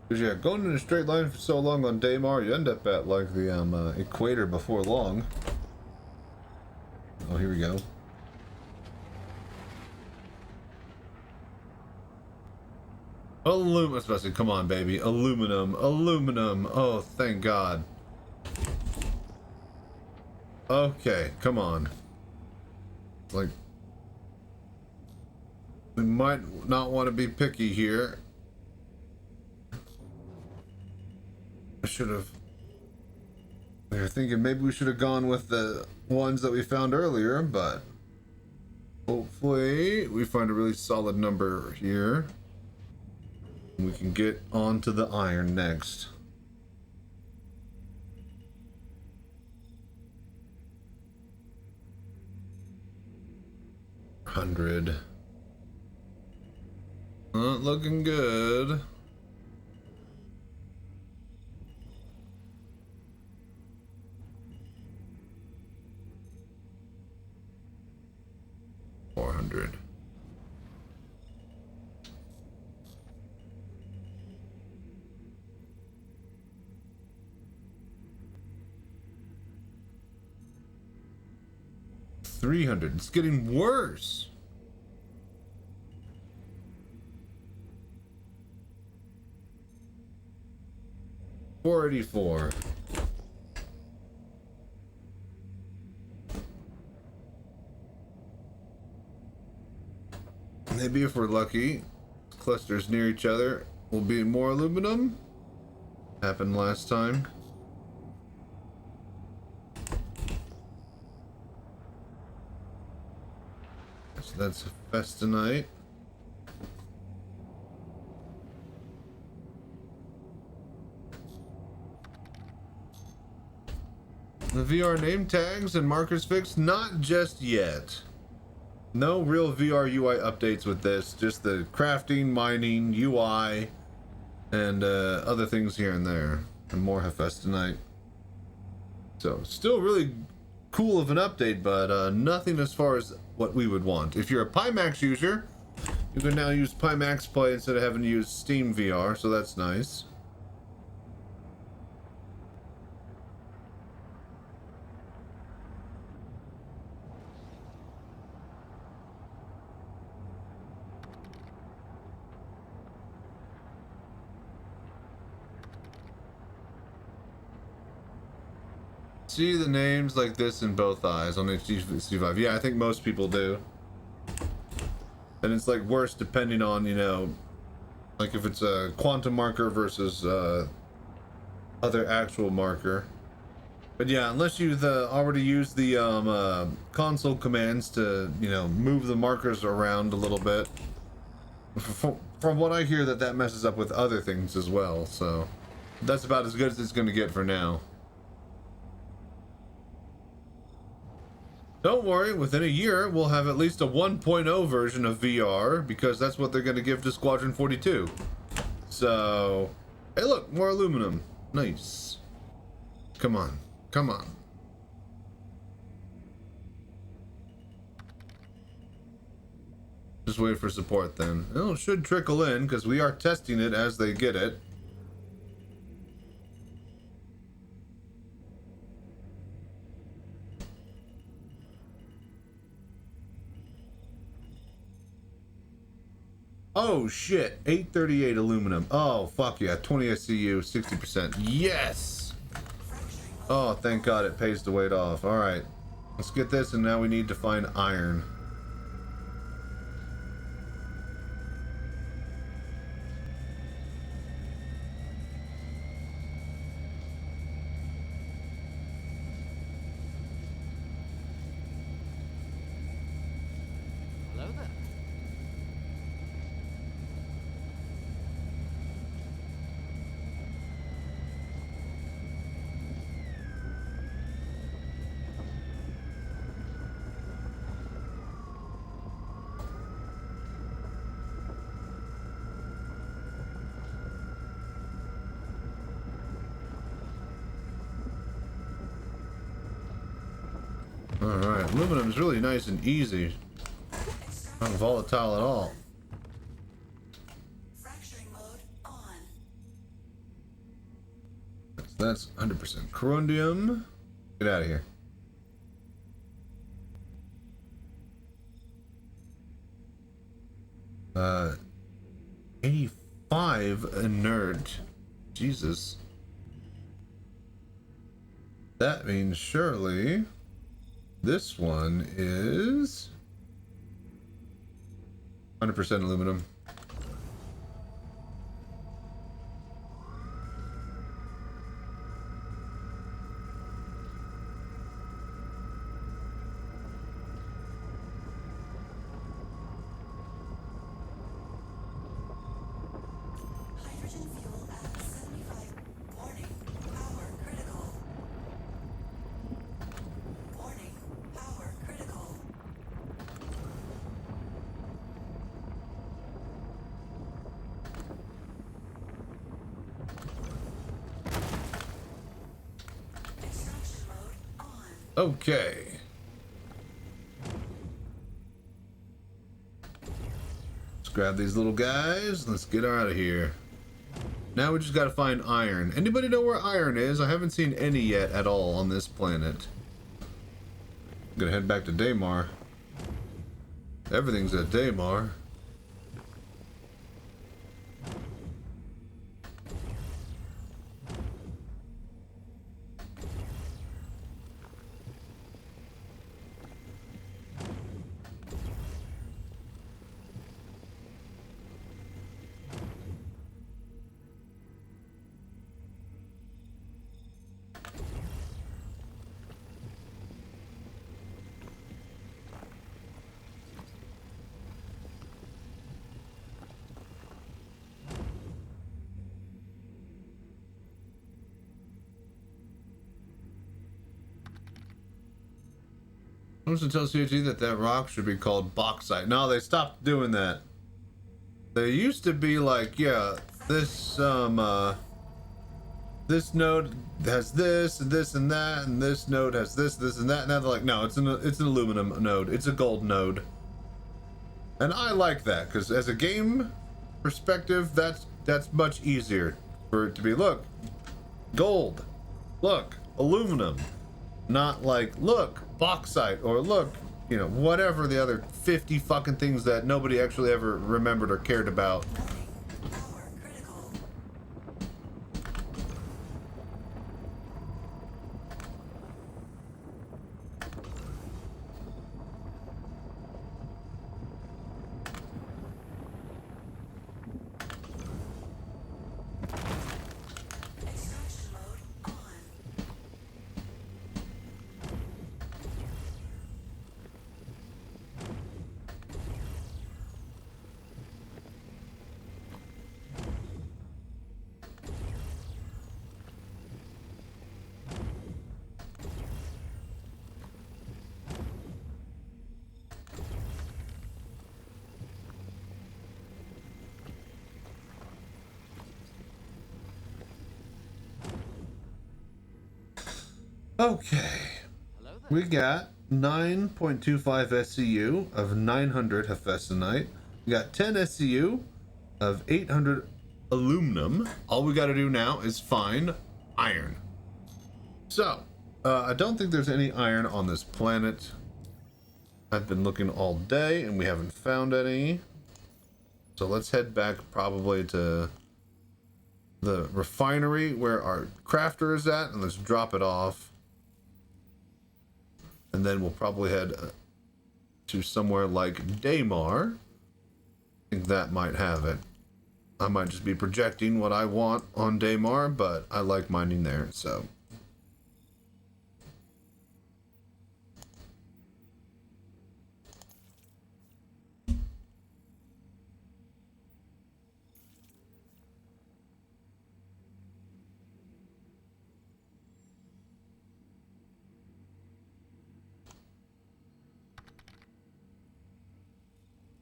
Because yeah, going in a straight line for so long on Daymar, you end up at like the equator before long. Oh, here we go. Aluminum, especially, come on, baby. Aluminum, aluminum. Oh, thank God. Okay, come on. Like, we might not want to be picky here. I should have. We were thinking maybe we should have gone with the ones that we found earlier, but hopefully we find a really solid number here. We can get onto the iron next. $100. Not looking good. $400. $300. It's getting worse. $484. Maybe if we're lucky, clusters near each other will be more aluminum. Happened last time. So that's a festinite. The VR name tags and markers fixed? Not just yet. No real VR UI updates with this, just the crafting, mining, UI, and other things here and there, and more Hephaestonite. So, still really cool of an update, but nothing as far as what we would want. If you're a Pimax user, you can now use Pimax Play instead of having to use Steam VR, so that's nice. See the names like this in both eyes on HTC Vive. Yeah, I think most people do. And it's like worse depending on, you know, like if it's a quantum marker versus other actual marker. But yeah, unless you've already used the console commands to, you know, move the markers around a little bit. From what I hear, that messes up with other things as well, so that's about as good as it's going to get for now. Don't worry, within a year, we'll have at least a 1.0 version of VR, because that's what they're going to give to Squadron 42. So, hey look, more aluminum. Nice. Come on, come on. Just wait for support then. Well, it should trickle in, because we are testing it as they get it. Oh shit, 838 aluminum. Oh fuck yeah, 20 SCU, 60%. Yes! Oh, thank God it pays the weight off. Alright, let's get this, and now we need to find iron. Hello there. Alright, aluminum is really nice and easy. Not volatile at all. Fracturing mode on. That's 100% corundium. Get out of here. Uh, 85 inert. Jesus. That means surely this one is 100% aluminum. Hydrogen fuel at 75. Warning. Power critical. Warning. Power critical. Extraction mode on. Okay. Let's grab these little guys. Let's get out of here. Now we just gotta find iron. Anybody know where iron is? I haven't seen any yet at all on this planet. I'm gonna head back to Daymar. Everything's at Daymar. I was to tell COG that rock should be called bauxite. No, they stopped doing that. They used to be like, yeah, this this node has this and this and that, and this node has this, this and that. Now they're like, no, it's an aluminum node. It's a gold node. And I like that, because as a game perspective, that's much easier for it to be, look, gold, look, aluminum, not like, look, bauxite, or look, you know, whatever the other 50 fucking things that nobody actually ever remembered or cared about. Power critical. Okay. Hello there. We got 9.25 SCU of 900 Hephaestonite. We got 10 SCU of 800 aluminum. All we got to do now is find iron. So, I don't think there's any iron on this planet. I've been looking all day and we haven't found any. So let's head back probably to the refinery where our crafter is at, and let's drop it off. And then we'll probably head to somewhere like Daymar. I think that might have it. I might just be projecting what I want on Daymar, but I like mining there, so.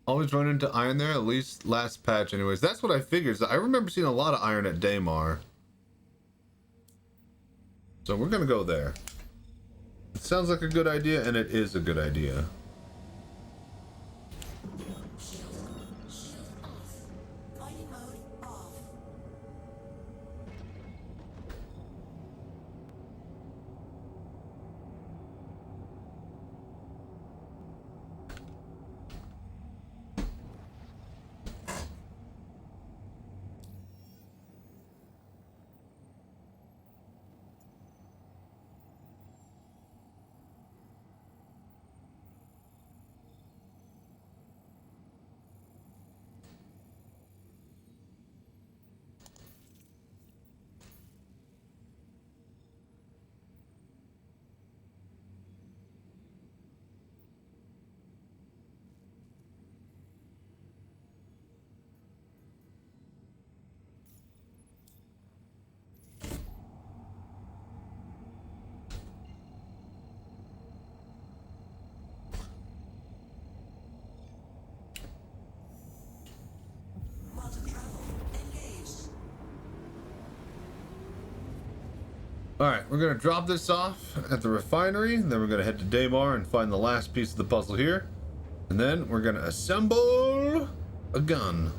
Always run into iron there, at least last patch anyways. That's what I figured. I remember seeing a lot of iron at Daymar. So we're gonna go there. It sounds like a good idea, and it is a good idea. Shield off. Fighting mode off. Alright, we're gonna drop this off at the refinery, then we're gonna head to Daymar and find the last piece of the puzzle here. And then we're gonna assemble a gun.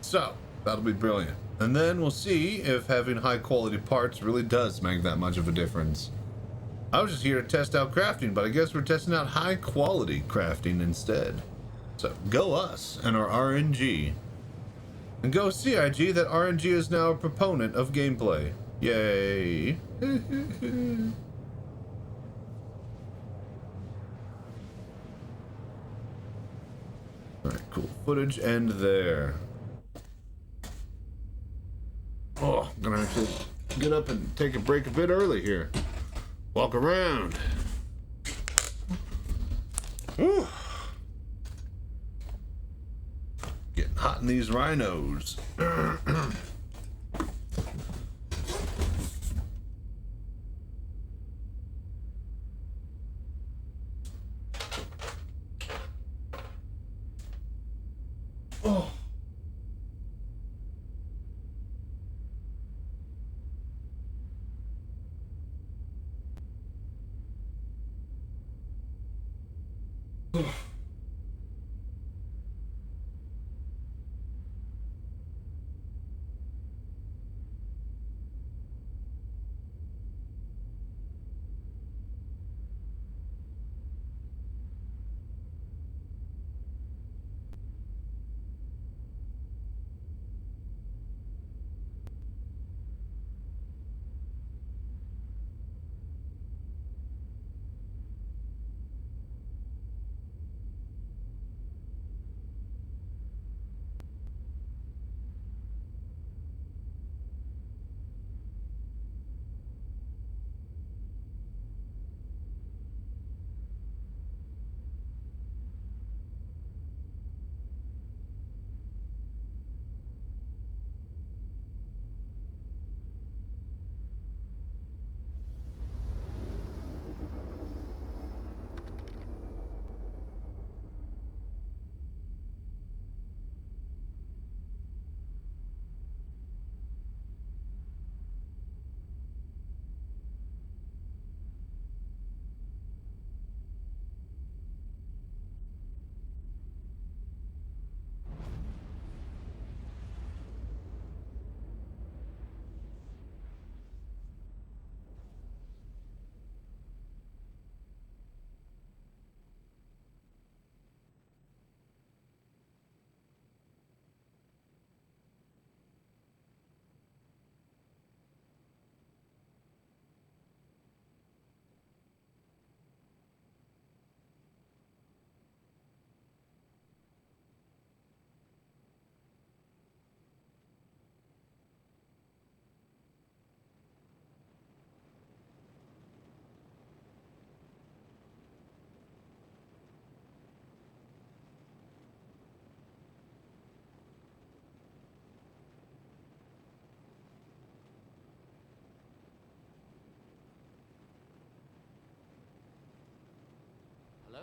So, that'll be brilliant. And then we'll see if having high quality parts really does make that much of a difference. I was just here to test out crafting, but I guess we're testing out high quality crafting instead. So, go us and our RNG. And go CIG that RNG is now a proponent of gameplay. Yay. Alright, cool. Footage end there. Oh, I'm gonna have to get up and take a break a bit early here. Walk around. Whew. Getting hot in these rhinos. Oh.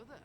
there.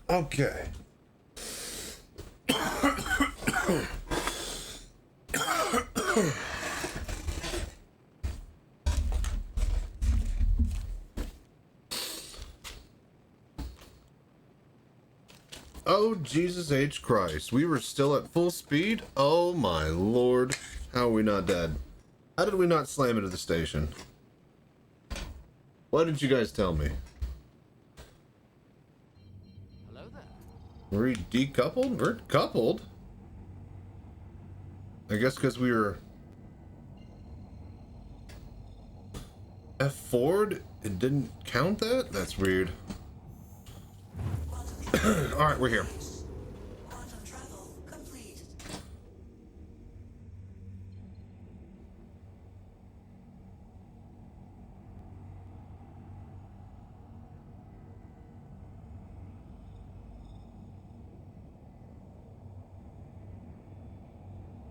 Okay. Oh, Jesus H. Christ. We were still at full speed? Oh, my Lord. How are we not dead? How did we not slam into the station? Why didn't you guys tell me? Hello there. Were we decoupled? We're coupled. I guess because we were... F4'd? It didn't count that? That's weird. Alright, we're here. Quantum travel complete.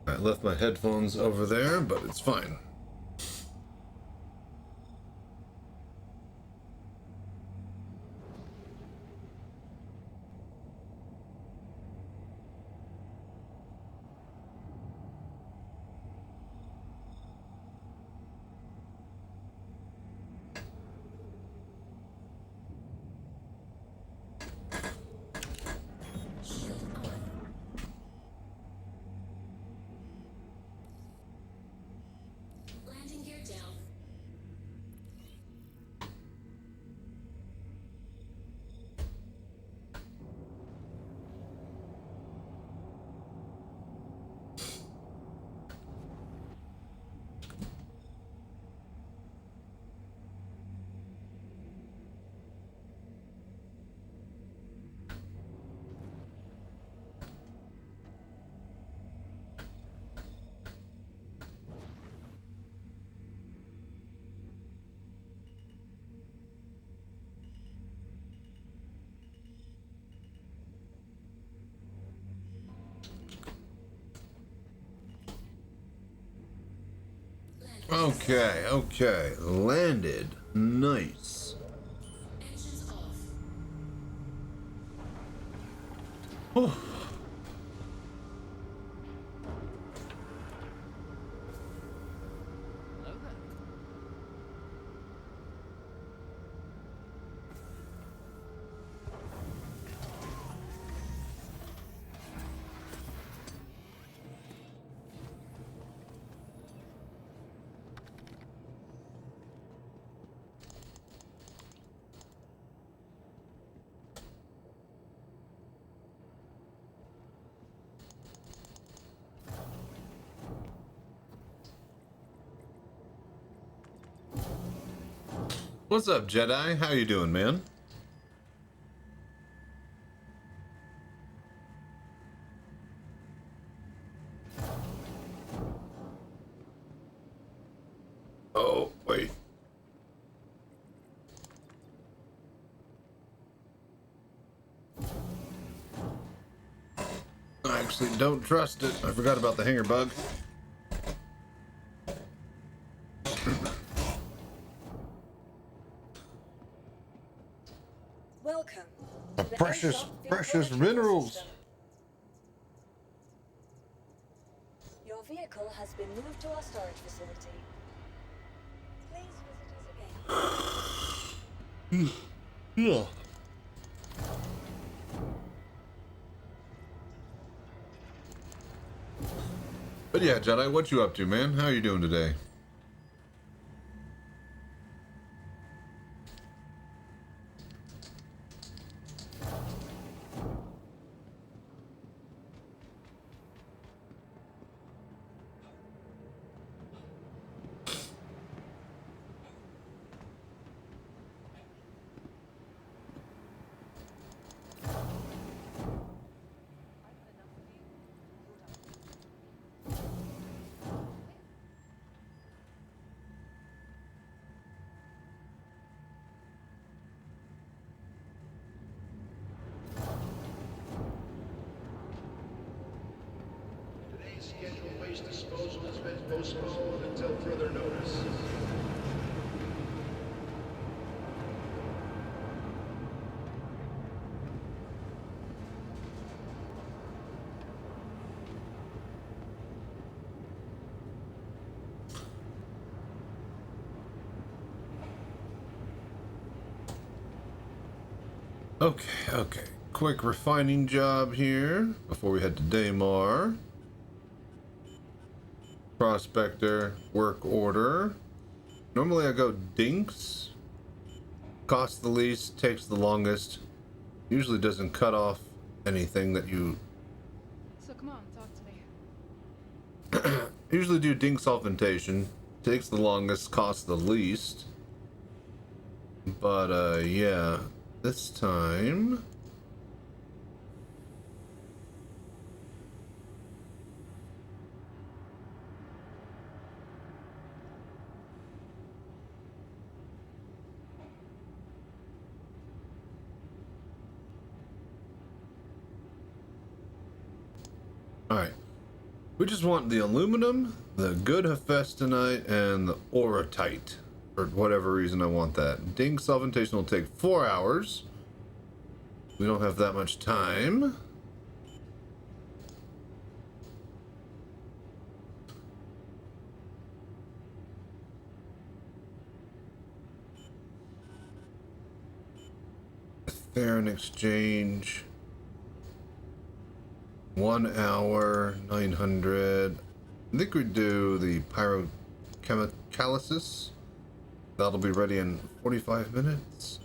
I left my headphones over there, but it's fine. Landing gear down. Okay, okay. Landed. Nice. Engines off. Whew. Hello there. What's up, Jedi? How you doing, man? Oh, wait. actually don't trust it. I forgot about the hanger bug. Welcome. The to the precious, aircraft precious vehicle control minerals. system. Your vehicle has been moved to our storage facility. Please visit us again. Yeah. But yeah, Jedi, what you up to, man? How you doing today? Today's scheduled waste disposal has been postponed until further notice. Okay. Quick refining job here before we head to Daymar. Prospector, work order. Normally I go dinks. Costs the least, takes the longest. Usually doesn't cut off anything that you... So come on, talk to me. Usually do dinks augmentation. Takes the longest, costs the least. But, yeah. This time... Alright. We just want the aluminum, the good hephaestonite, and the orotite. For whatever reason I want that. Dink solventation will take 4 hours. We don't have that much time. Theron exchange. 1 hour, 900. I think we do the pyrochemicalisis. That'll be ready in 45 minutes.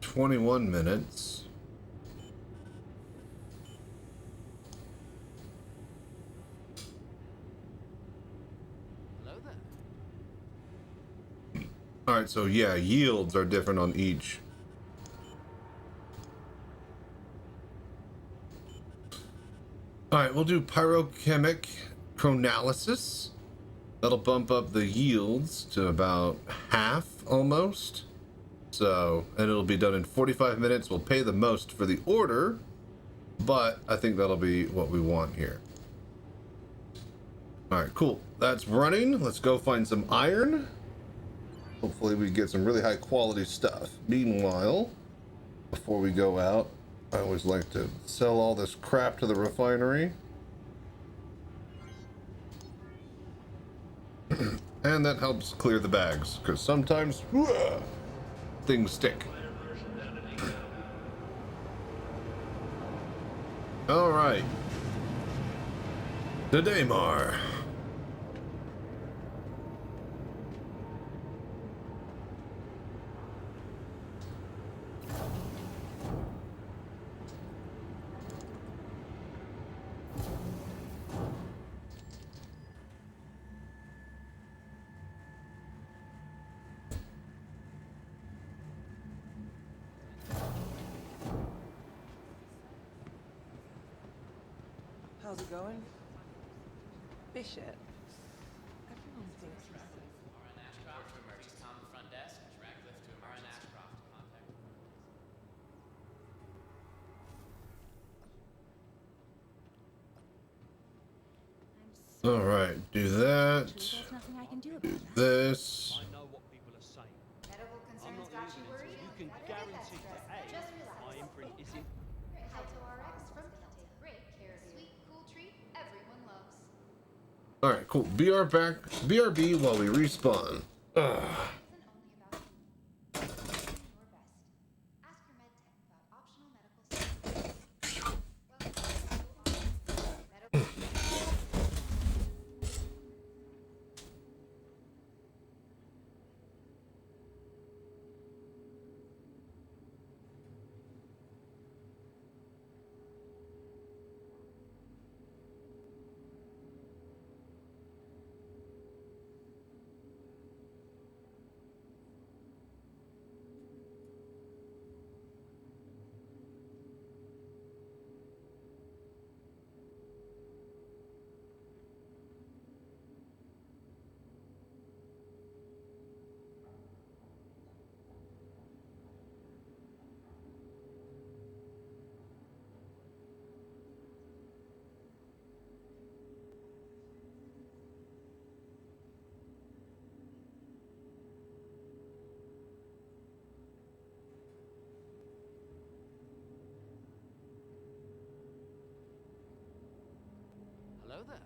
21 minutes. Hello there. Alright, so yeah, yields are different on each. Alright, we'll do pyrochemic chronalysis. That'll bump up the yields to about half almost. So, and it'll be done in 45 minutes. We'll pay the most for the order, but I think that'll be what we want here. Alright, cool. That's running. Let's go find some iron. Hopefully we get some really high quality stuff. Meanwhile, before we go out, I always like to sell all this crap to the refinery. And that helps clear the bags, because sometimes things stick. Alright. To Daymar. How's it going? Bishop. Everyone thinks he's Do that. There's nothing I can do Do about that. this. I know what people are saying. Medical I'm concerns not got you listening to worried? you. You can guarantee to A, Just relax. my imprint isn't. RX from Take great care of you. Sweet, cool treat everyone loves. Alright, cool. BRB while we respawn. Ugh. Isn't only about you. It's doing your best. Ask your med tech about optional medical services. Medical Hello there.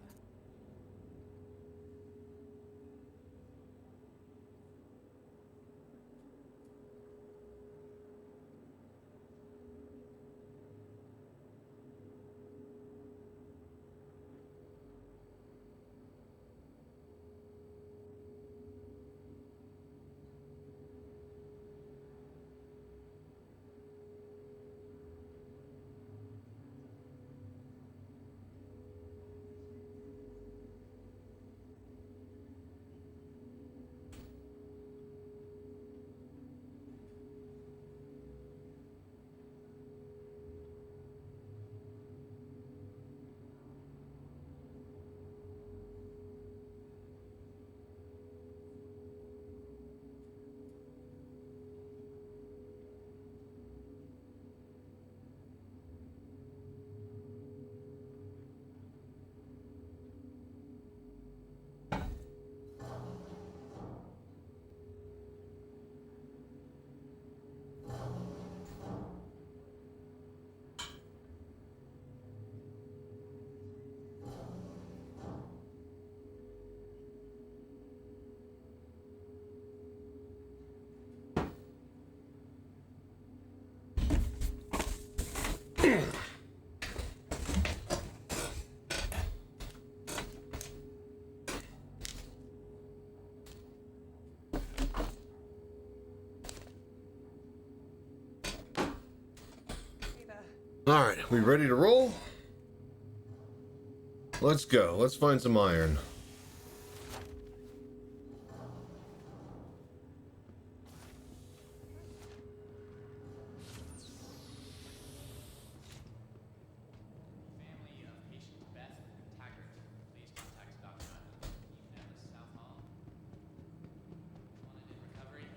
Alright, we ready to roll? Let's go. Let's find some iron. Family of patient Beth Taggart, please contact Dr. Ethan Ellis, South Hall. Wanted in recovery.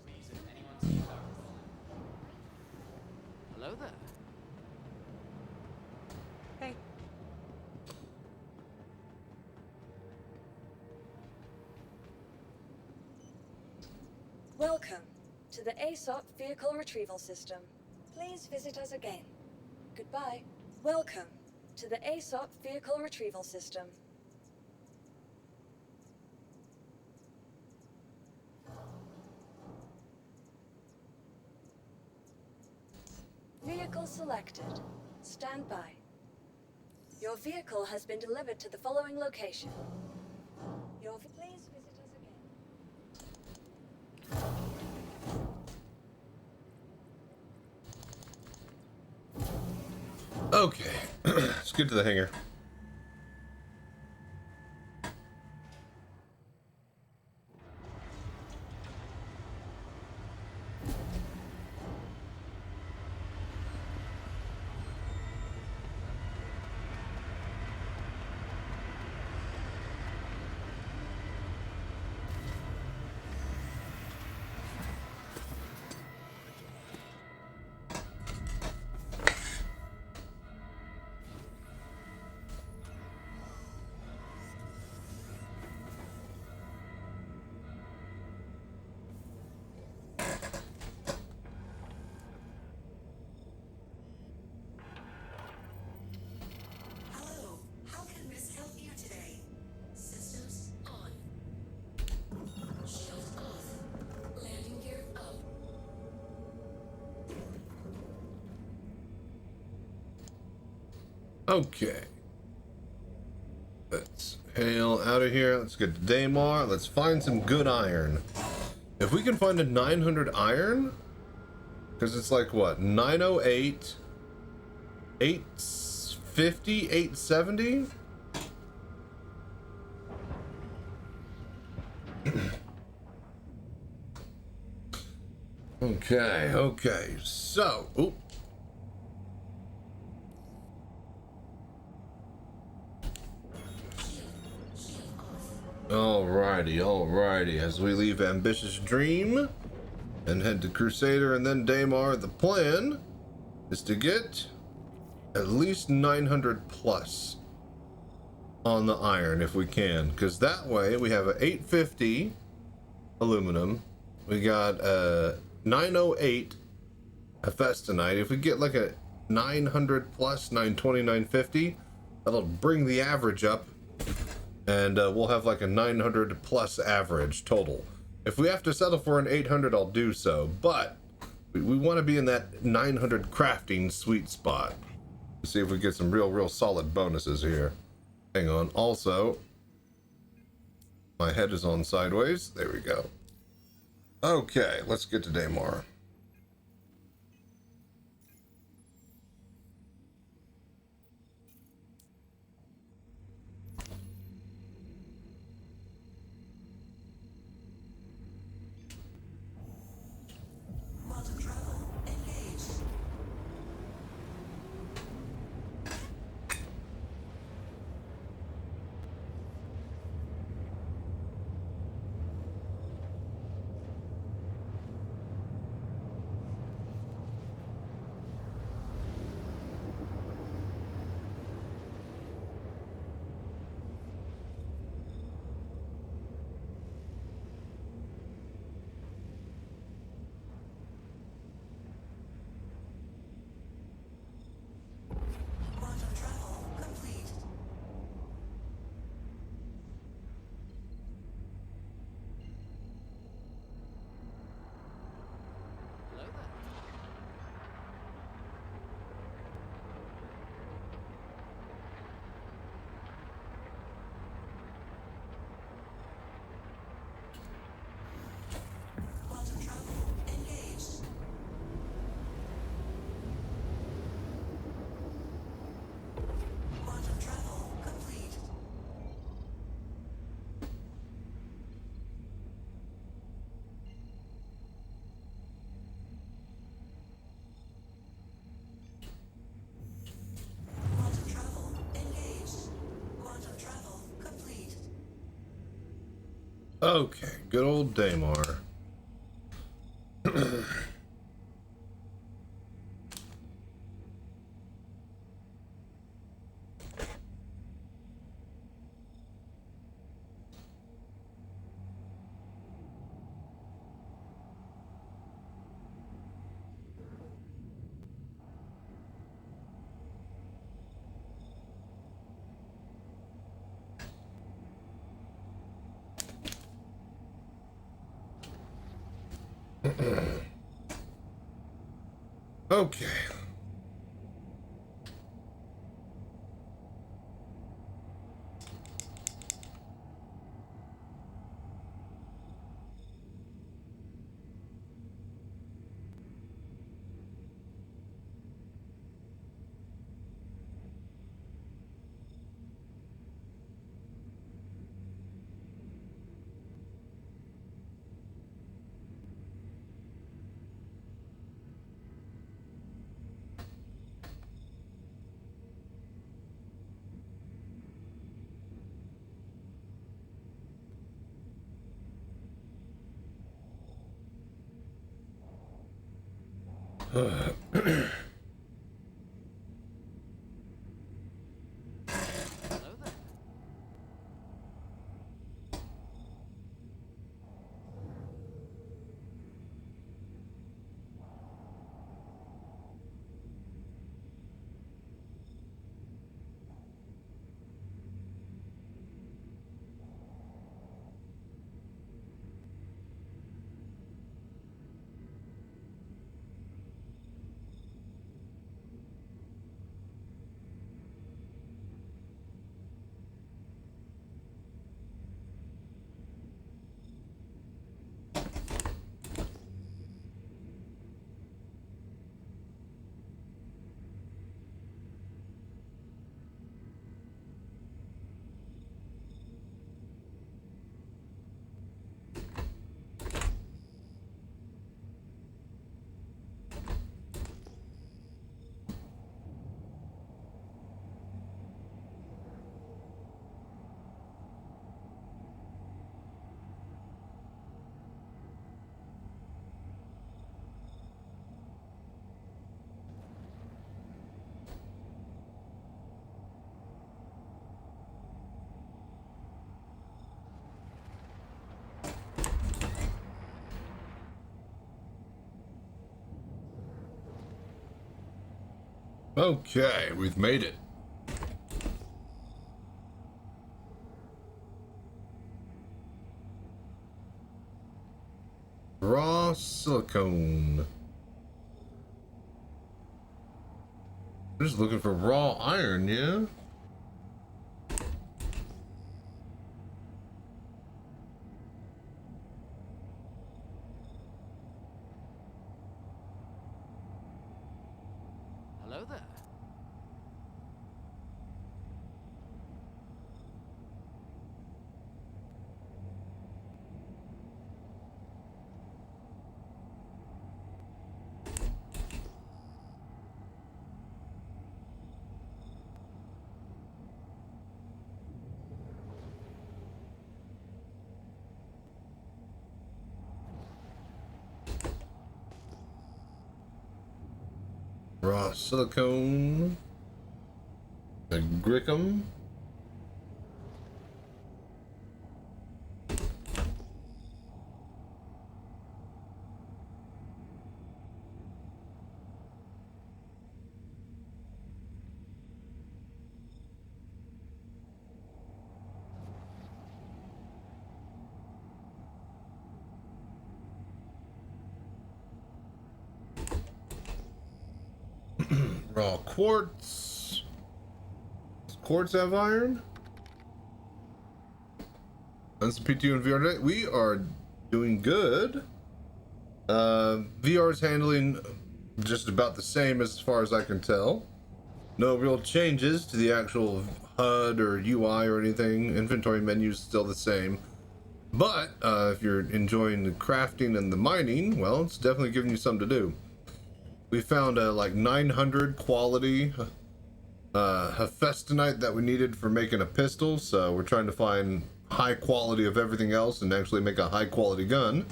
Please, if anyone sees Dr. Nolan. Hello there. Hey. Welcome to the ASOP Vehicle Retrieval System. Please visit us again. Goodbye. Welcome to the ASOP Vehicle Retrieval System. Vehicle selected. Stand by. Your vehicle has been delivered to the following location. Please visit us again. Okay. Let's get to the hangar. Okay. Let's hail out of here. Let's get to Daymar. Let's find some good iron. If we can find a 900 iron, because it's like what, 908, 850, 870? Okay, so, oop. Alrighty, as we leave Ambitious Dream and head to Crusader and then Daymar, the plan is to get at least 900 plus on the iron if we can, because that way we have a 850 aluminum, we got a 908 Hephaestonite. If we get like a 900 plus, 920, 950, that'll bring the average up, and we'll have like a 900 plus average total. If we have to settle for an 800, I'll do so, but we want to be in that 900 crafting sweet spot. Let's see if we get some real solid bonuses here. Hang on. Also, my head is on sideways. There we go. Okay, let's get to Daymar. Okay, good old Daymar. Okay. Okay, we've made it. Raw silicone. I'm just looking for raw iron, yeah? Hello there. Raw silicone. The Grickum. Raw quartz. Does quartz have iron? That's the PTU and VR today. We are doing good. VR is handling just about the same as far as I can tell. No real changes to the actual HUD or UI or anything. Inventory menu is still the same. But if you're enjoying the crafting and the mining, well, it's definitely giving you something to do. We found like 900 quality Hephaestonite that we needed for making a pistol, so we're trying to find high quality of everything else and actually make a high quality gun,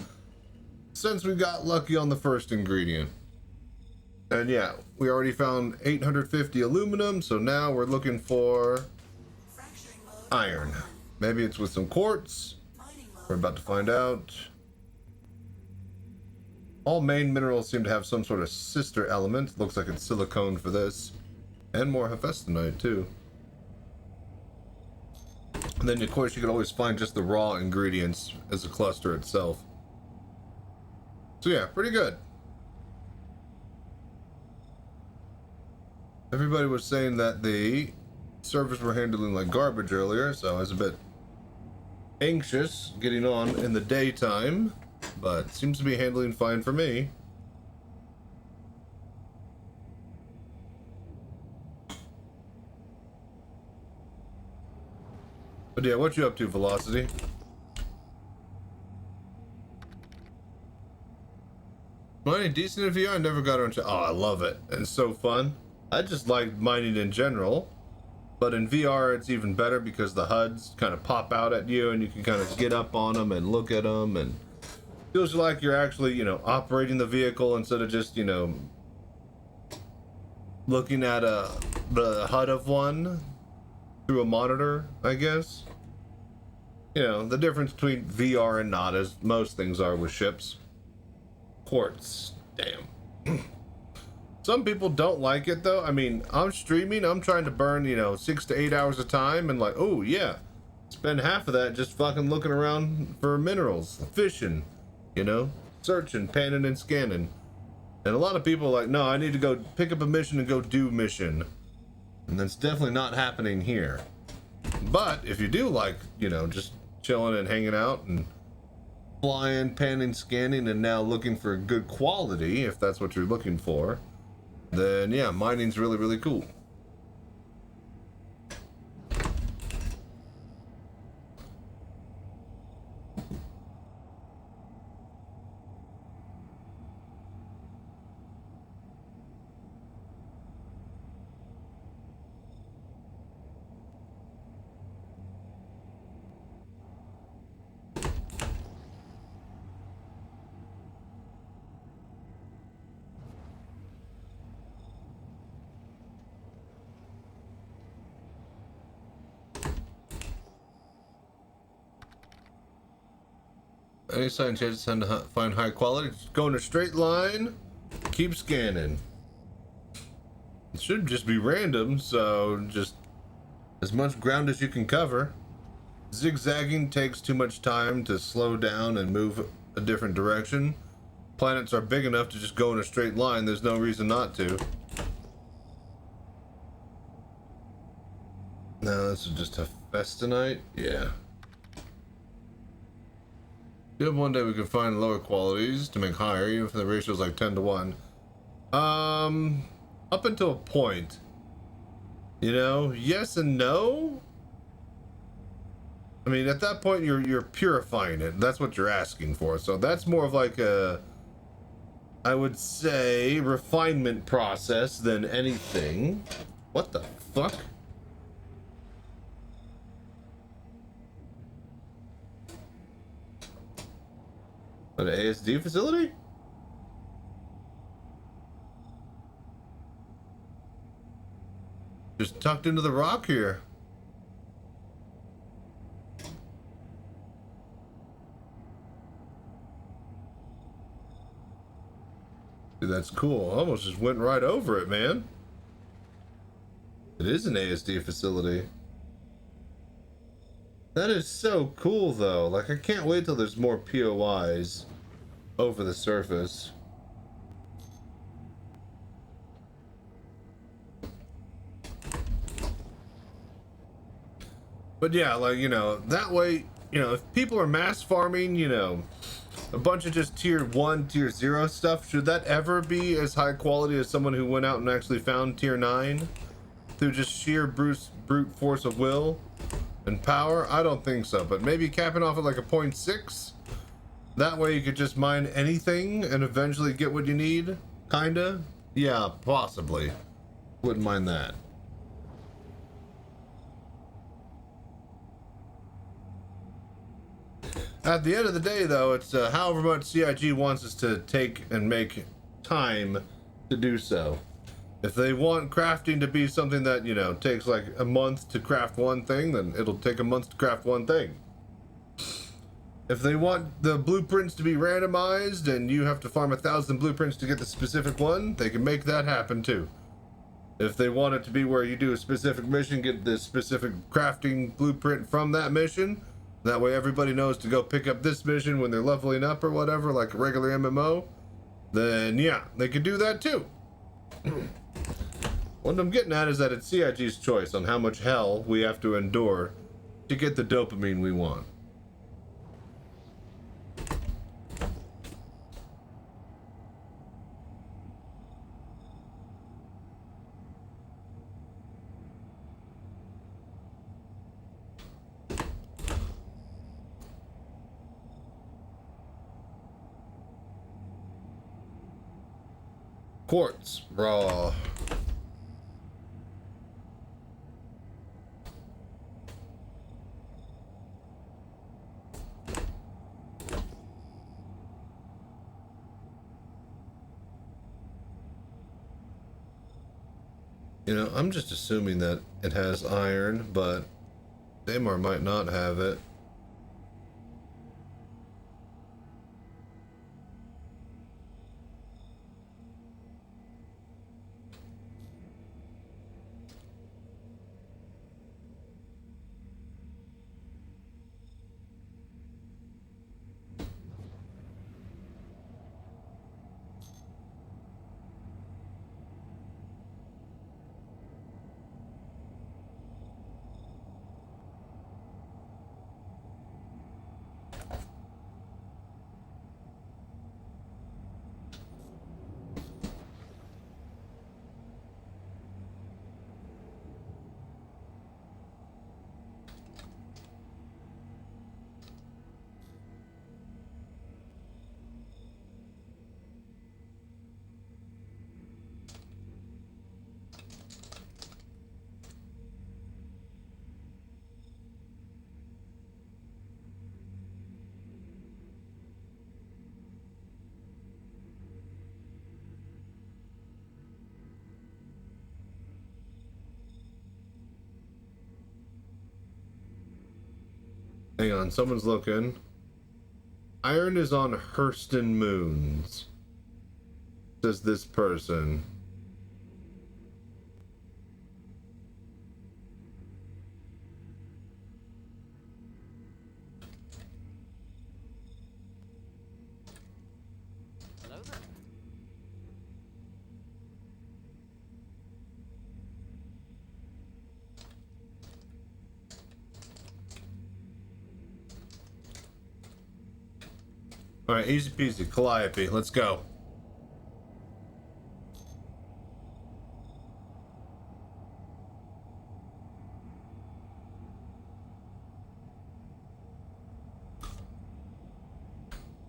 since we got lucky on the first ingredient. And yeah, we already found 850 aluminum, so now we're looking for iron. Maybe it's with some quartz. We're about to find out. All main minerals seem to have some sort of sister element. Looks like it's silicone for this. And more Hephaestonite too. And then of course you can always find just the raw ingredients as a cluster itself. So yeah, pretty good. Everybody was saying that the servers were handling like garbage earlier, so I was a bit anxious getting on in the daytime. But seems to be handling fine for me. But yeah, what you up to, Velocity? Mining decent in VR? I never got on. Oh, I love it. It's so fun. I just like mining in general. But in VR, it's even better because the HUDs kind of pop out at you and you can kind of get up on them and look at them, and feels like you're actually, you know, operating the vehicle instead of just, you know, looking at the HUD of one through a monitor, I guess. You know, the difference between VR and not, as most things are with ships. Quartz, damn. Some people don't like it though. I mean, I'm streaming, I'm trying to burn, you know, 6 to 8 hours of time, and like, oh yeah, spend half of that just fucking looking around for minerals, fishing. You know, searching, panning, and scanning. And a lot of people are like, no, I need to go pick up a mission and go do mission. And that's definitely not happening here. But if you do like, you know, just chilling and hanging out and flying, panning, scanning, and now looking for good quality, if that's what you're looking for, then yeah, mining's really, really cool. Any sign chances tend to find high quality? Just go in a straight line, keep scanning. It should just be random, so just as much ground as you can cover. Zigzagging takes too much time to slow down and move a different direction. Planets are big enough to just go in a straight line. There's no reason not to. No, this is just a festinite. Yeah. If one day we could find lower qualities to make higher, even if the ratio is like 10 to 1. Up until a point. You know, yes and no. I mean, at that point, you're purifying it. That's what you're asking for. So that's more of like a, I would say, refinement process than anything. What the fuck? An ASD facility? Just tucked into the rock here. Dude, that's cool. I almost just went right over it, man. It is an ASD facility. That is so cool, though. Like, I can't wait till there's more POIs over the surface. But yeah, like, you know, that way, you know, if people are mass farming, you know, a bunch of just tier 1, tier 0 stuff, should that ever be as high quality as someone who went out and actually found tier 9 through just sheer brute force of will and power? I don't think so, but maybe capping off at like a 0.6. That way you could just mine anything and eventually get what you need, kinda. Yeah, possibly. Wouldn't mind that. At the end of the day, though, it's however much CIG wants us to take and make time to do so. If they want crafting to be something that, you know, takes like a month to craft one thing, then it'll take a month to craft one thing. If they want the blueprints to be randomized and you have to farm 1,000 blueprints to get the specific one, they can make that happen too. If they want it to be where you do a specific mission, get the specific crafting blueprint from that mission, that way everybody knows to go pick up this mission when they're leveling up or whatever, like a regular MMO, then yeah, they could do that too. What I'm getting at is that it's CIG's choice on how much hell we have to endure to get the dopamine we want. Quartz, raw. You know, I'm just assuming that it has iron, but they might not have it. Hang on, someone's looking. Iron is on Hurston Moons, says this person. there. All right, easy peasy, calliope. Let's go.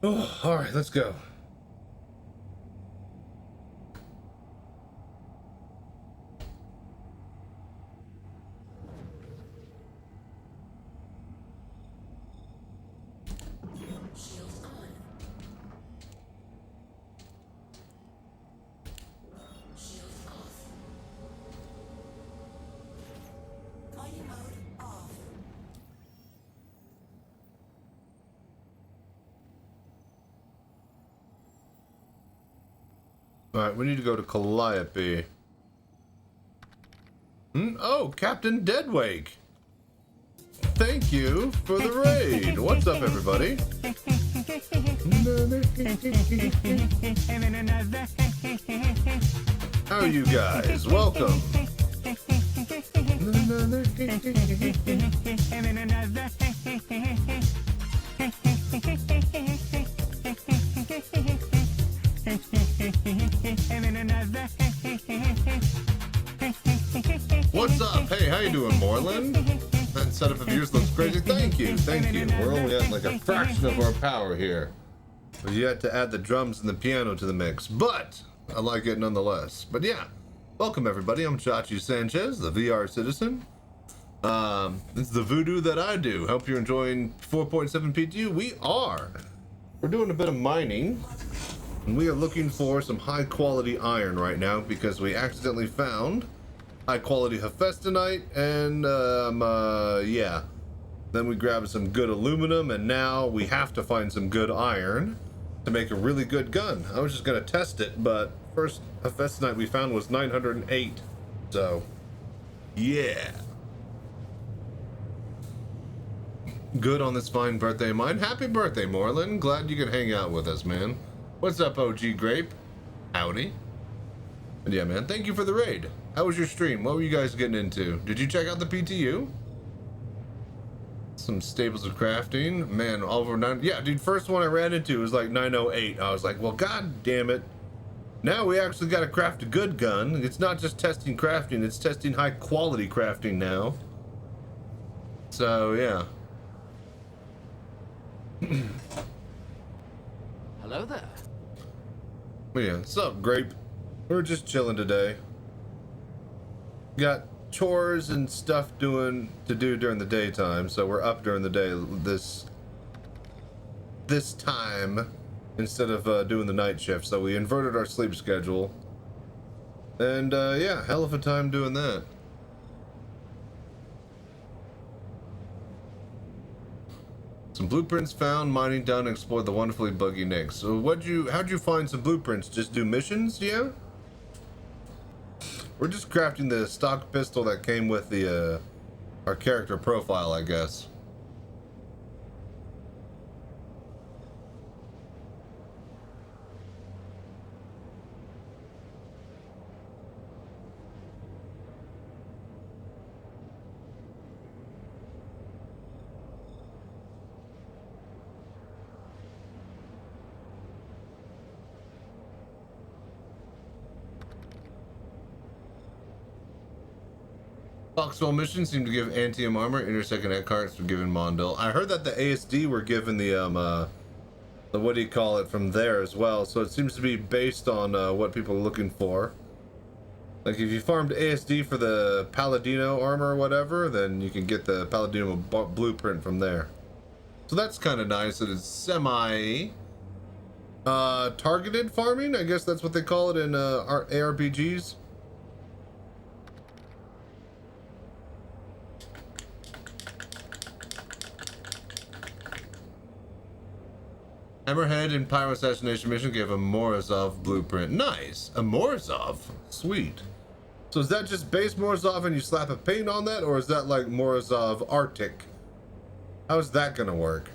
Oh, all right, let's go. Shields on. Shields off. Mining mode off. All right, we need to go to Calliope. Oh, Captain Deadwake. Thank you for the raid. What's up, everybody? How are you guys? Welcome. What's up? Hey, how you doing, Moreland? That setup of yours looks crazy. Thank you, thank you. We're only at like a fraction of our power here. We've yet to add the drums and the piano to the mix, but I like it nonetheless. But yeah, welcome everybody. I'm Chachi Sanchez, the VR citizen. It's the voodoo that I do. Hope you're enjoying 4.7 PTU. We are. We're doing a bit of mining, and we are looking for some high quality iron right now because we accidentally found high quality Hephaestonite, and yeah, then we grabbed some good aluminum, and now we have to find some good iron to make a really good gun. I was just gonna test it, but first Hephaestonite we found was 908, so yeah, good on this fine birthday of mine. Happy birthday, Moreland. Glad you could hang out with us, man. What's up, OG Grape? Howdy. And yeah, man, thank you for the raid. How was your stream? What were you guys getting into? Did you check out the PTU? Some staples of crafting. Man, over 9... Yeah, dude, first one I ran into was like 908. I was like, well, god damn it. Now we actually got to craft a good gun. It's not just testing crafting, it's testing high quality crafting now. So, yeah. Hello there. But yeah, what's up, Grape? We're just chilling today. Got chores and stuff to do during the daytime, so we're up during the day this time instead of doing the night shift. So we inverted our sleep schedule, and yeah, hell of a time doing that. Some blueprints found, mining done, explored the wonderfully buggy Nix. So how'd you find some blueprints? Just do missions, yeah? We're just crafting the stock pistol that came with the our character profile, I guess. Foxwell mission seemed to give anti-M armor. Intersecond egg carts were given Mondale. I heard that the ASD were given the what do you call it from there as well. So it seems to be based on what people are looking for. Like if you farmed ASD for the Paladino armor or whatever, then you can get the Paladino blueprint from there. So that's kind of nice that it's semi targeted farming. I guess that's what they call it in ARPGs. Hammerhead and Pyro Assassination Mission gave a Morozov blueprint. Nice! A Morozov? Sweet. So is that just base Morozov and you slap a paint on that, or is that like Morozov Arctic? How's that gonna work?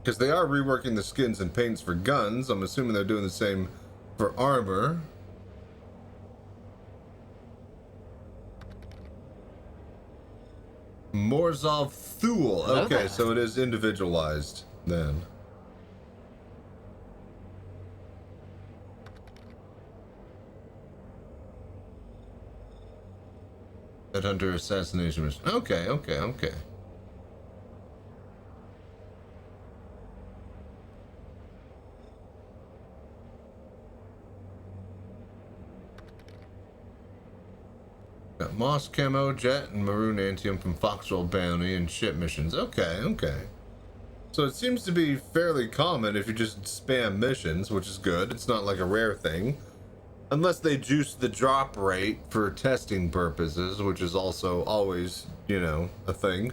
Because they are reworking the skins and paints for guns. I'm assuming they're doing the same for armor. Morzov Thule. Okay, so it is individualized then. Headhunter assassination mission. Okay. Got Moss Camo, Jet, and Maroon Antium from Foxwell Bounty and ship missions. Okay. So it seems to be fairly common if you just spam missions, which is good. It's not like a rare thing. Unless they juice the drop rate for testing purposes, which is also always, you know, a thing.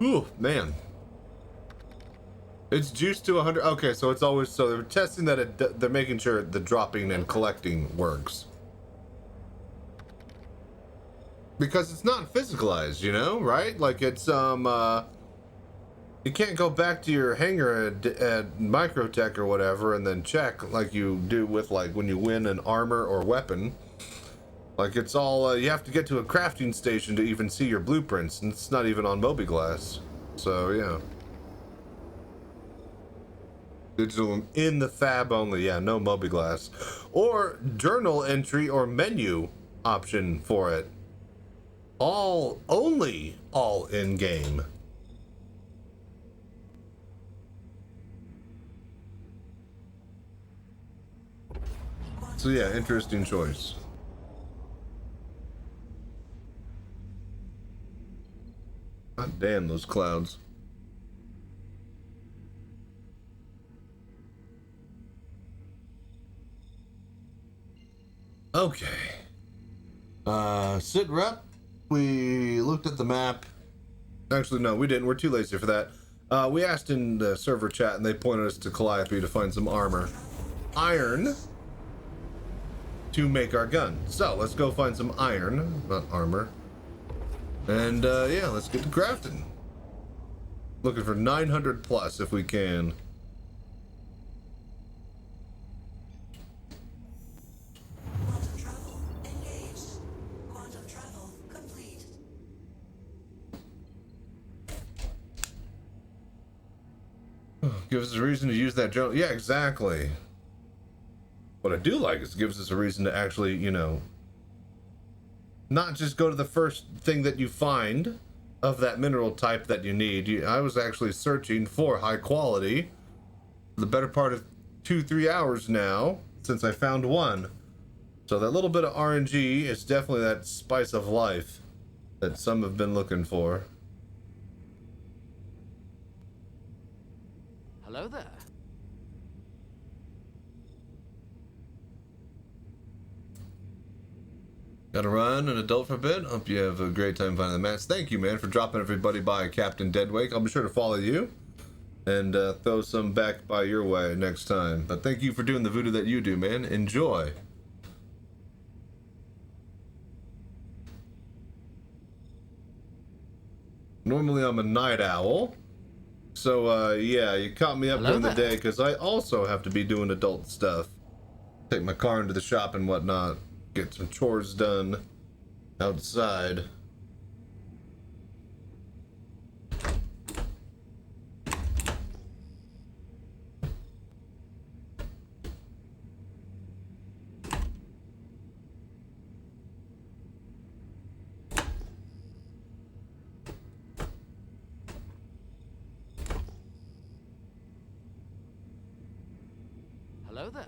Ooh, man. It's juiced to 100. Okay, so it's always, so they're testing that they're making sure the dropping and collecting works. Because it's not physicalized, you know, right? Like it's, you can't go back to your hangar at Microtech or whatever and then check like you do with like when you win an armor or weapon. Like it's all, you have to get to a crafting station to even see your blueprints, and it's not even on Mobiglass. So, yeah. Digital in the fab only, yeah, no Mobiglass. Or journal entry or menu option for it. All in game. So yeah, interesting choice. God damn those clouds. Okay. Sit rep. We looked at the map. Actually, no, we didn't. We're too lazy for that. We asked in the server chat, and they pointed us to Calliope to find some armor. Iron. To make our gun. So, let's go find some iron, not armor. And, yeah, let's get to crafting. Looking for 900 plus if we can. Quantum travel engaged. Quantum travel complete. Gives us a reason to use that drone. Yeah, exactly. What I do like is it gives us a reason to actually, you know, not just go to the first thing that you find of that mineral type that you need. I was actually searching for high quality for the better part of 2-3 hours now since I found one. So that little bit of RNG is definitely that spice of life that some have been looking for. Hello there. Gotta run an adult for a bit. Hope you have a great time finding the mats. Thank you, man, for dropping everybody by Captain Deadwake. I'll be sure to follow you and throw some back by your way next time. But thank you for doing the voodoo that you do, man. Enjoy. Normally I'm a night owl. So, yeah, you caught me up during the day because I also have to be doing adult stuff. Take my car into the shop and whatnot. Get some chores done outside. Hello there.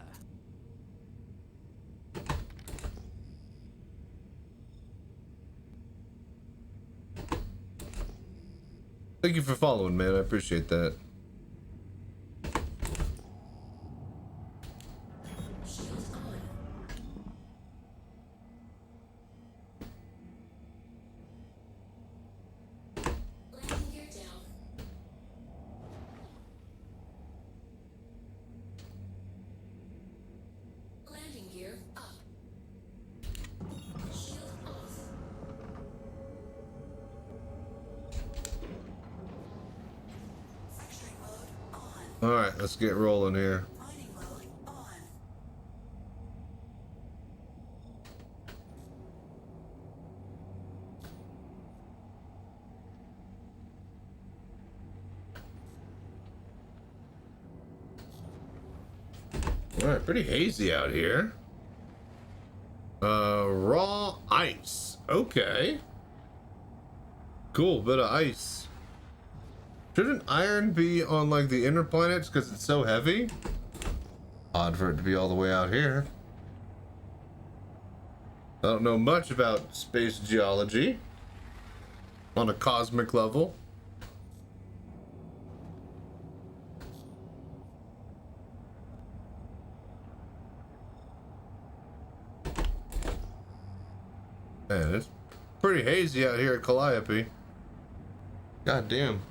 Thank you for following, man. I appreciate that. Landing gear down. Landing gear up. Shield off. All right, let's get rolling here. Mining mode on. All right, pretty hazy out here. Raw ice. Okay. Cool, bit of ice. Shouldn't iron be on like the inner planets because it's so heavy? Odd for it to be all the way out here. I don't know much about space geology on a cosmic level. Man, it's pretty hazy out here at Calliope. God damn.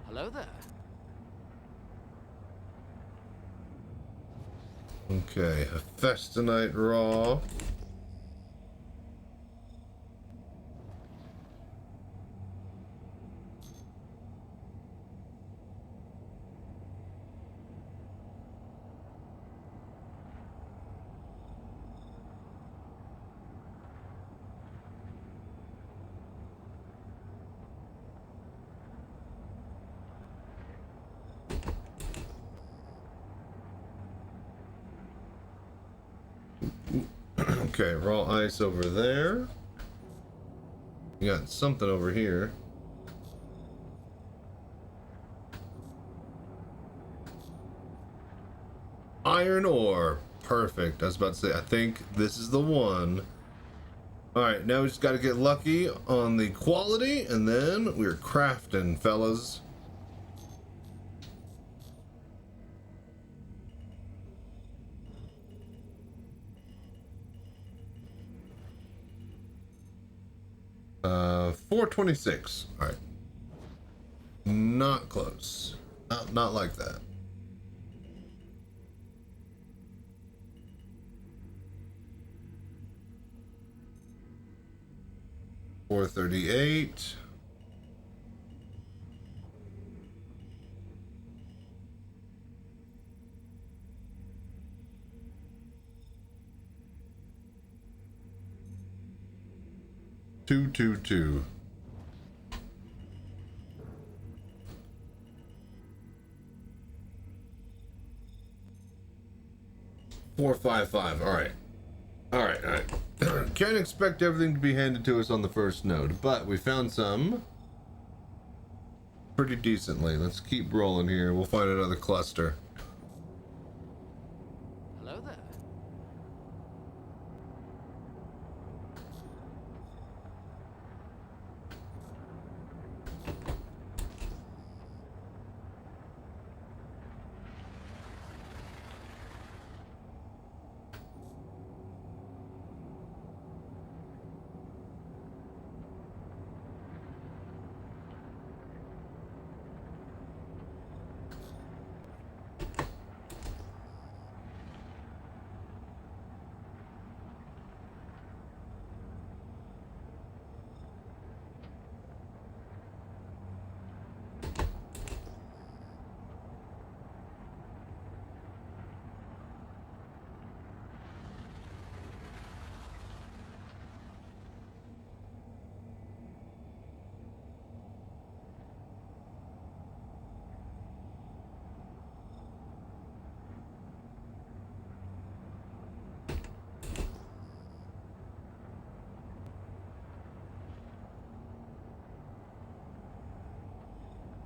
Hello there. Okay, a Festinite raw. Okay, raw ice over there. You got something over here. Iron ore. Perfect. I was about to say, I think this is the one. Alright, now we just got to get lucky on the quality, and then we're crafting, fellas. Uh, 426. All right. Not close. Not like that. $438. $222. $455. All right. All right. Can't expect everything to be handed to us on the first node, but we found some pretty decently. Let's keep rolling here. We'll find another cluster. Hello there.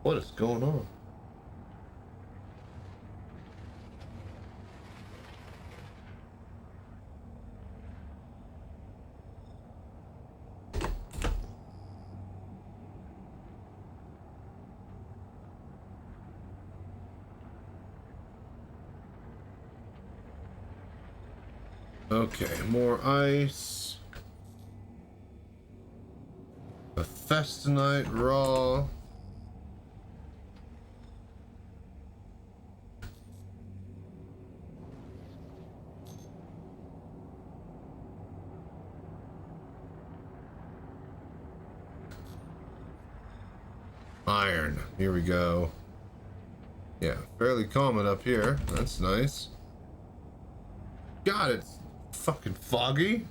What is going on? Okay, more ice. A Festinite raw. Iron. Here we go. Yeah, fairly common up here. That's nice. God, it's fucking foggy.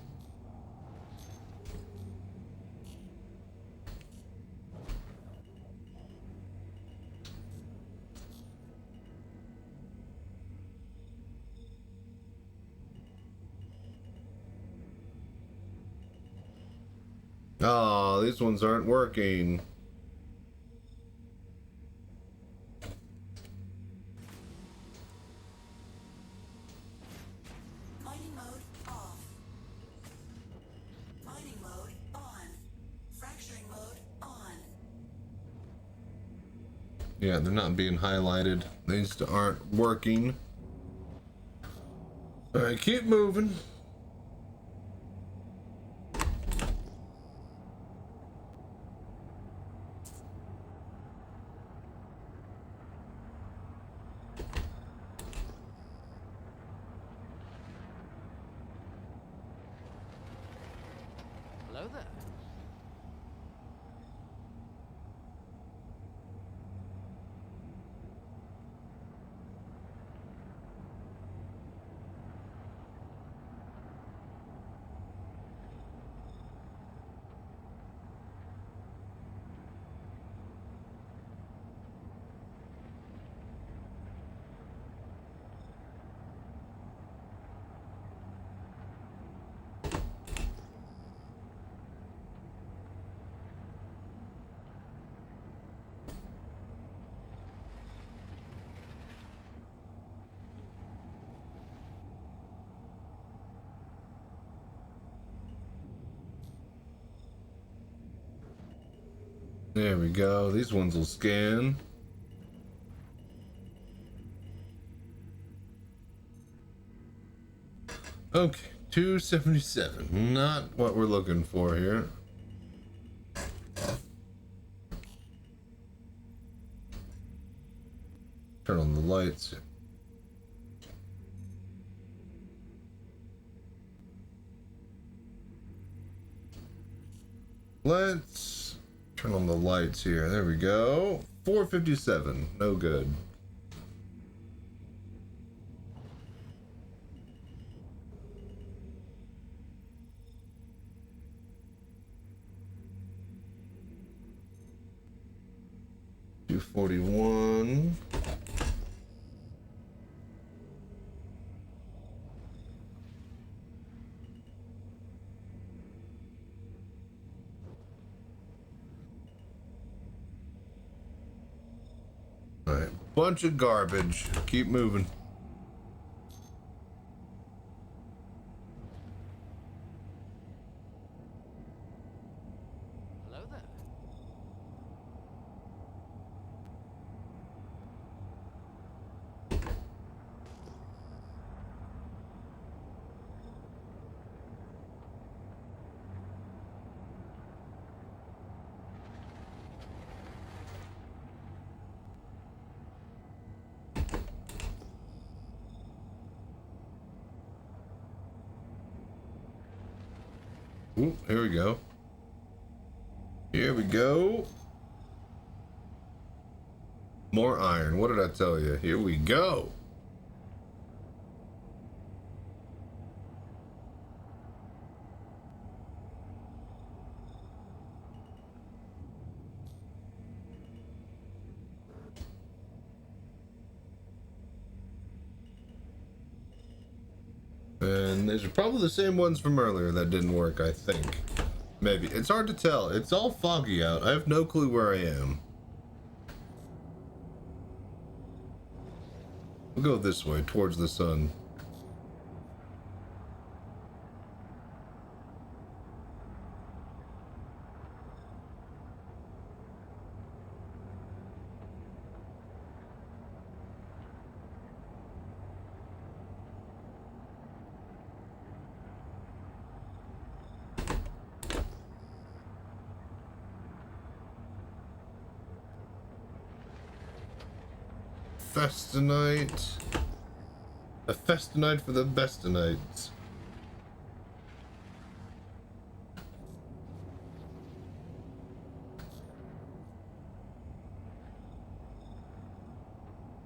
Oh, these ones aren't working. Mining mode off. Mining mode on. Fracturing mode on. Yeah, they're not being highlighted. They just aren't working. Alright, keep moving. Hello there. There we go. These ones will scan. Okay, 277. Not what we're looking for here. Turn on the lights. Let's turn on the lights here. There we go. 457. No good. $241. Alright, bunch of garbage. Keep moving. Hello there. Ooh, here we go. Here we go. More iron. What did I tell you? Here we go. And these are probably the same ones from earlier that didn't work, I think. Maybe. It's hard to tell. It's all foggy out. I have no clue where I am. We'll go this way, towards the sun. Festinite. A festinite for the bestinites.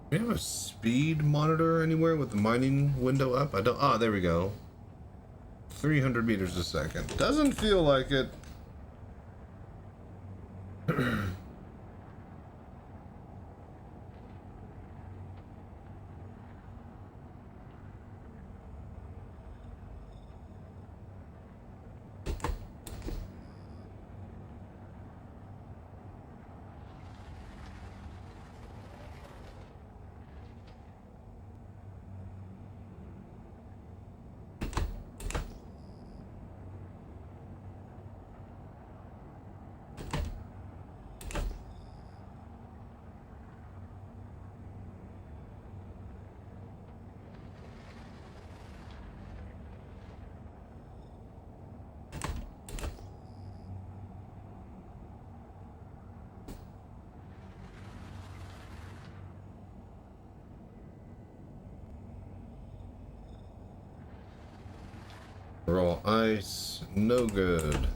Do we have a speed monitor anywhere with the mining window up? I don't. Ah, there we go. 300 meters a second. Doesn't feel like it. Raw ice, no good.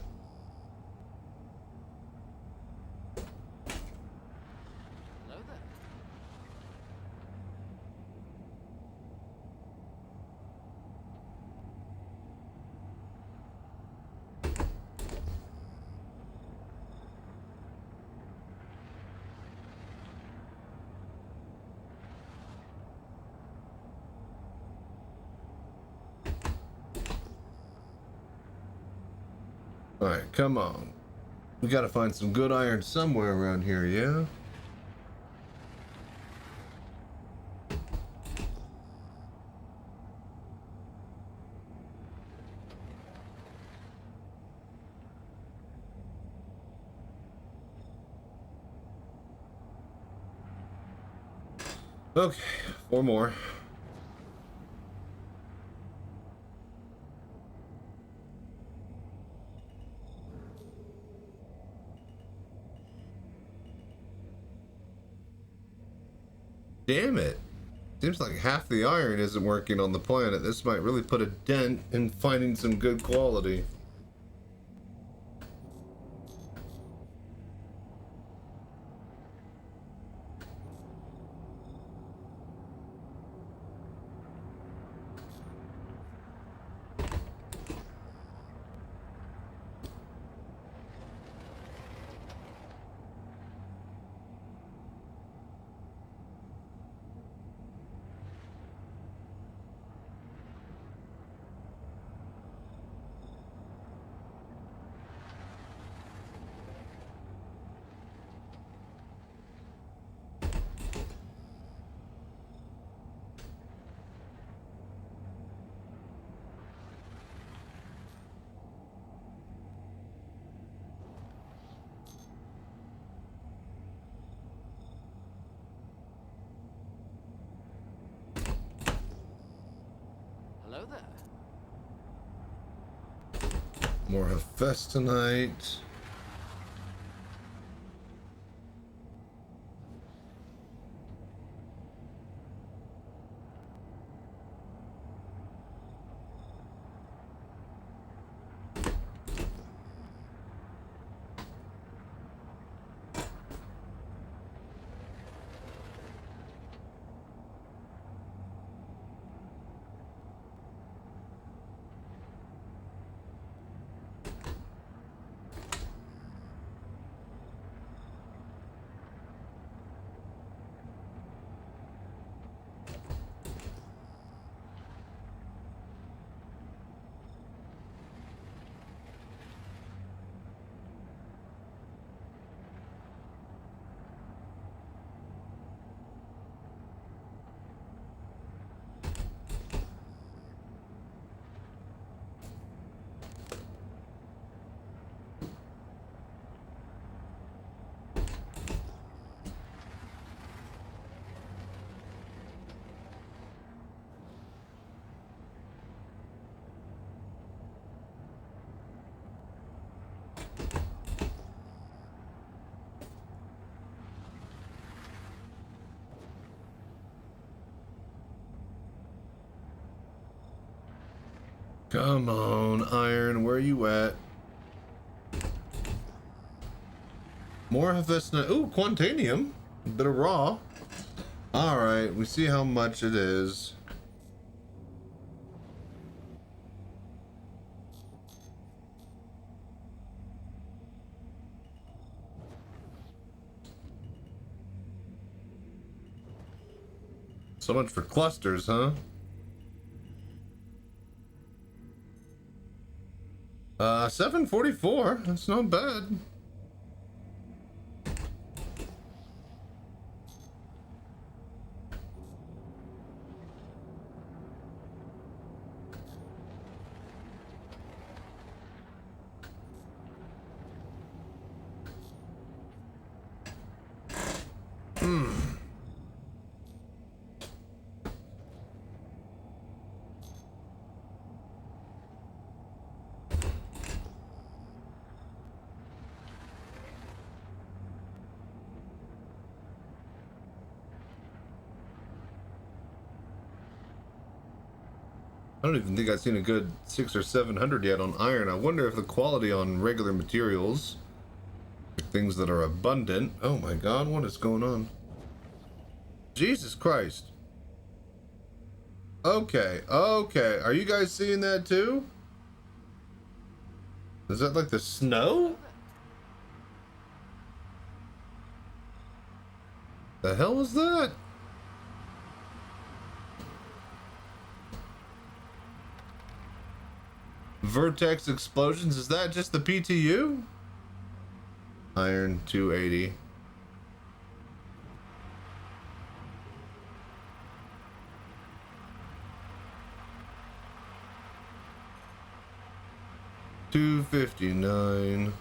Hello there. Alright, come on. We gotta find some good iron somewhere around here, yeah? Okay, 4 more. Damn it. Seems like half the iron isn't working on the planet. This might really put a dent in finding some good quality. Hello there. More Hephaestonite. Come on, iron, where you at? More Hephaestus. Ooh, Quantanium. A bit of raw. Alright, we see how much it is. So much for clusters, huh? 744. That's not bad. I don't even think I've seen a good 600 or 700 yet on iron. I wonder if the quality on regular materials, things that are abundant. Oh my god, what is going on? Jesus Christ. Okay, okay. Are you guys seeing that too? Is that like the snow? The hell was that? Vertex explosions, is that just the PTU? Iron 280. $259.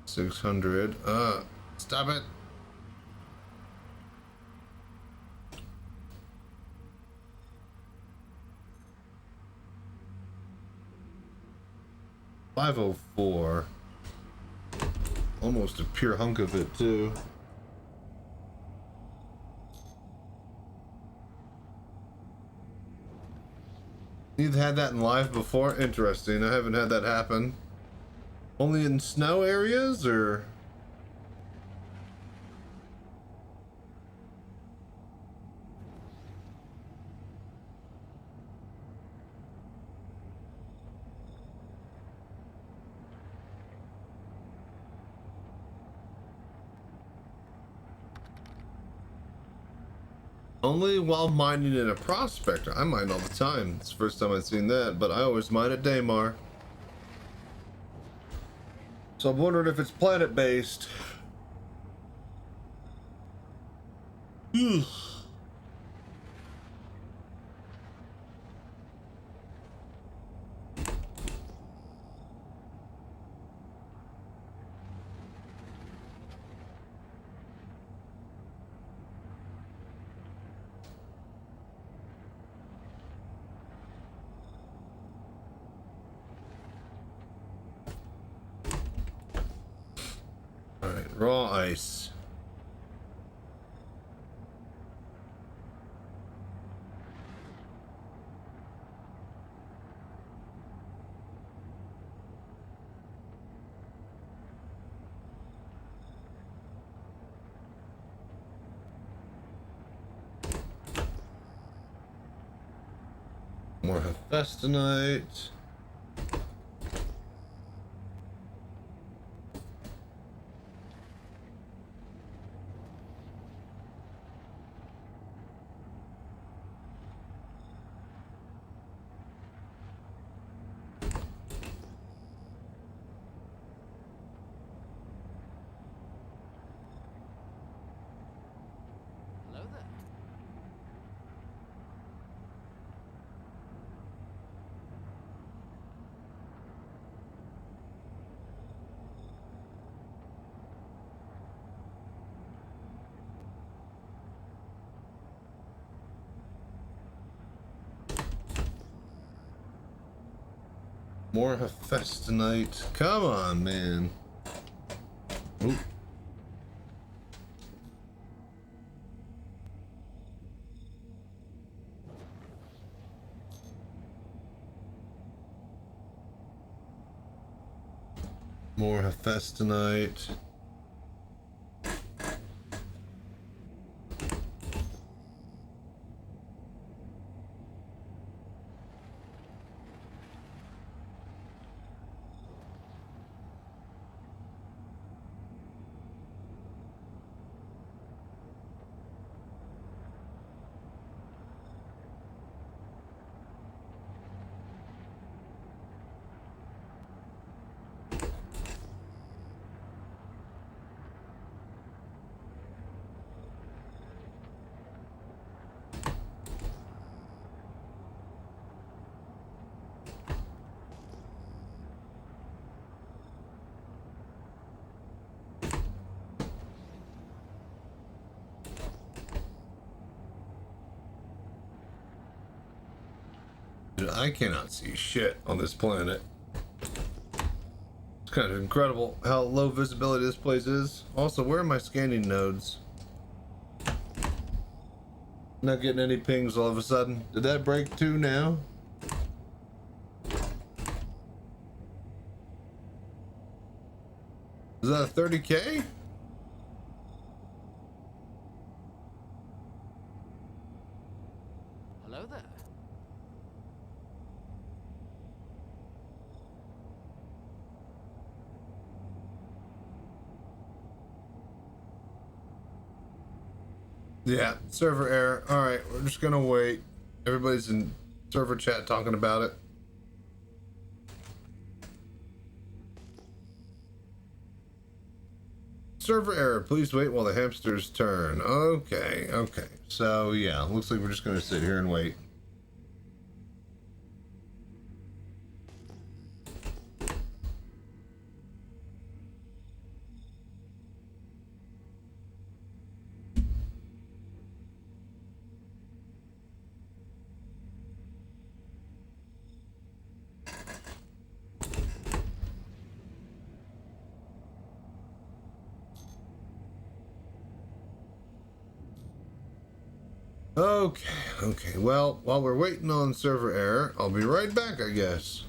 $600. Stop it. $504. Almost a pure hunk of it too. You've had that in live before? Interesting. I haven't had that happen. Only in snow areas, or? Only while mining in a prospector. I mine all the time. It's the first time I've seen that, but I always mine at Daymar. So I'm wondering if it's planet-based. Alright, raw ice. More Hephaestonite. Hello there. More Heffest tonight. Come on, man. Ooh. More Heffest tonight. Dude, I cannot see shit on this planet. It's kind of incredible how low visibility this place is. Also, where are my scanning nodes? Not getting any pings all of a sudden. Did that break too now? Is that a 30K? Hello there. Yeah, server error. All right, we're just gonna wait. Everybody's in server chat talking about it. Server error. Please wait while the hamsters turn. Okay, okay. So yeah, looks like we're just gonna sit here and wait. Okay, okay. Well, while we're waiting on server error, I'll be right back, I guess.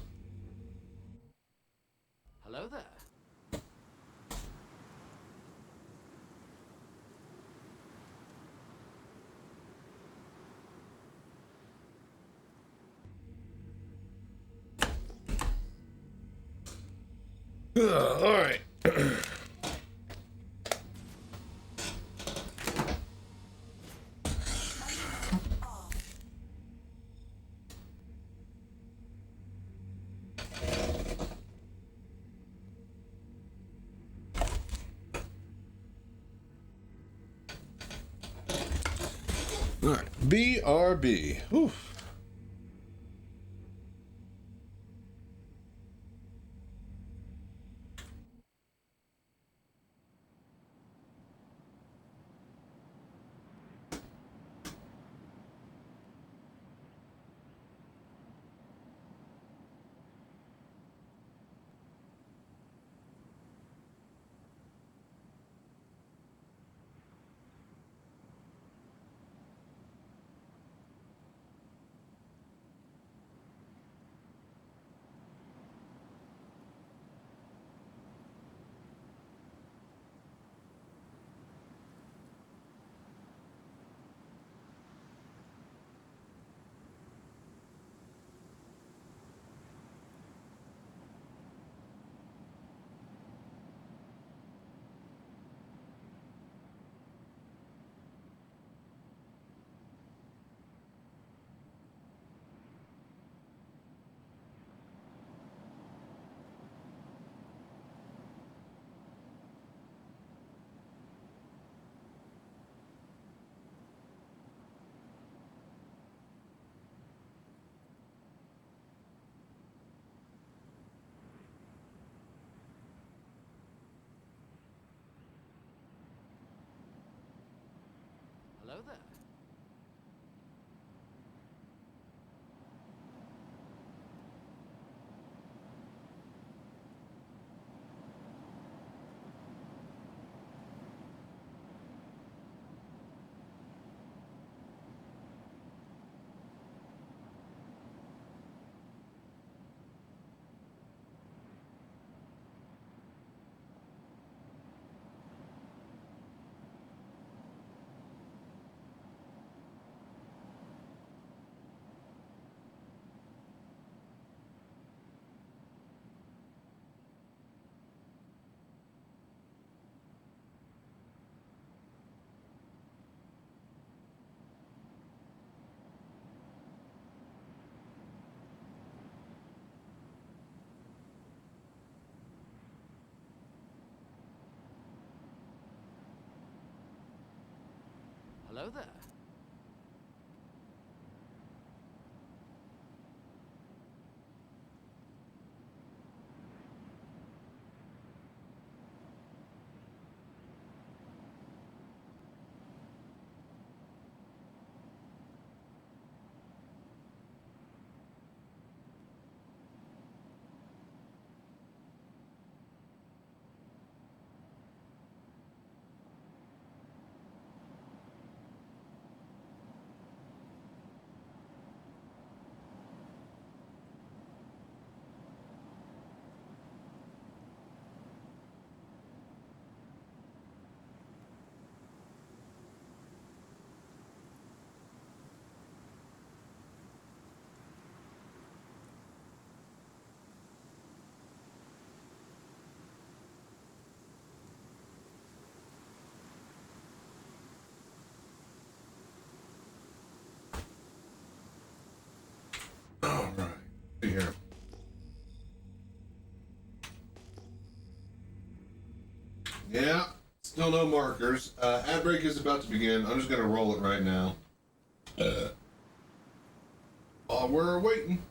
Hello there. All right. All right, BRB. Oof. Hello there. Hello there. All right. See here. Yeah, still no markers. Ad break is about to begin. I'm just gonna roll it right now. While we're waiting.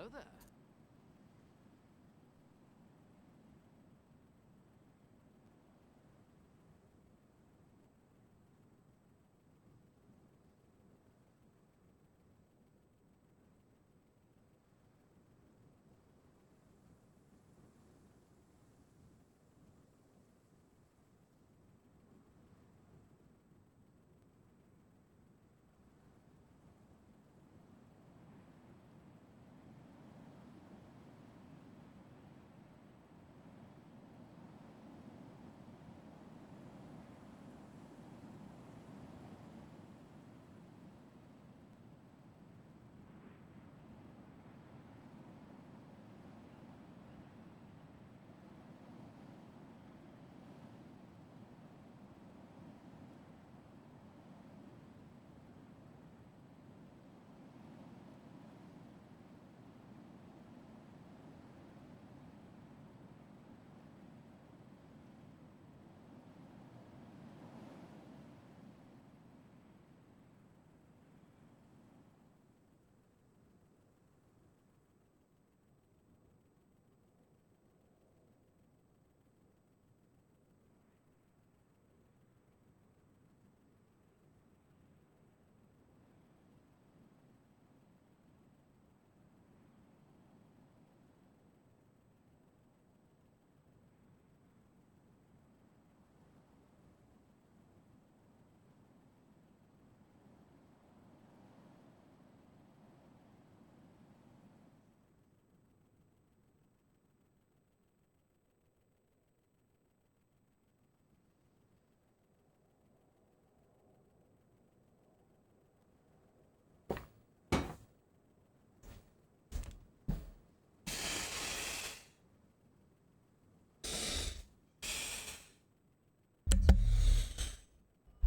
Hello there.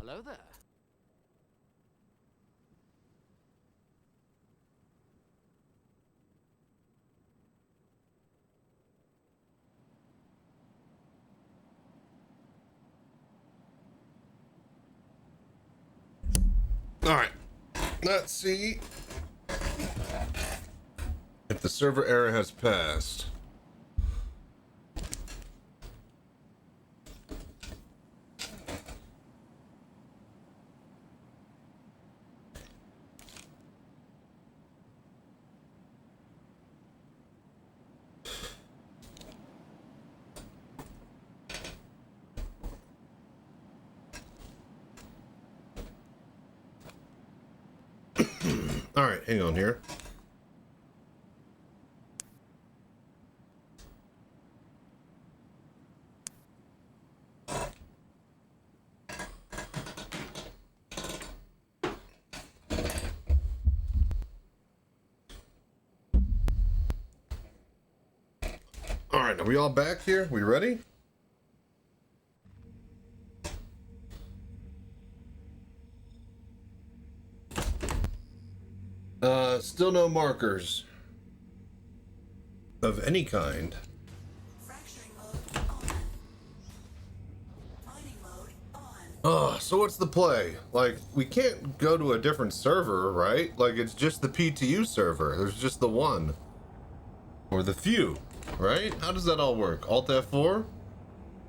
Hello there. All right. Let's see if the server error has passed. All right, hang on here. All right, are we all back here? We ready? Still no markers of any kind. Fracturing mode on. Mining mode on. Oh, so what's the play? Like, we can't go to a different server, right? Like, it's just the PTU server. There's just the one. Or the few, right? How does that all work? Alt F4?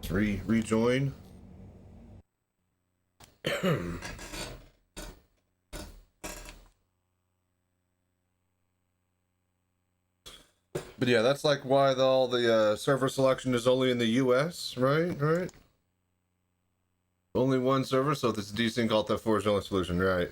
Let's rejoin. But yeah, that's like why all the server selection is only in the US, right? Right? Only one server, so if it's desync, Alt F4 is the only solution, right?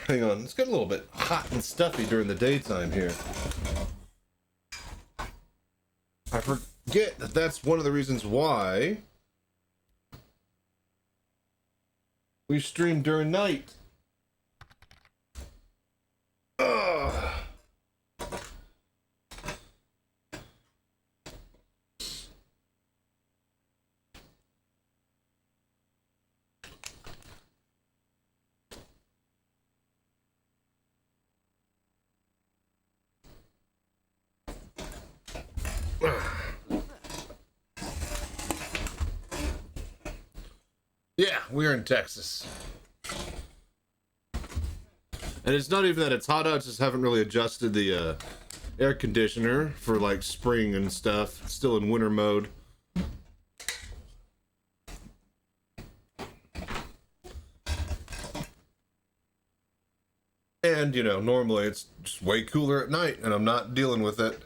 Hang on, it's getting a little bit hot and stuffy during the daytime here. I forget that that's one of the reasons why we stream during night. Ugh. Yeah, we're in Texas. And it's not even that it's hot out, I just haven't really adjusted the air conditioner for like spring and stuff. It's still in winter mode. And, you know, normally it's just way cooler at night and I'm not dealing with it.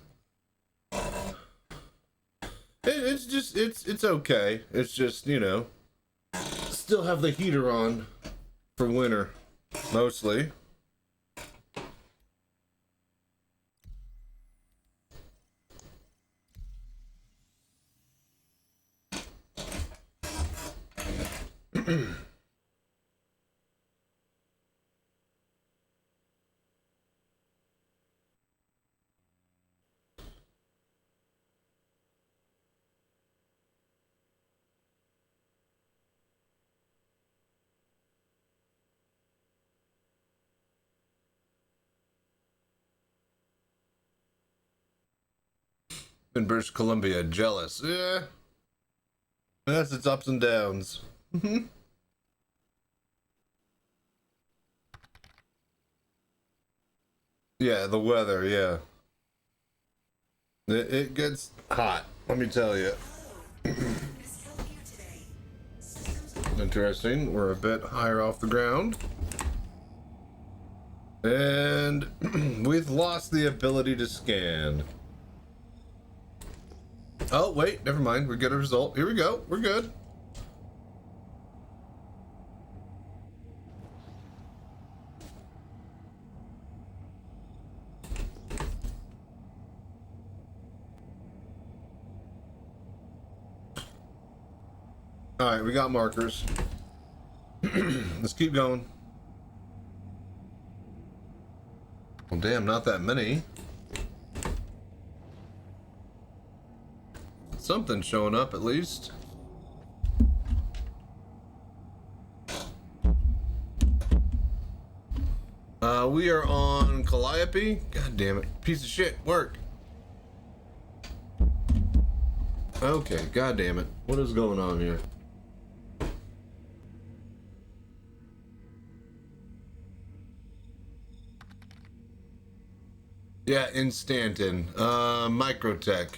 It's okay. It's just, you know, still have the heater on for winter, mostly. In British Columbia, jealous. Yeah. That's its ups and downs. Yeah, the weather, yeah. It gets hot, let me tell you. Interesting. We're a bit higher off the ground. And we've lost the ability to scan. Oh, wait, never mind. We get a result. Here we go. We're good. All right, we got markers. Let's keep going. Well, damn, not that many. Something's showing up, at least. We are on Calliope. God damn it. Piece of shit. Work. Okay, god damn it. What is going on here? Yeah, in Stanton. Microtech.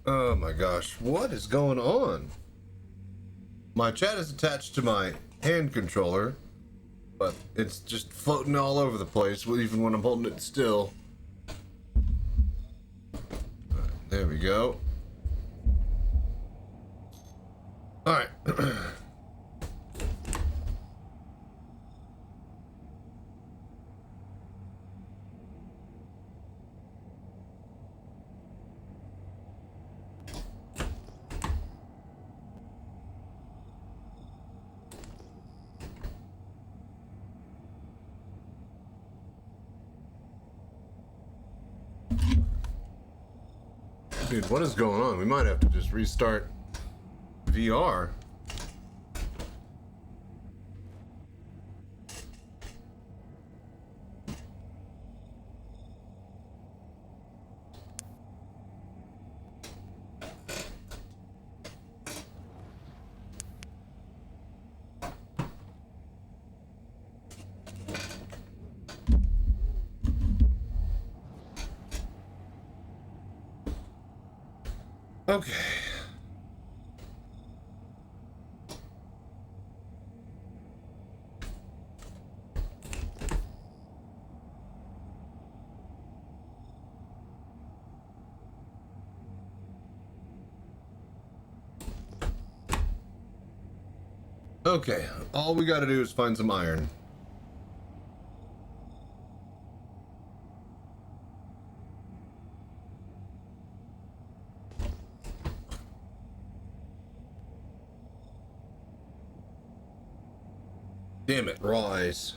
Oh my gosh, what is going on? My chat is attached to my hand controller, but it's just floating all over the place, even when I'm holding it still. There we go. Alright. Dude, what is going on? We might have to just restart VR. Okay. Okay, all we gotta do is find some iron. Damn it, raw ice.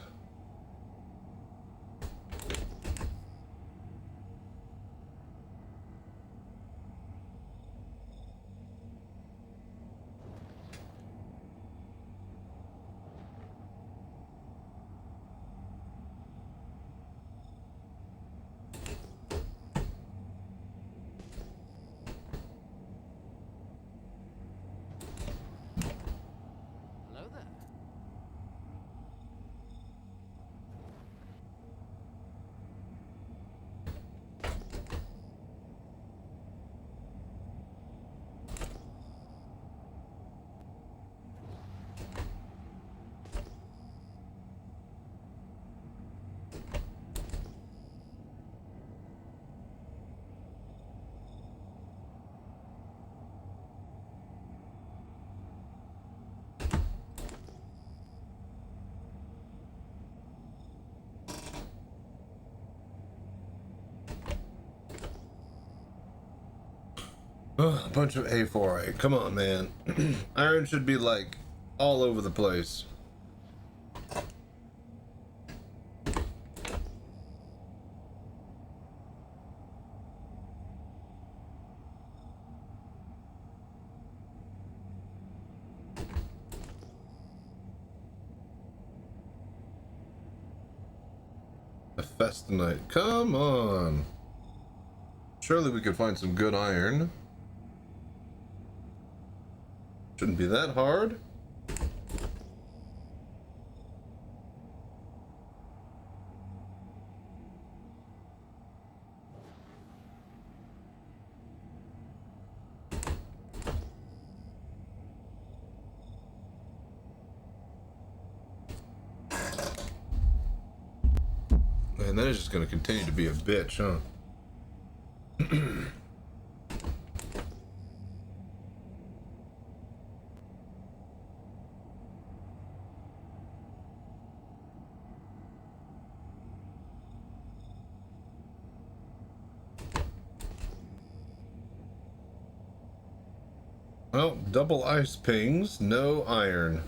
Ugh, a bunch of A4A. Come on, man. Iron should be like all over the place. A Festinite. Come on. Surely we could find some good iron. Shouldn't be that hard. Man, that is just going to continue to be a bitch, huh? Well, double ice pings, no iron.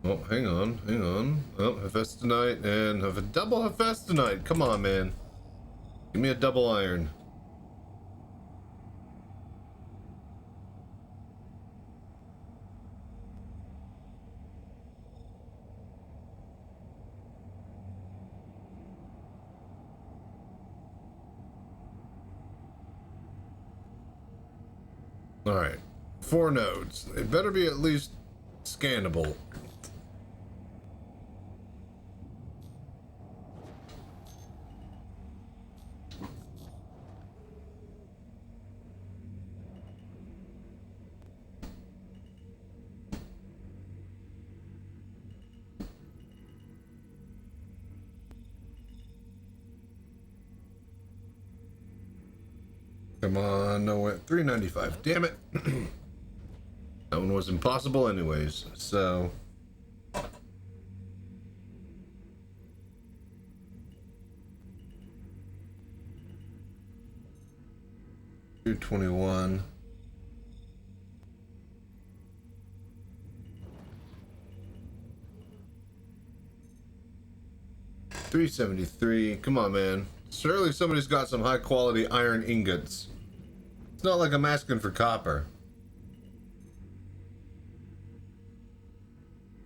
Oh, hang on, hang on. Oh, Hephaestonite and have a double Hephaestonite. Come on, man. Give me a double iron. Alright. 4 nodes. They better be at least scannable. Come on, no way. 395. Damn it. That one was impossible anyways, so... $221. $373. Come on, man. Surely somebody's got some high quality iron ingots. It's not like I'm asking for copper.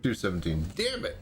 217. Damn it.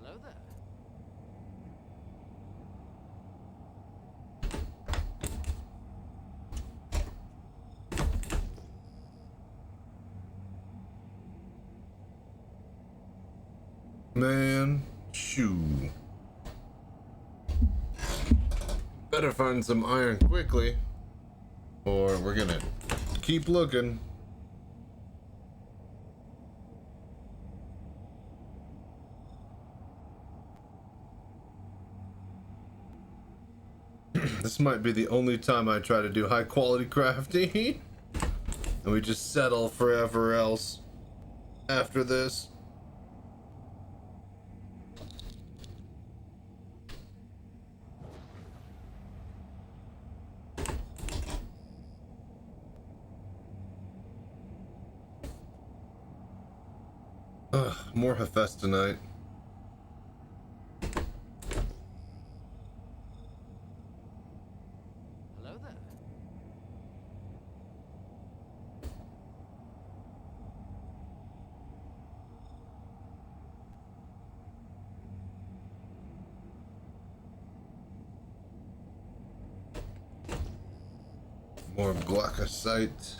Hello there. Man, shoo. Better find some iron quickly, or we're gonna keep looking. This might be the only time I try to do high quality crafting. And we just settle forever else after this. Ugh, more Hephaestus tonight. Hello there. More glaucosite.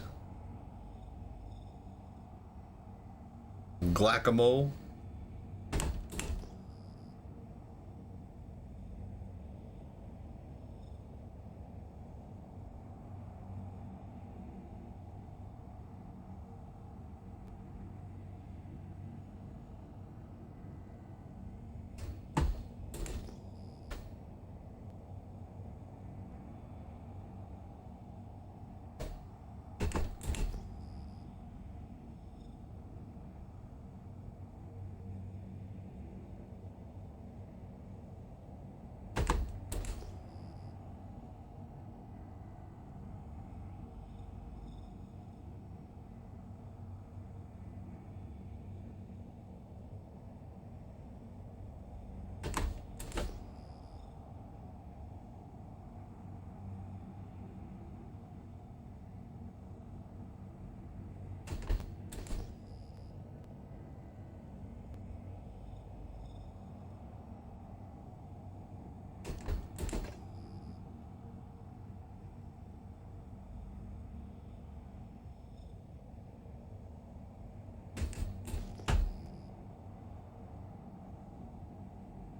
Guacamole.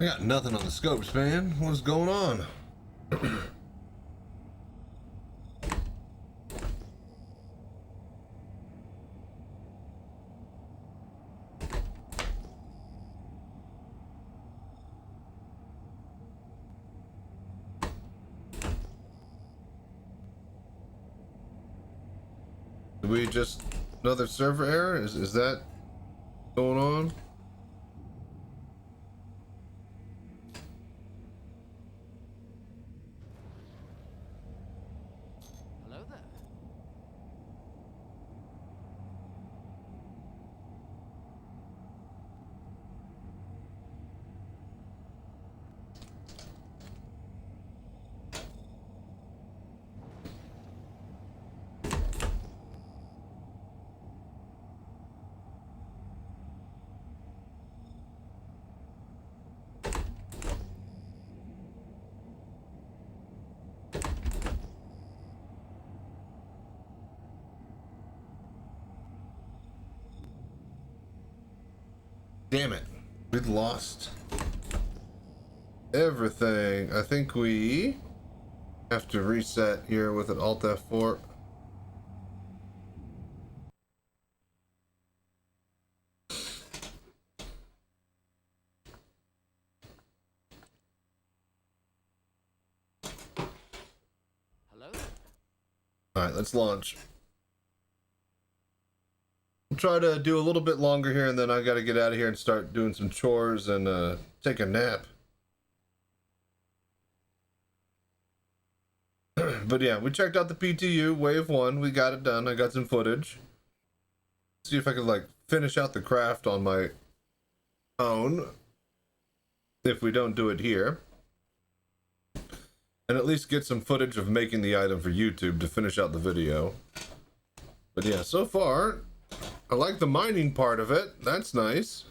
I got nothing on the scopes, man. What's going on? Did we just another server error? Is that going on? Hello there. Damn it. We've lost everything. I think we have to reset here with an Alt F4. Hello there. Alright, let's launch. We'll try to do a little bit longer here, and then I gotta get out of here and start doing some chores and take a nap. But yeah, we checked out the PTU, wave 1, we got it done, I got some footage. See if I could like finish out the craft on my own, if we don't do it here. And at least get some footage of making the item for YouTube to finish out the video. But yeah, so far, I like the mining part of it. That's nice.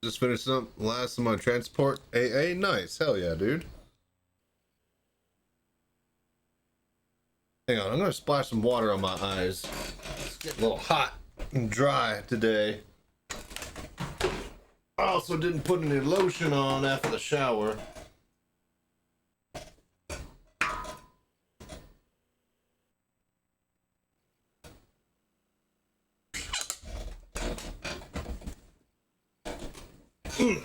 Just finished up last of my transport AA. Nice. Hell yeah, dude. Hang on, I'm gonna splash some water on my eyes. It's getting a little hot and dry today. I also didn't put any lotion on after the shower. Hello,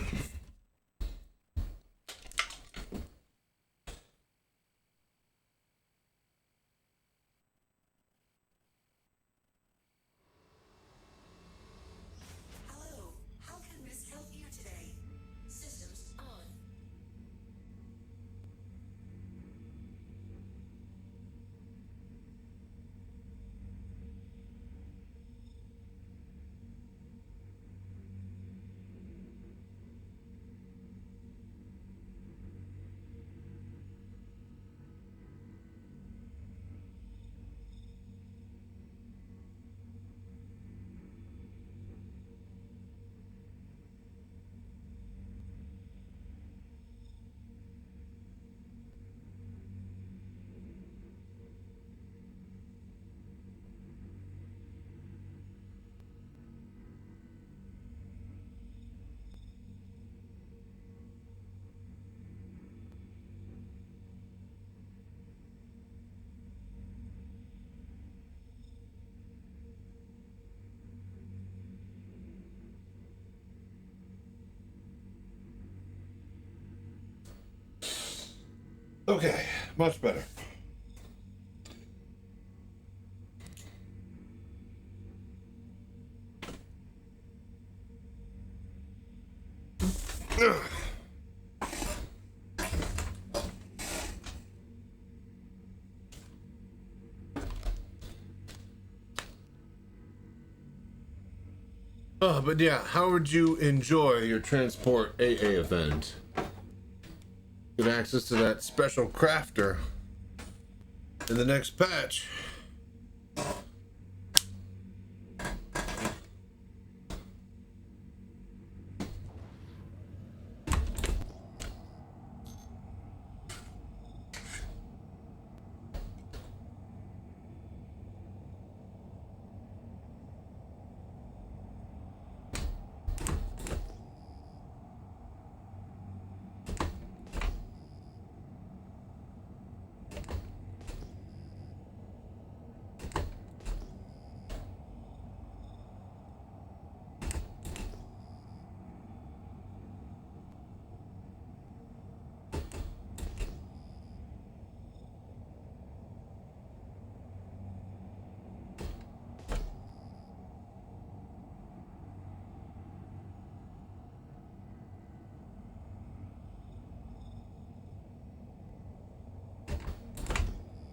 how can Miss help you today? Systems on. Okay, much better. But yeah, how would you enjoy your transport AA event? Get access to that special crafter in the next patch.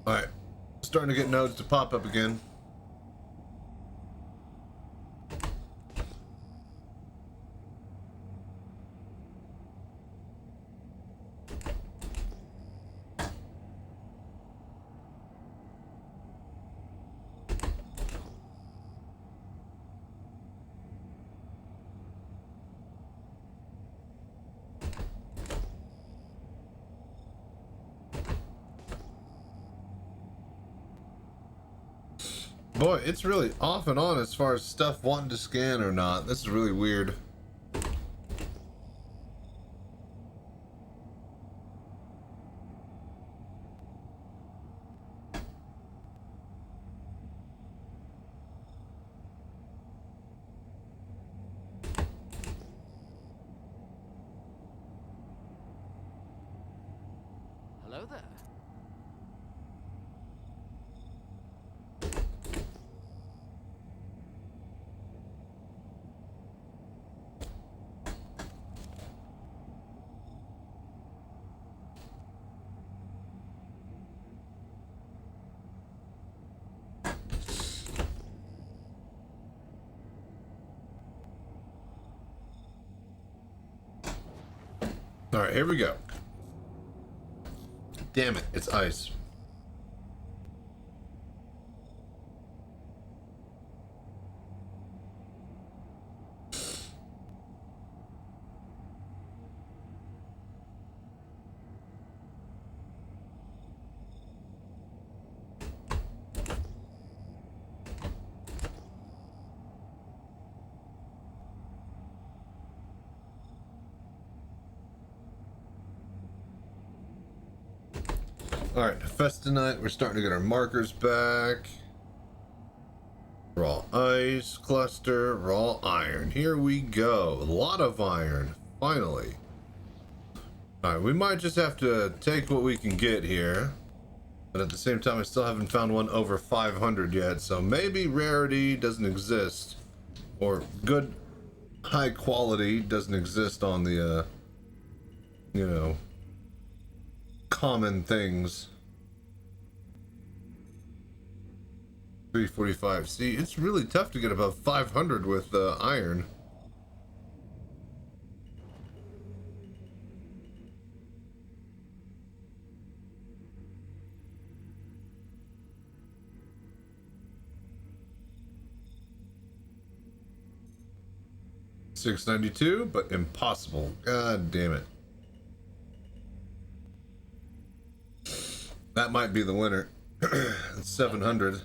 Alright, starting to get nodes to pop up again. Boy, it's really off and on as far as stuff wanting to scan or not. This is really weird. Hello there. All right, here we go. Damn it, it's ice. Alright, Festa night, we're starting to get our markers back. Raw ice, cluster, raw iron. Here we go. A lot of iron. Finally. Alright, we might just have to take what we can get here. But at the same time, I still haven't found one over 500 yet. So maybe rarity doesn't exist. Or good, high quality doesn't exist on the, you know, common things. 345. See, it's really tough to get above 500 with iron. $692, but impossible. God damn it. That might be the winner. 700.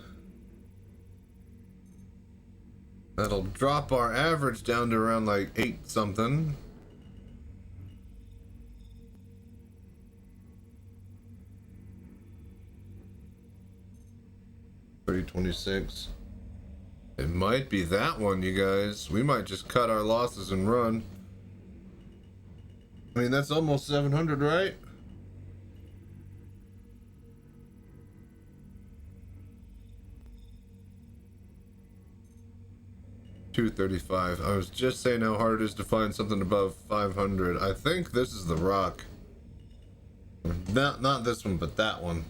That'll drop our average down to around like 8 something. $30.26. It might be that one, you guys. We might just cut our losses and run. I mean, that's almost 700, right? $235. I was just saying how hard it is to find something above 500. I think this is the rock. Not this one, but that one.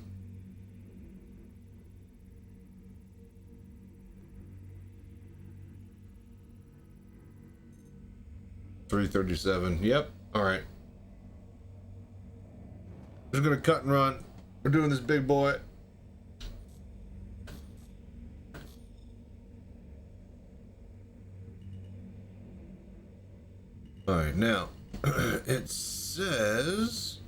$337. Yep. All right. Just gonna cut and run. We're doing this big boy. All right, now it says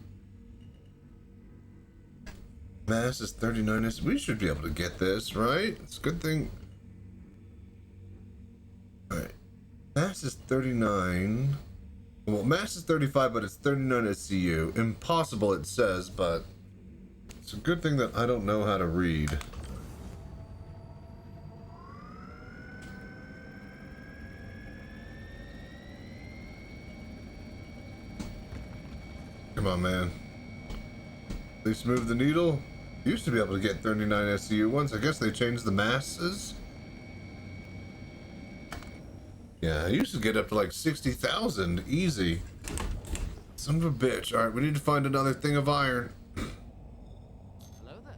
mass is 39. We should be able to get this, right? It's a good thing. All right, mass is 39. Well, mass is 35, but it's 39 SCU. Impossible, it says, but it's a good thing that I don't know how to read. Come on, man. At least move the needle. Used to be able to get 39 SCU once. I guess they changed the masses. Yeah, I used to get up to like 60,000 easy. Son of a bitch. All right, we need to find another thing of iron. Hello there.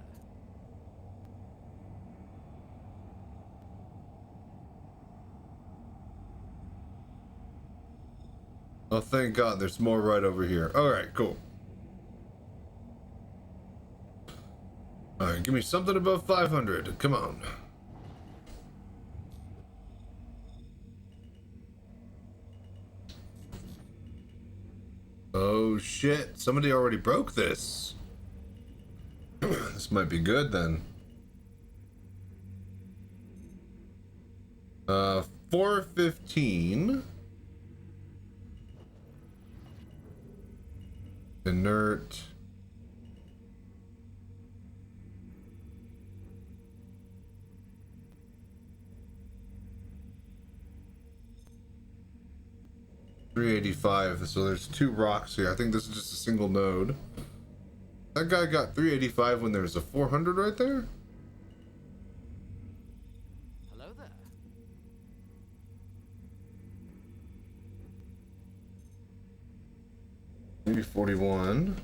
Oh, thank God, there's more right over here. All right, cool. All right, give me something above 500. Come on. Oh shit, somebody already broke this. This might be good then. 415. Inert. $385. So there's 2 rocks here. I think this is just a single node. That guy got 385 when there's a 400 right there. Hello there. Maybe 41.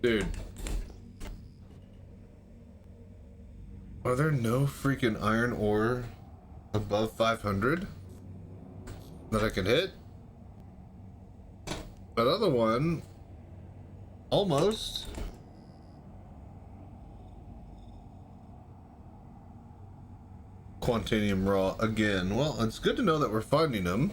Dude. Are there no freaking iron ore above 500 that I can hit? That other one, almost. Quantanium raw again. Well, it's good to know that we're finding them.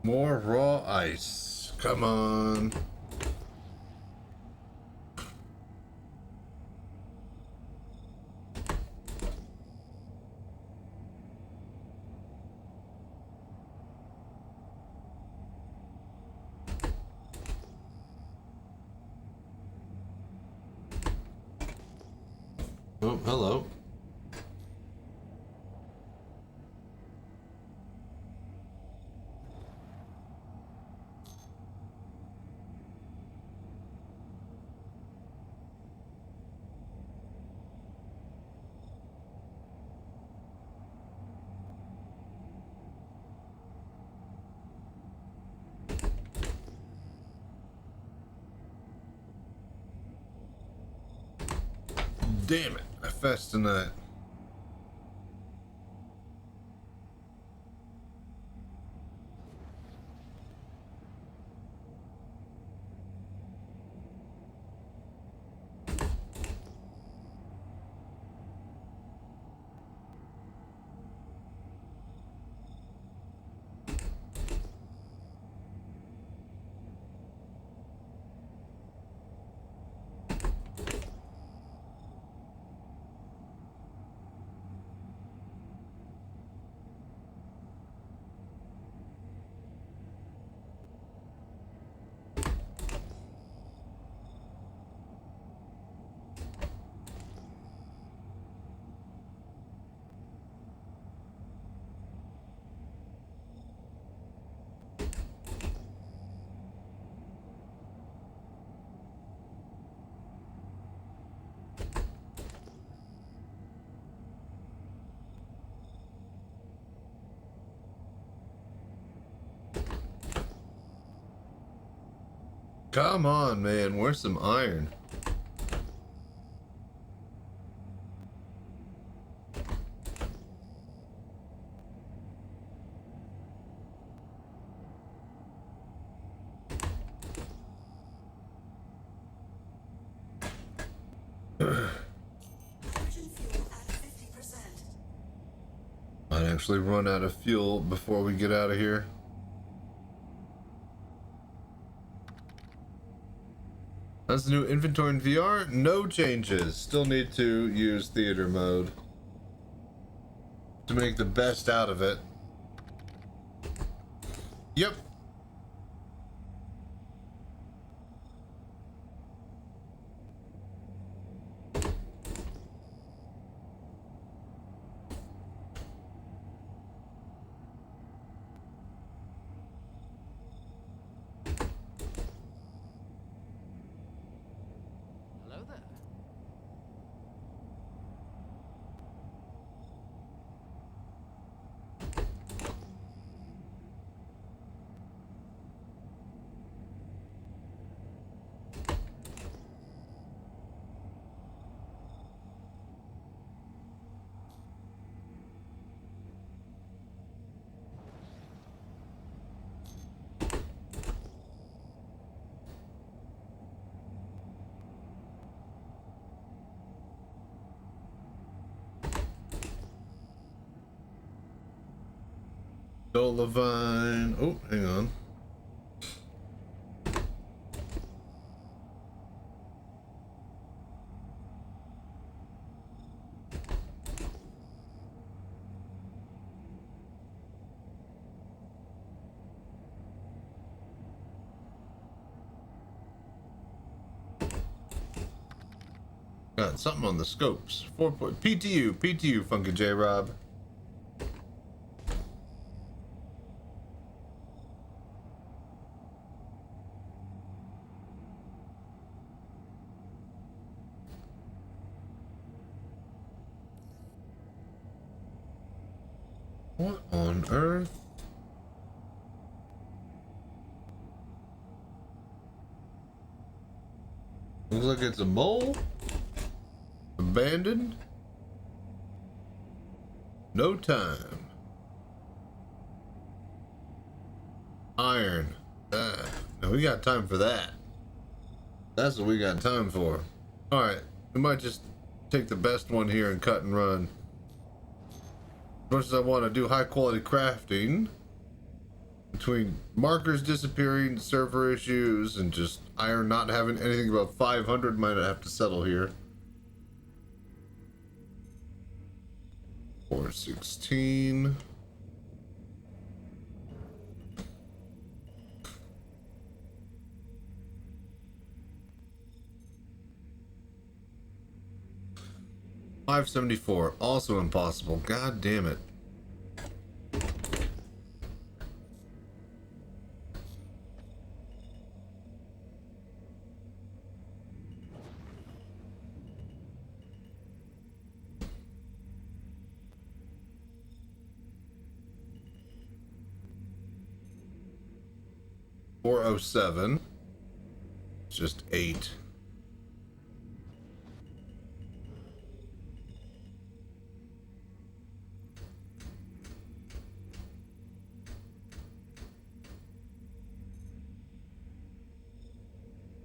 More raw ice. Come on. Oh, hello. Damn it, I fessed tonight. Come on, man. Where's some iron? Might actually run out of fuel before we get out of here. That's the new inventory in VR. No changes. Still need to use theater mode to make the best out of it. Yep. Hello there. Levine. Oh, hang on. Got something on the scopes. 4 point PTU, Funky J Rob. What on earth? Looks like it's a mole. Abandoned. No time. Iron. Now we got time for that. That's what we got time for. Alright, we might just take the best one here and cut and run. As much as I want to do high quality crafting, between markers disappearing, server issues, and just iron not having anything about 500, might have to settle here. 416. $574, also impossible. God damn it. $407. It's just 8.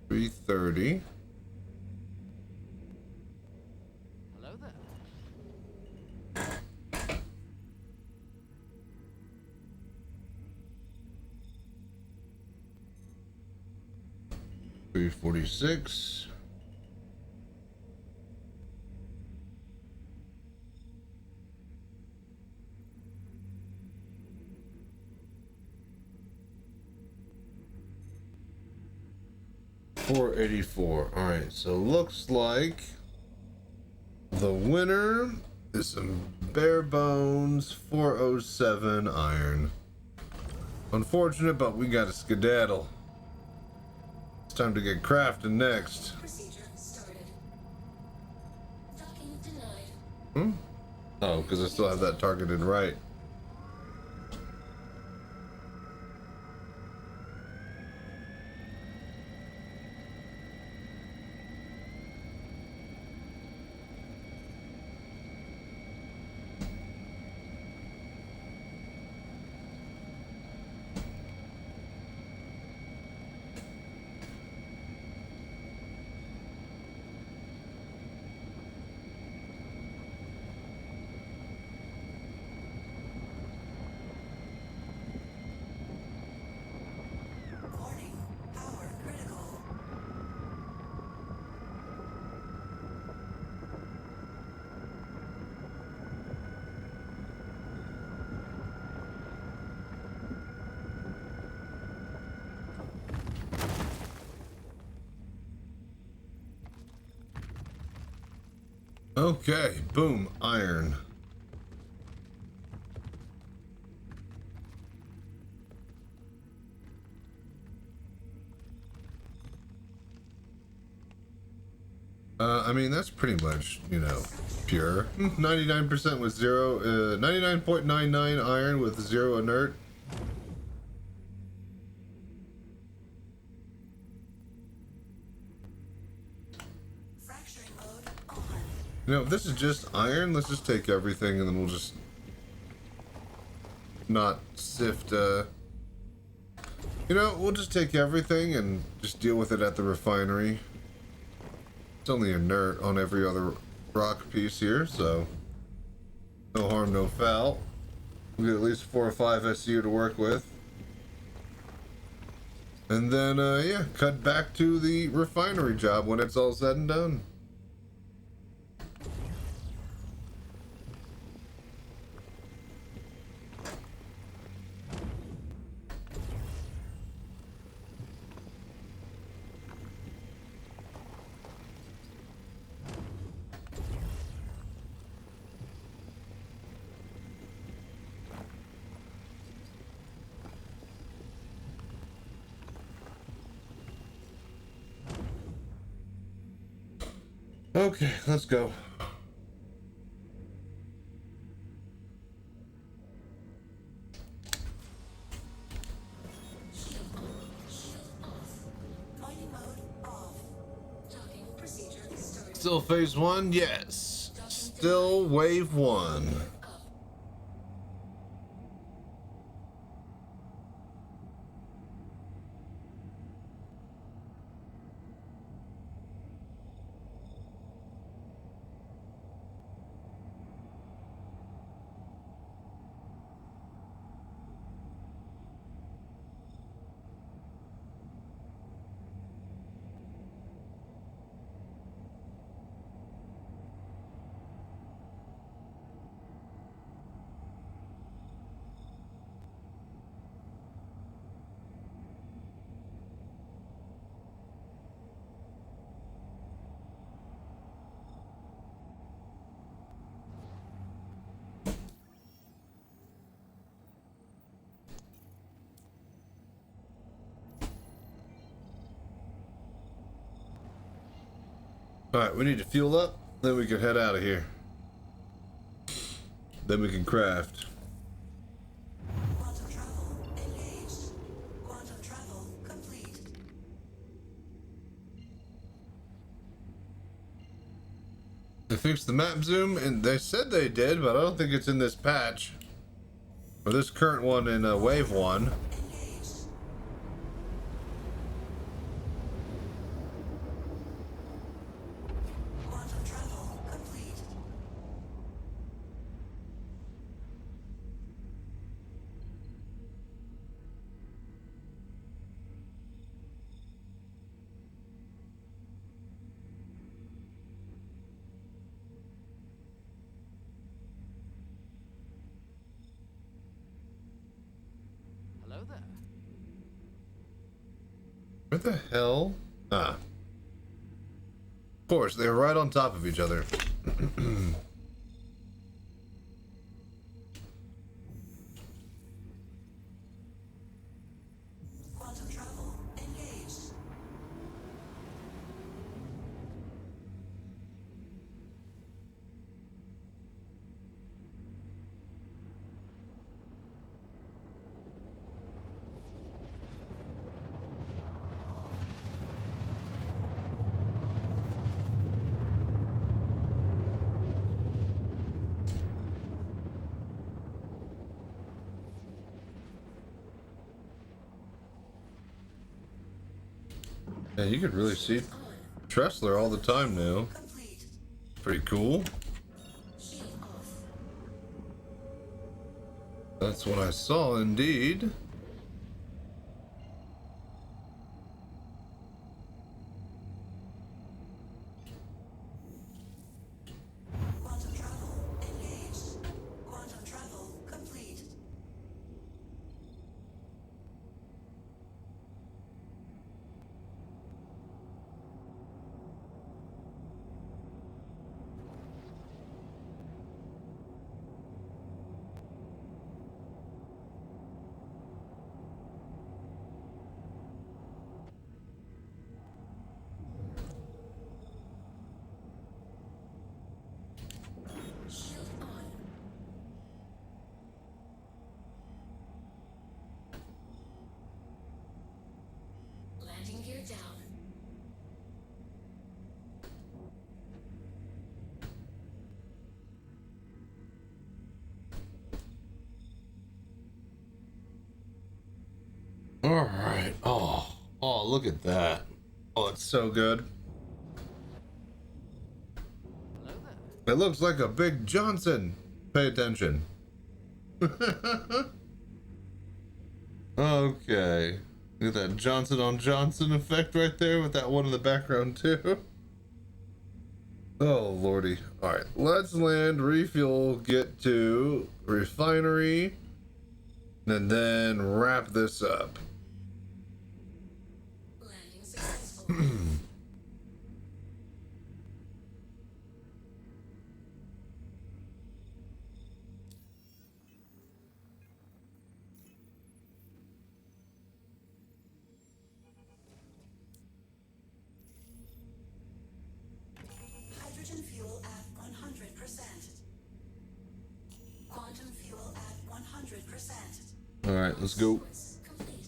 $330. Hello there. $346. $484. All right, so looks like the winner is some bare bones 407 iron. Unfortunate, but we got to skedaddle. It's time to get crafting next. Procedure started. Docking denied. Oh, because I still have that targeted right. Warning. Power critical. Okay, boom, iron. I mean, that's pretty much, you know, pure. 99% with 0, 99.99 iron with 0 inert. Fracturing mode on. You know, if this is just iron, let's just take everything and then we'll just not sift, you know, we'll just take everything and just deal with it at the refinery. It's only inert on every other rock piece here, so no harm, no foul. We get at least 4 or 5 SU to work with. And then, yeah, cut back to the refinery job when it's all said and done. Okay, let's go. Shield off. Mining mode off. Docking procedure started. Still phase 1? Yes. Still wave 1. Alright, we need to fuel up, then we can head out of here. Then we can craft. Quantum travel engaged. Quantum travel complete. They fixed the map zoom, and they said they did, but I don't think it's in this patch. Or this current one in Wave 1. Engaged. Quantum travel complete. Hello there. Where the hell? Ah. Of course, they're right on top of each other. Quantum travel engaged. Yeah, you could really see Tressler all the time now. Complete. Pretty cool. Shield off. That's what I saw, indeed. Quantum travel engaged. Quantum travel complete. Shield on. Landing gear down. All right. Oh, look at that. Oh, it's so good. Hello there. It looks like a big Johnson. Pay attention. Okay. Look at that Johnson on Johnson effect right there with that one in the background too. Oh lordy. Alright, let's land, refuel, get to refinery, and then wrap this up. Landing successful. Hydrogen fuel at 100%. Quantum fuel at 100%. Alright, let's go. Complete.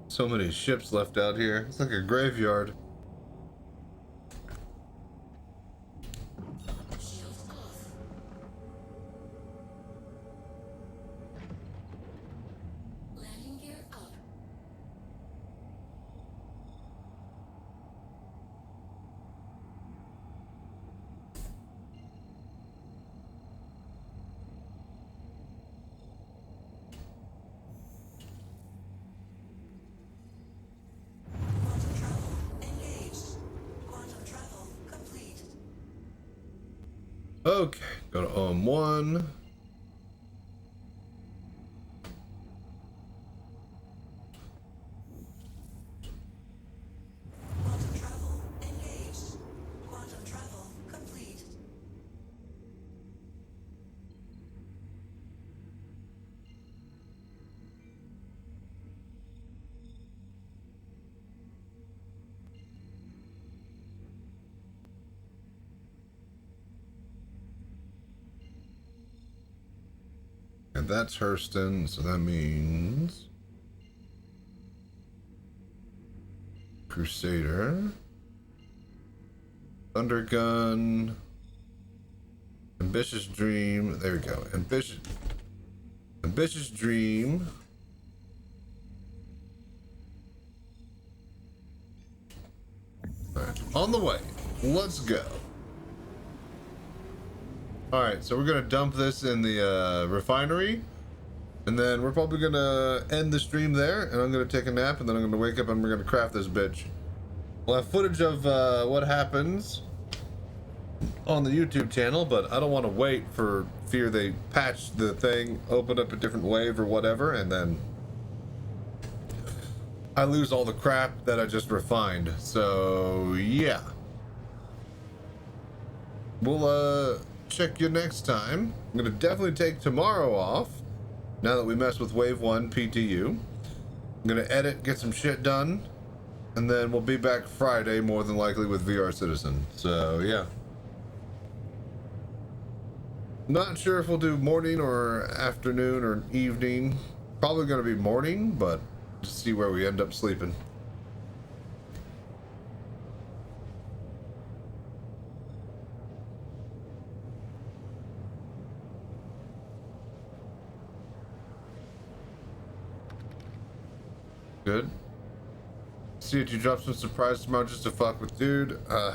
So many ships left out here. It's like a graveyard. Shield off. Landing gear up. Quantum travel engaged. Quantum travel complete. Okay, go to OM1. Quantum travel engaged. Quantum travel complete. And that's Hurston, so that means Crusader, Thundergun, Ambitious Dream. There we go. Ambitious Dream. Alright, on the way. Let's go. Alright, so we're gonna dump this in the refinery. And then we're probably gonna end the stream there. And I'm gonna take a nap. And then I'm gonna wake up and we're gonna craft this bitch. We'll have footage of what happens on the YouTube channel, but I don't want to wait for fear they patch the thing, open up a different wave or whatever, and then I lose all the crap that I just refined. So yeah, we'll check you next time. I'm gonna definitely take tomorrow off now that we mess with wave 1 PTU. I'm gonna edit, get some shit done, and then we'll be back Friday more than likely with VR Citizen. So yeah, not sure if we'll do morning or afternoon or evening. Probably gonna be morning, but just see where we end up sleeping. Good. See if you drop some surprise tomorrow just to fuck with dude. I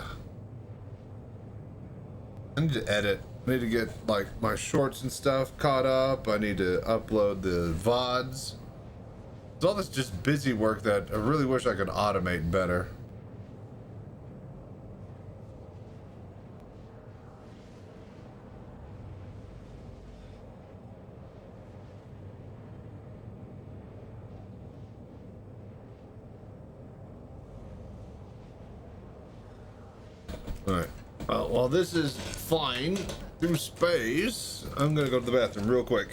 need to edit. I need to get like my shorts and stuff caught up. I need to upload the VODs. It's all this just busy work that I really wish I could automate better. Alright. Well, while this is flying through space, I'm gonna go to the bathroom real quick.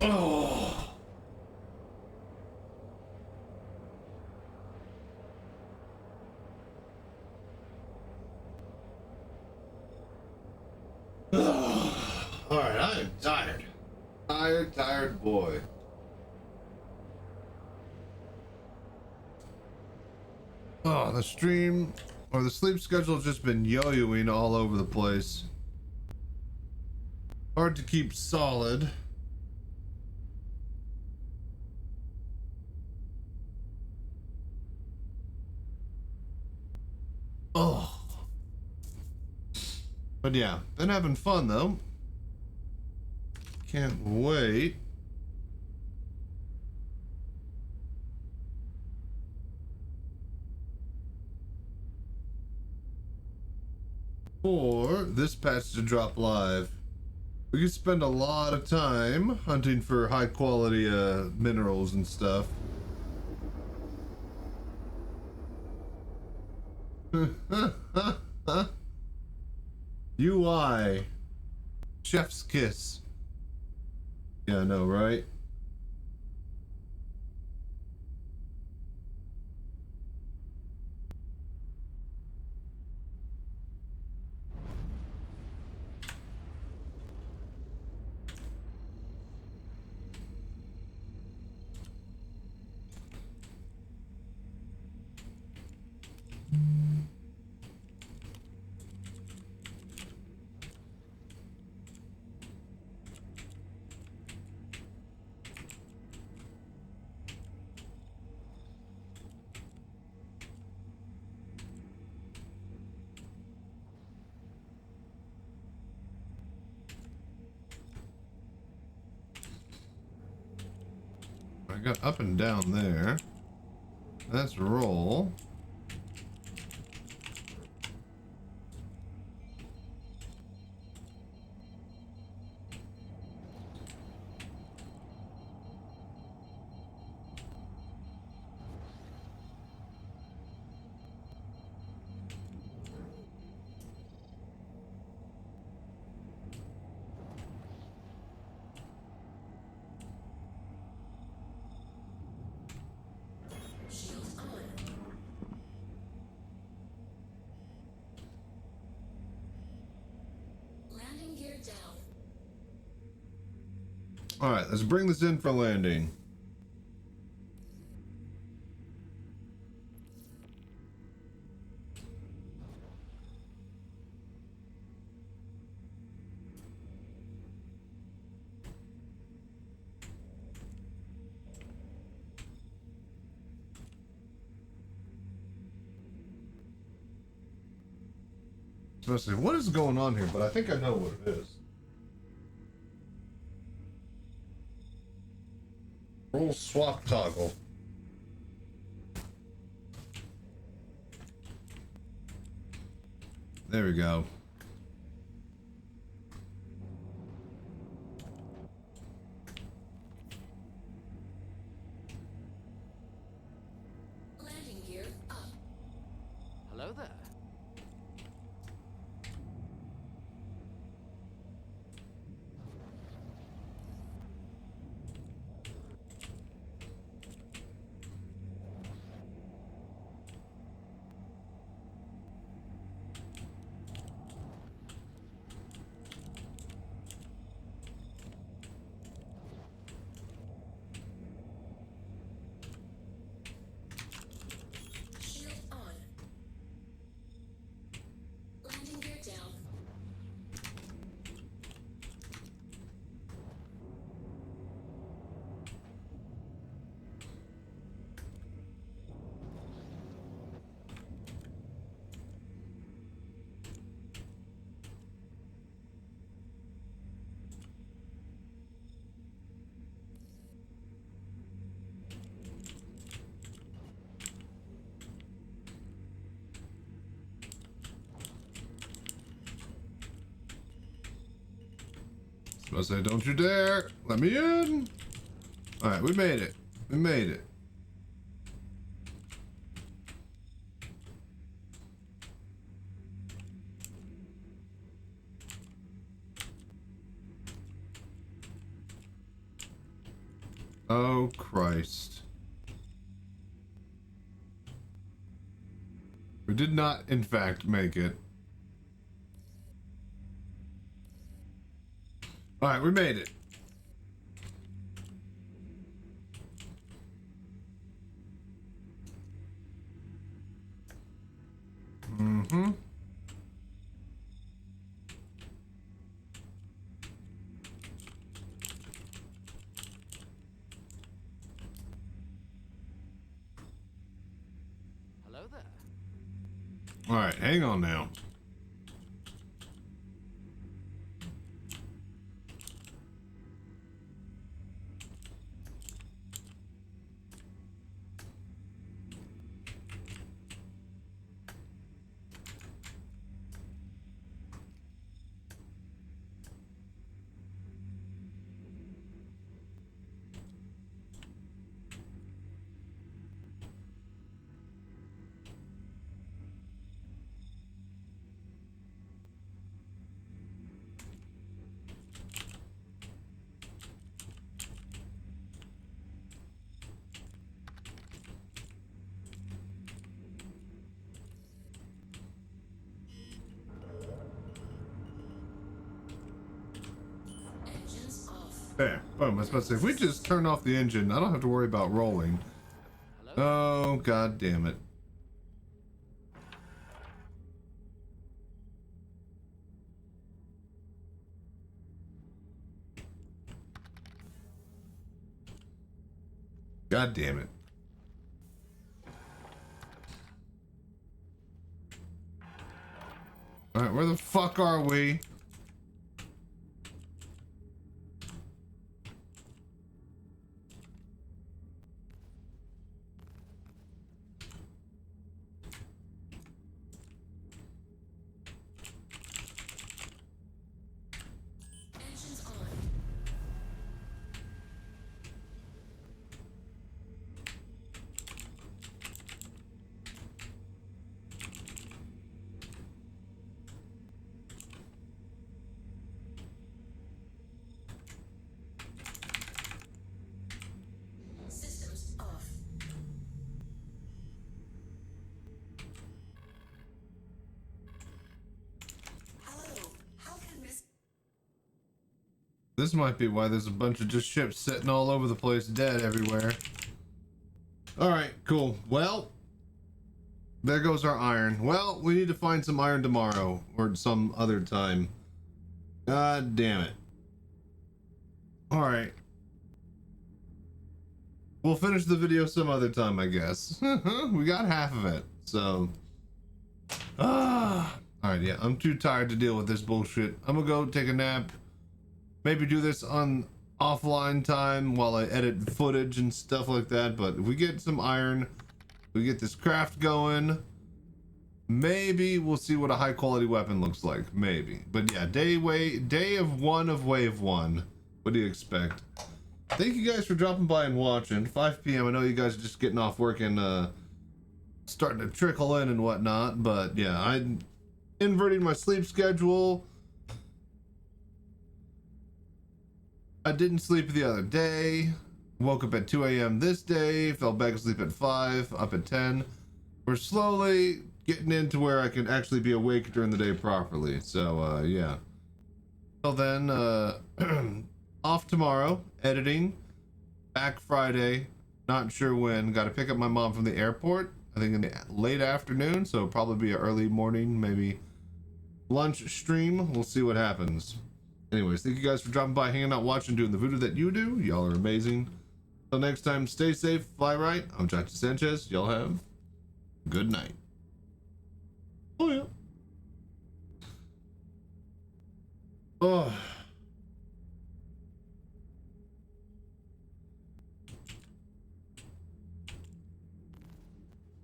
Oh. Alright, I am tired. Tired boy. Oh, the stream or the sleep schedule has just been yo-yoing all over the place. Hard to keep solid. Oh. But yeah, been having fun though. Can't wait. For this patch to drop live. We could spend a lot of time hunting for high quality minerals and stuff. UI. Chef's kiss. Yeah, I know, right? I got up and down there. Let's roll. All right, let's bring this in for landing. So let's see, what is going on here? But I think I know what it is. Roll swap toggle. There we go. Landing gear up. Hello there. Shield on. Landing gear down. I say, don't you dare! Let me in! Alright, we made it. We made it. Oh, Christ. We did not, in fact, make it. Alright, we made it. Mm-hmm. Hello there. Alright, hang on now. There. Boom. I was about to say, if we just turn off the engine, I don't have to worry about rolling. Oh, god damn it. God damn it. Alright, where the fuck are we? Engines on. Systems off. Hello. How can Miss This might be why there's a bunch of just ships sitting all over the place, dead everywhere. Alright, cool. Well, there goes our iron. Well, we need to find some iron tomorrow or some other time. God damn it. Alright. We'll finish the video some other time, I guess. We got half of it, so. Alright, yeah, I'm too tired to deal with this bullshit. I'm gonna go take a nap. Maybe do this on offline time while I edit footage and stuff like that. But if we get some iron, we get this craft going, maybe we'll see what a high quality weapon looks like. Day of wave one. What do you expect? Thank you guys for dropping by and watching. 5 p.m. I know you guys are just getting off work and starting to trickle in and whatnot, but yeah, I'm inverting my sleep schedule. I didn't sleep the other day. Woke up at 2 a.m. this day. Fell back asleep at 5. Up at 10. We're slowly getting into where I can actually be awake during the day properly. So yeah. Till then, off tomorrow. Editing. Back Friday. Not sure when. Got to pick up my mom from the airport. I think in the late afternoon. So probably be an early morning, maybe lunch stream. We'll see what happens. Anyways, thank you guys for dropping by, hanging out, watching, doing the voodoo that you do. Y'all are amazing. Till next time, stay safe, fly right. I'm Chachi Sanchez. Y'all have a good night. Oh, yeah. Oh.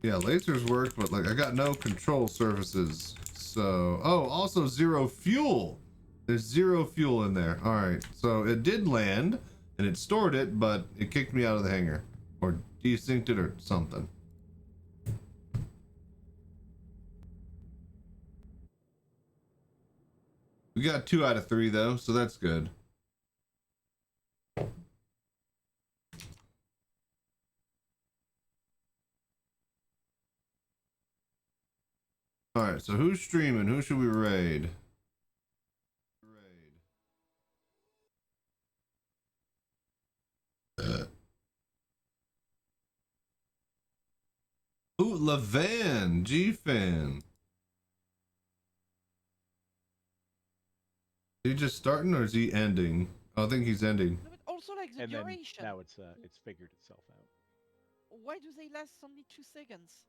Yeah, lasers work, but like I got no control surfaces. So, oh, also 0 fuel. There's 0 fuel in there. All right, so it did land and it stored it, but it kicked me out of the hangar or desynced it or something. We got 2 out of 3 though, so that's good. All right, so who's streaming? Who should we raid? Ooh, Levan, G-Fan. Is he just starting or is he ending? I think he's ending. No, but also like the And duration. then now it's figured itself out. Why do they last only 2 seconds?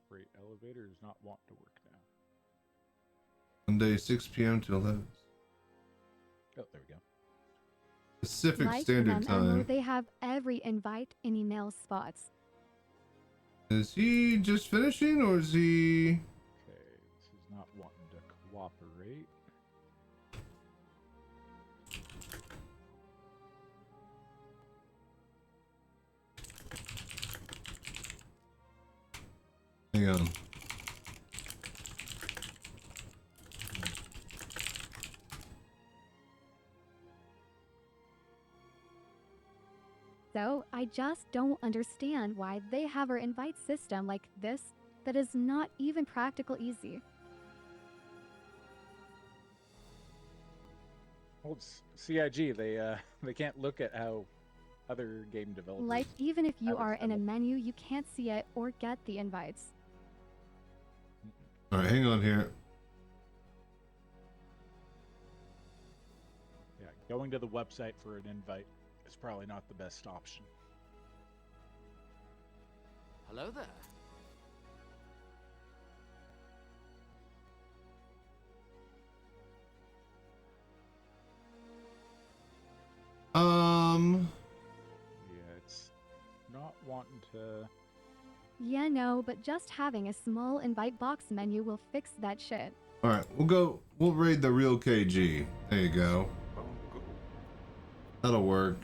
Freight elevator is not want to work now. Monday, 6 p.m. to 11. Oh, there we go. Pacific Like Standard Time. They have every invite in email spots. Is he just finishing or is he? Okay, this is not wanting to cooperate. Hang on. So I just don't understand why they have our invite system like this that is not even practical easy. Well, it's CIG. They can't look at how other game developers. Like, even if you are in a advertise. menu, you can't see it or get the invites. All right, hang on here. Yeah, going to the website for an invite is probably not the best option. Hello there. Yeah, it's not wanting to. Yeah, no, but just having a small invite box menu will fix that shit. All right, we'll raid the real KG. There you go. That'll work.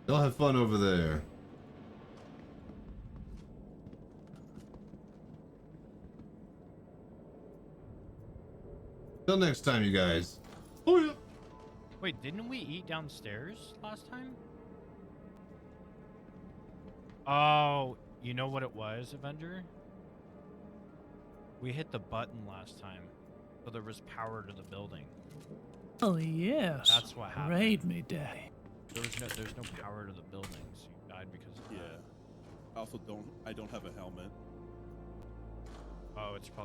Y'all have fun over there. Till next time, you guys. Oh yeah. Wait, didn't we eat downstairs last time? Oh, you know what it was, Avenger? We hit the button last time, so there was power to the building. Oh yes. That's what happened. Raid me, Daddy. There's no power to the buildings. You died because of that. I also don't have a helmet. Oh, it's probably